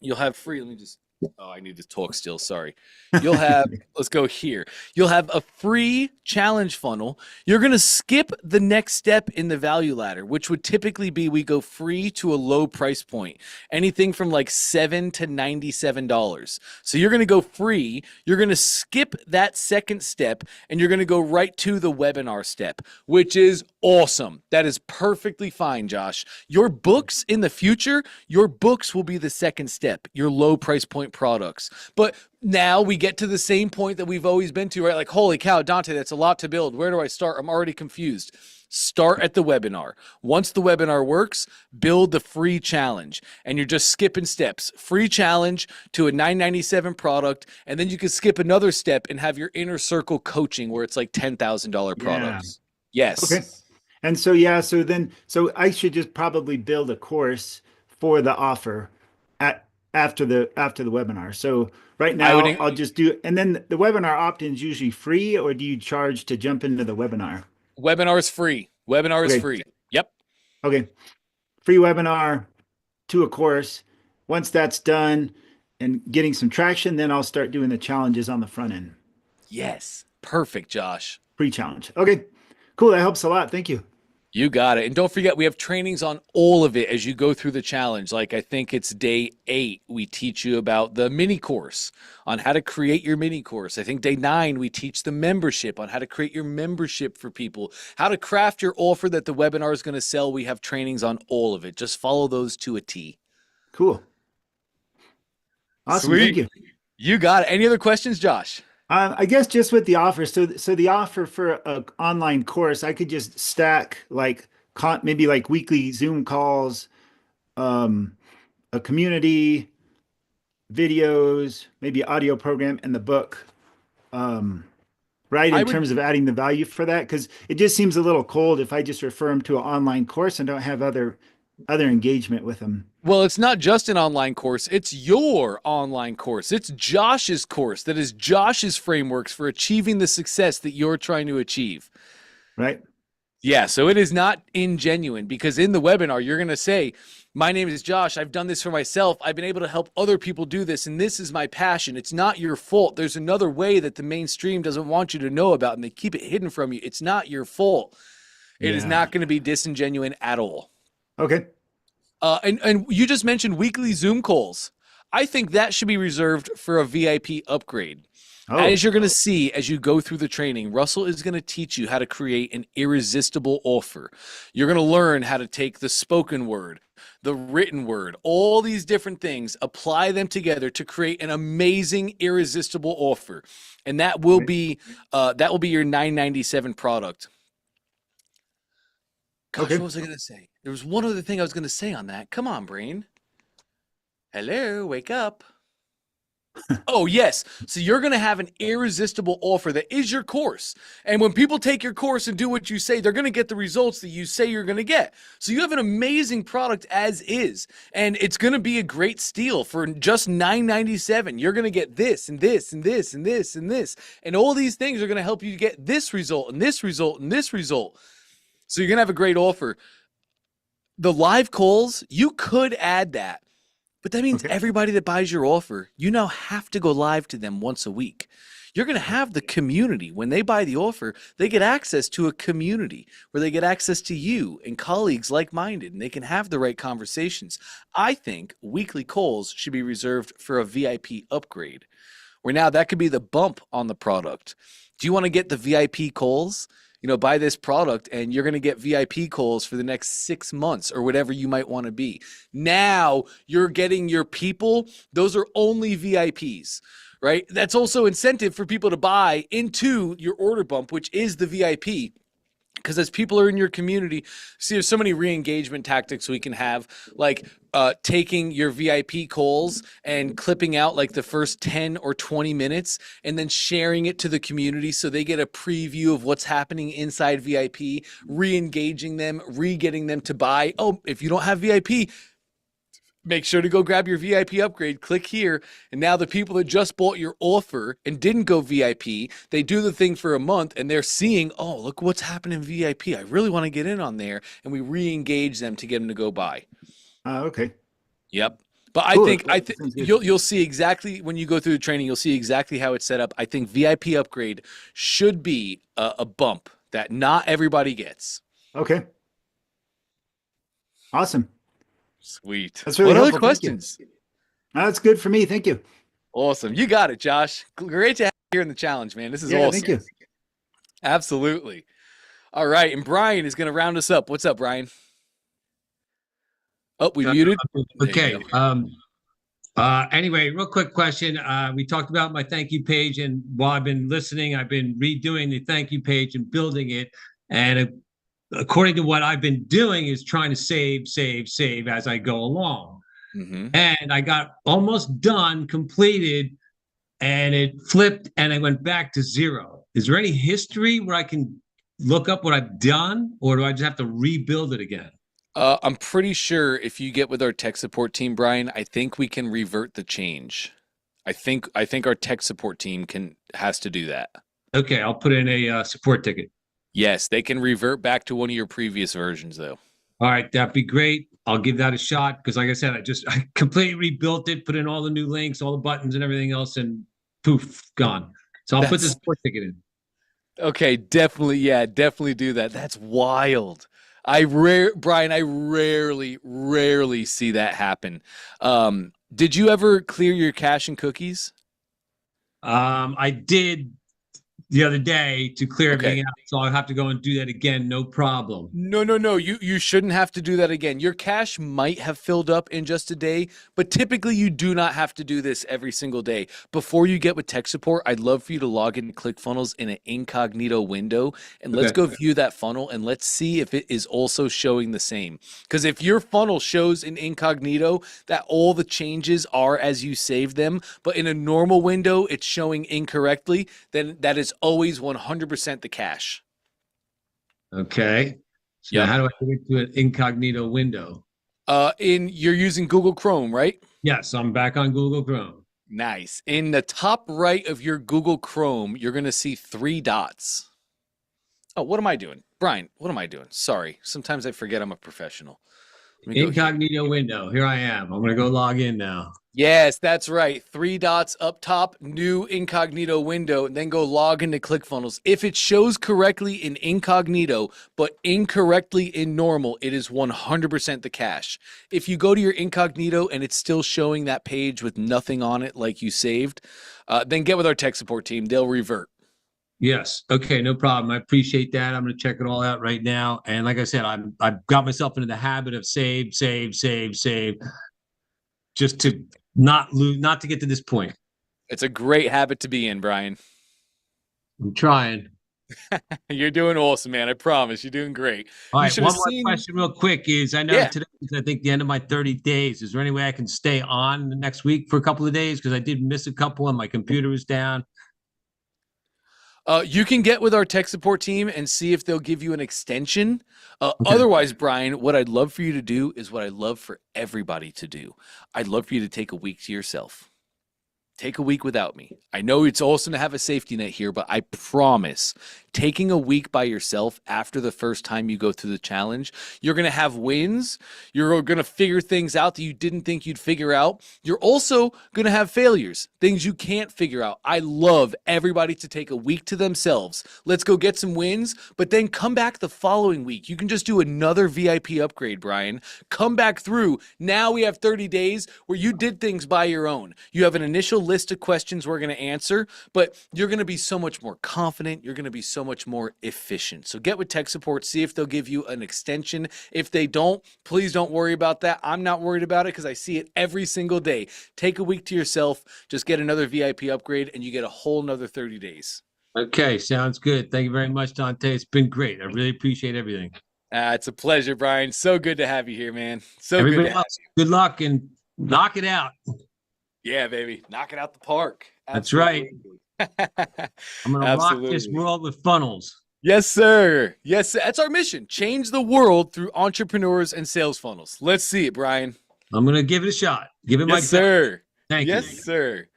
you'll have free, let me just, oh, I need to talk still, sorry. You'll have, let's go here. You'll have a free challenge funnel. You're going to skip the next step in the value ladder, which would typically be we go free to a low price point, anything from like $7 to $97. So you're going to go free. You're going to skip that second step and you're going to go right to the webinar step, which is awesome. That is perfectly fine, Josh. Your books in the future, your books will be the second step, your low price point products. But now we get to the same point that we've always been to, right? Like, holy cow, Dante, that's a lot to build. Where do I start? I'm already confused. Start at the webinar. Once the webinar works, build the free challenge. And you're just skipping steps. Free challenge to a $997 product. And then you can skip another step and have your inner circle coaching where it's like $10,000 products. Yes. Okay. And so, yeah, so I should just probably build a course for the offer after the webinar. So right now I'll just do, and then the webinar opt-in is usually free, or do you charge to jump into the webinar? Webinar is free. Webinar is free. Yep. Okay. Free webinar to a course. Once that's done and getting some traction, then I'll start doing the challenges on the front end. Yes. Perfect, Josh. Free challenge. Okay. Cool. That helps a lot. Thank you. You got it. And don't forget, we have trainings on all of it as you go through the challenge. Like, I think it's day 8, we teach you about the mini course on how to create your mini course. I think day 9, we teach the membership on how to create your membership for people, how to craft your offer that the webinar is going to sell. We have trainings on all of it. Just follow those to a T. Cool. Awesome. Sweet. Thank you. You got it. Any other questions, Josh? I guess just with the offer. So the offer for an online course, I could just stack like maybe like weekly Zoom calls, a community, videos, maybe audio program, and the book. Right, in terms of adding the value for that, because it just seems a little cold if I just refer them to an online course and don't have other engagement with them. Well, it's not just an online course. It's your online course. It's Josh's course. That is Josh's frameworks for achieving the success that you're trying to achieve. Right. Yeah. So it is not ingenuine, because in the webinar, you're going to say, my name is Josh. I've done this for myself. I've been able to help other people do this, and this is my passion. It's not your fault. There's another way that the mainstream doesn't want you to know about, and they keep it hidden from you. It's not your fault. It is not going to be disingenuine at all. Okay. And you just mentioned weekly Zoom calls. I think that should be reserved for a VIP upgrade. Oh. As you're going to see as you go through the training, Russell is going to teach you how to create an irresistible offer. You're going to learn how to take the spoken word, the written word, all these different things, apply them together to create an amazing irresistible offer. And that will be your $997 product. Gosh, what was I going to say? There was one other thing I was going to say on that. Come on, brain. Hello, wake up. Oh, yes. So you're going to have an irresistible offer that is your course. And when people take your course and do what you say, they're going to get the results that you say you're going to get. So you have an amazing product as is. And it's going to be a great steal for just $997. You're going to get this and this and this and this and this. And all these things are going to help you get this result and this result and this result. So you're going to have a great offer. The live calls, you could add that. But that means everybody that buys your offer, you now have to go live to them once a week. You're going to have the community. When they buy the offer, they get access to a community where they get access to you and colleagues like-minded, and they can have the right conversations. I think weekly calls should be reserved for a VIP upgrade, where now that could be the bump on the product. Do you want to get the VIP calls? buy this product and you're going to get VIP calls for the next 6 months or whatever you might want to be. Now you're getting your people. Those are only VIPs, right? That's also incentive for people to buy into your order bump, which is the VIP. Because as people are in your community, see, there's so many re-engagement tactics we can have, like taking your VIP calls and clipping out like the first 10 or 20 minutes and then sharing it to the community so they get a preview of what's happening inside VIP, re-engaging them, re-getting them to buy. Oh, if you don't have VIP, make sure to go grab your VIP upgrade, click here. And now the people that just bought your offer and didn't go VIP, they do the thing for a month and they're seeing, oh, look what's happening in VIP. I really want to get in on there. And we re-engage them to get them to go buy. Okay. Yep. But Cool. I think you'll see exactly when you go through the training, you'll see exactly how it's set up. I think VIP upgrade should be a bump that not everybody gets. Okay. Awesome. Sweet. That's really what helpful. other questions? That's good for me. Thank you. Awesome. You got it, Josh. Great to have you here in the challenge, man. This is Yeah, awesome. thank you. Absolutely. All right. And Brian is going to round us up. What's up, Brian? Oh, we muted. Okay. Anyway, real quick question. We talked about my thank you page, and while I've been listening, I've been redoing the thank you page and building it. And according to what I've been doing is trying to save as I go along. Mm-hmm. And I got almost done, completed, and it flipped and I went back to 0. Is there any history where I can look up what I've done, or do I just have to rebuild it again? I'm pretty sure if you get with our tech support team, Brian, I think we can revert the change. I think our tech support team has to do that. Okay, I'll put in a support ticket. Yes, they can revert back to one of your previous versions, though. All right, that'd be great. I'll give that a shot because, like I said, I completely rebuilt it, put in all the new links, all the buttons, and everything else, and poof, gone. So I'll put the support ticket in. Okay, definitely do that. That's wild. Brian, I rarely see that happen. Did you ever clear your cache and cookies? I did the other day to clear everything out, so I'll have to go and do that again, no problem. No. You shouldn't have to do that again. Your cache might have filled up in just a day, but typically you do not have to do this every single day. Before you get with tech support, I'd love for you to log into ClickFunnels in an incognito window, and let's go view that funnel, and let's see if it is also showing the same. Because if your funnel shows in incognito that all the changes are as you saved them, but in a normal window it's showing incorrectly, then that is always 100% the cache. Okay. So now how do I get into an incognito window? You're using Google Chrome, right? Yes, I'm back on Google Chrome. Nice. In the top right of your Google Chrome, you're going to see 3 dots. Oh, what am I doing? Brian, what am I doing? Sorry. Sometimes I forget I'm a professional. Incognito window. Here I am. I'm going to go log in now. Yes, that's right. 3 dots up top, new incognito window, and then go log into ClickFunnels. If it shows correctly in incognito, but incorrectly in normal, it is 100% the cache. If you go to your incognito and it's still showing that page with nothing on it like you saved, then get with our tech support team. They'll revert. Yes. Okay. No problem. I appreciate that. I'm going to check it all out right now. And like I said, I've got myself into the habit of save, just to not to get to this point. It's a great habit to be in, Brian. I'm trying. You're doing awesome, man. I promise. You're doing great. All right. One more question real quick is, I know today is, I think, the end of my 30 days. Is there any way I can stay on the next week for a couple of days? Because I did miss a couple and my computer was down. You can get with our tech support team and see if they'll give you an extension. Otherwise, Brian, what I'd love for you to do is what I love for everybody to do. I'd love for you to take a week to yourself. Take a week without me. I know it's awesome to have a safety net here, but I promise taking a week by yourself after the first time you go through the challenge, you're going to have wins. You're going to figure things out that you didn't think you'd figure out. You're also going to have failures, things you can't figure out. I love everybody to take a week to themselves. Let's go get some wins, but then come back the following week. You can just do another VIP upgrade, Brian. Come back through. Now we have 30 days where you did things by your own. You have an initial list of questions we're going to answer, but you're going to be so much more confident. You're going to be so much more efficient. So get with tech support, see if they'll give you an extension. If they don't, please don't worry about that. I'm not worried about it because I see it every single day. Take a week to yourself, just get another VIP upgrade, and you get a whole nother 30 days. Okay, sounds good. Thank you very much, Dante. It's been great. I really appreciate everything. It's a pleasure, Brian. So good to have you here, man. So Everybody good to else, good luck and knock it out. Yeah, baby. Knock it out the park. That's right. I'm going to rock this world with funnels. Yes, sir. Yes, sir. That's our mission. Change the world through entrepreneurs and sales funnels. Let's see it, Brian. I'm going to give it a shot. Give it my best. Sir. Thank you. Yes, sir.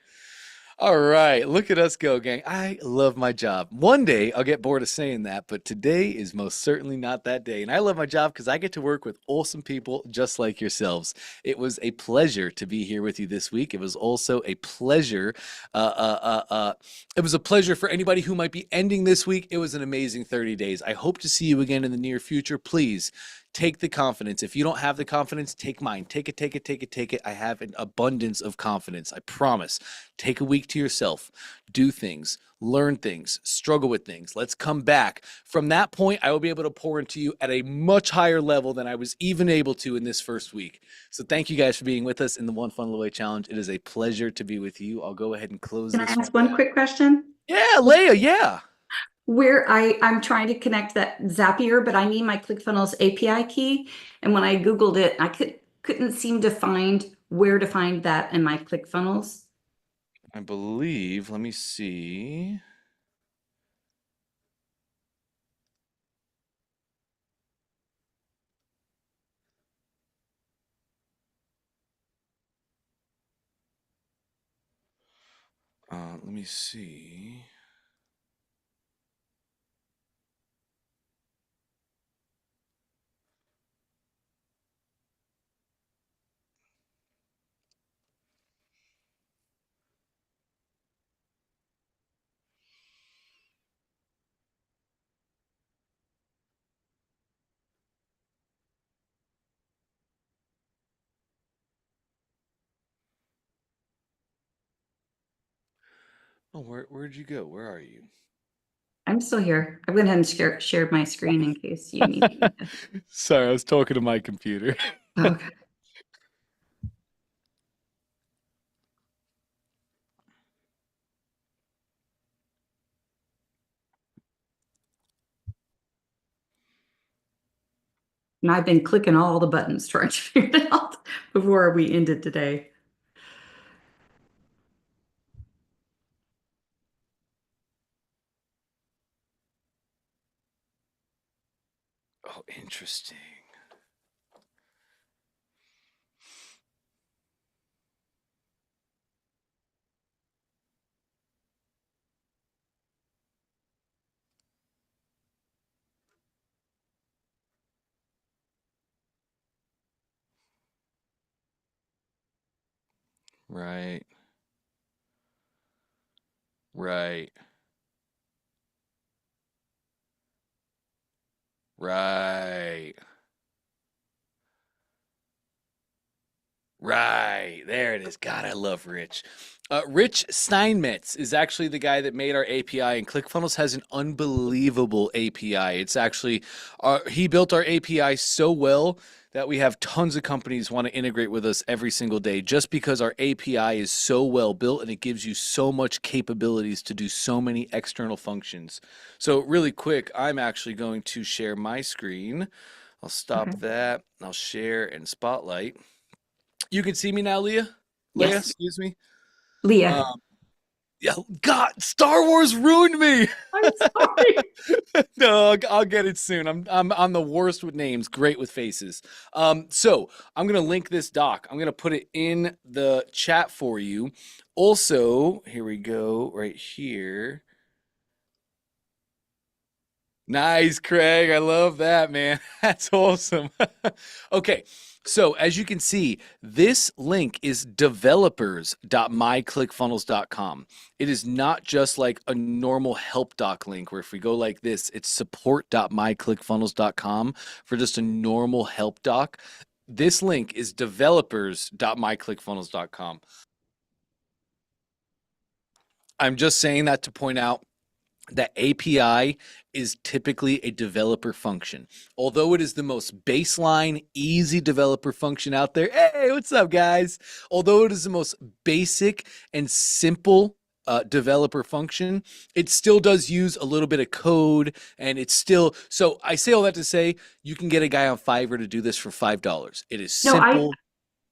All right, look at us go, gang. I love my job. One day I'll get bored of saying that, but today is most certainly not that day. And I love my job because I get to work with awesome people just like yourselves. It was a pleasure to be here with you this week. It was also a pleasure. It was a pleasure for anybody who might be ending this week. It was an amazing 30 days. I hope to see you again in the near future. Please take the confidence. If you don't have the confidence, take mine. Take it. I have an abundance of confidence. I promise. Take a week to yourself. Do things. Learn things. Struggle with things. Let's come back. From that point, I will be able to pour into you at a much higher level than I was even able to in this first week. So thank you guys for being with us in the One Funnel Away Challenge. It is a pleasure to be with you. I'll go ahead and close Can I this. ask one quick question? Yeah, Leah, yeah. Where I'm trying to connect that Zapier, but I need my ClickFunnels API key. And when I Googled it, I couldn't seem to find where to find that in my ClickFunnels. I believe, let me see. Let me see. Oh, where'd you go? Where are you? I'm still here. I went ahead and shared my screen in case you need me to. Sorry, I was talking to my computer. Okay. And I've been clicking all the buttons trying to figure it out before we ended today. Oh, interesting. Right. Right. Right. Right. There it is. God, I love Rich. Rich Steinmetz is actually the guy that made our API, and ClickFunnels has an unbelievable API. It's actually, he built our API so well that we have tons of companies want to integrate with us every single day just because our API is so well built and it gives you so much capabilities to do so many external functions. So really quick, I'm actually going to share my screen. I'll stop that. I'll share and spotlight. You can see me now, Leah? Leah, Yes. excuse me. Leah. Yeah, God, Star Wars ruined me. I'm sorry. No, I'll get it soon. I'm the worst with names, great with faces. So I'm gonna link this doc. I'm gonna put it in the chat for you. Also, here we go, right here. Nice, Craig. I love that, man. That's awesome. Okay, so as you can see, this link is developers.myclickfunnels.com. It is not just like a normal help doc link where if we go like this, it's support.myclickfunnels.com for just a normal help doc. This link is developers.myclickfunnels.com. I'm just saying that to point out that API is typically a developer function. Although it is the most baseline, easy developer function out there. Hey, what's up, guys? Although it is the most basic and simple developer function, it still does use a little bit of code, and it's still, so I say all that to say you can get a guy on Fiverr to do this for $5. It is No, simple.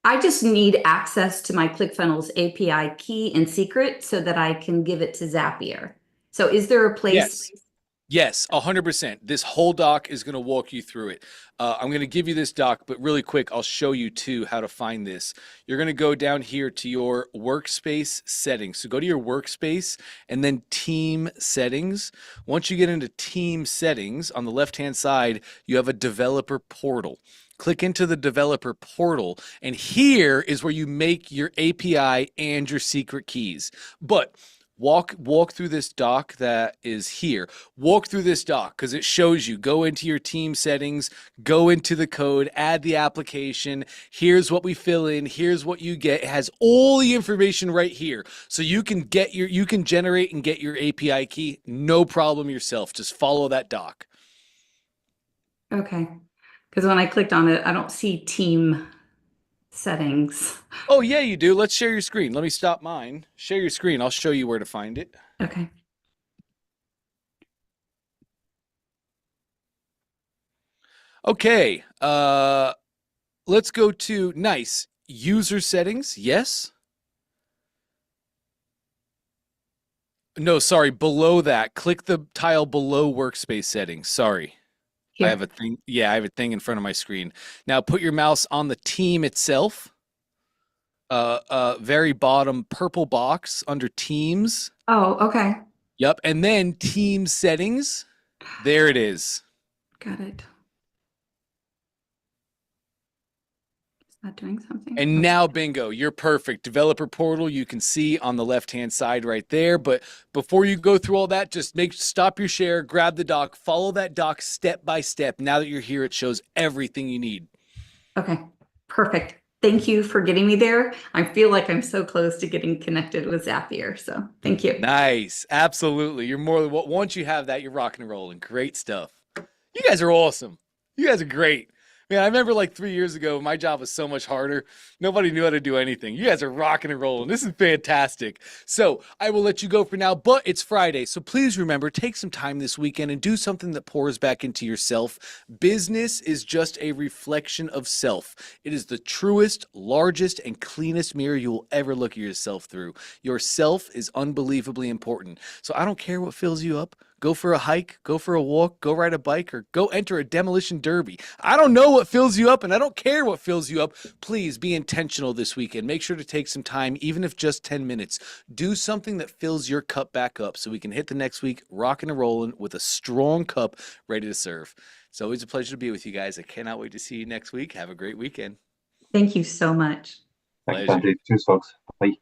I just need access to my ClickFunnels API key and secret so that I can give it to Zapier. So is there a place? Yes, 100%. This whole doc is going to walk you through it. I'm going to give you this doc, but really quick, I'll show you too how to find this. You're going to go down here to your workspace settings. So go to your workspace and then team settings. Once you get into team settings, on the left-hand side, you have a developer portal. Click into the developer portal, and here is where you make your API and your secret keys. But walk through this doc that is here. Walk through this doc because it shows you. Go into your team settings, go into the code, add the application. Here's what we fill in. Here's what you get. It has all the information right here. So you can generate and get your API key. No problem yourself. Just follow that doc. Okay. Because when I clicked on it, I don't see team settings. Oh, yeah, you do. Let's share your screen. Let me stop mine. Share your screen. I'll show you where to find it. Okay. Okay. Let's go to nice user settings. Yes. No, sorry. Below that, click the tile below workspace settings. Sorry. Here. I have a thing. Yeah, I have a thing in front of my screen. Now put your mouse on the team itself. Very bottom purple box under teams. Oh, okay. Yep. And then team settings. There it is. Got it. It's not doing something. And now, bingo, you're perfect. Developer portal, you can see on the left-hand side right there. But before you go through all that, just stop your share, grab the doc, follow that doc step by step. Now that you're here, it shows everything you need. Okay, perfect. Thank you for getting me there. I feel like I'm so close to getting connected with Zapier. So thank you. Nice. Absolutely. You're more than what, once you have that, you're rocking and rolling. Great stuff. You guys are awesome. You guys are great. Man, I remember like 3 years ago, my job was so much harder. Nobody knew how to do anything. You guys are rocking and rolling. This is fantastic. So I will let you go for now, but it's Friday. So please remember, take some time this weekend and do something that pours back into yourself. Business is just a reflection of self. It is the truest, largest, and cleanest mirror you will ever look at yourself through. Yourself is unbelievably important. So I don't care what fills you up. Go for a hike, go for a walk, go ride a bike, or go enter a demolition derby. I don't know what fills you up, and I don't care what fills you up. Please be intentional this weekend. Make sure to take some time, even if just 10 minutes. Do something that fills your cup back up so we can hit the next week rocking and rolling with a strong cup ready to serve. It's always a pleasure to be with you guys. I cannot wait to see you next week. Have a great weekend. Thank you so much. Thank you, Dante. Cheers, folks.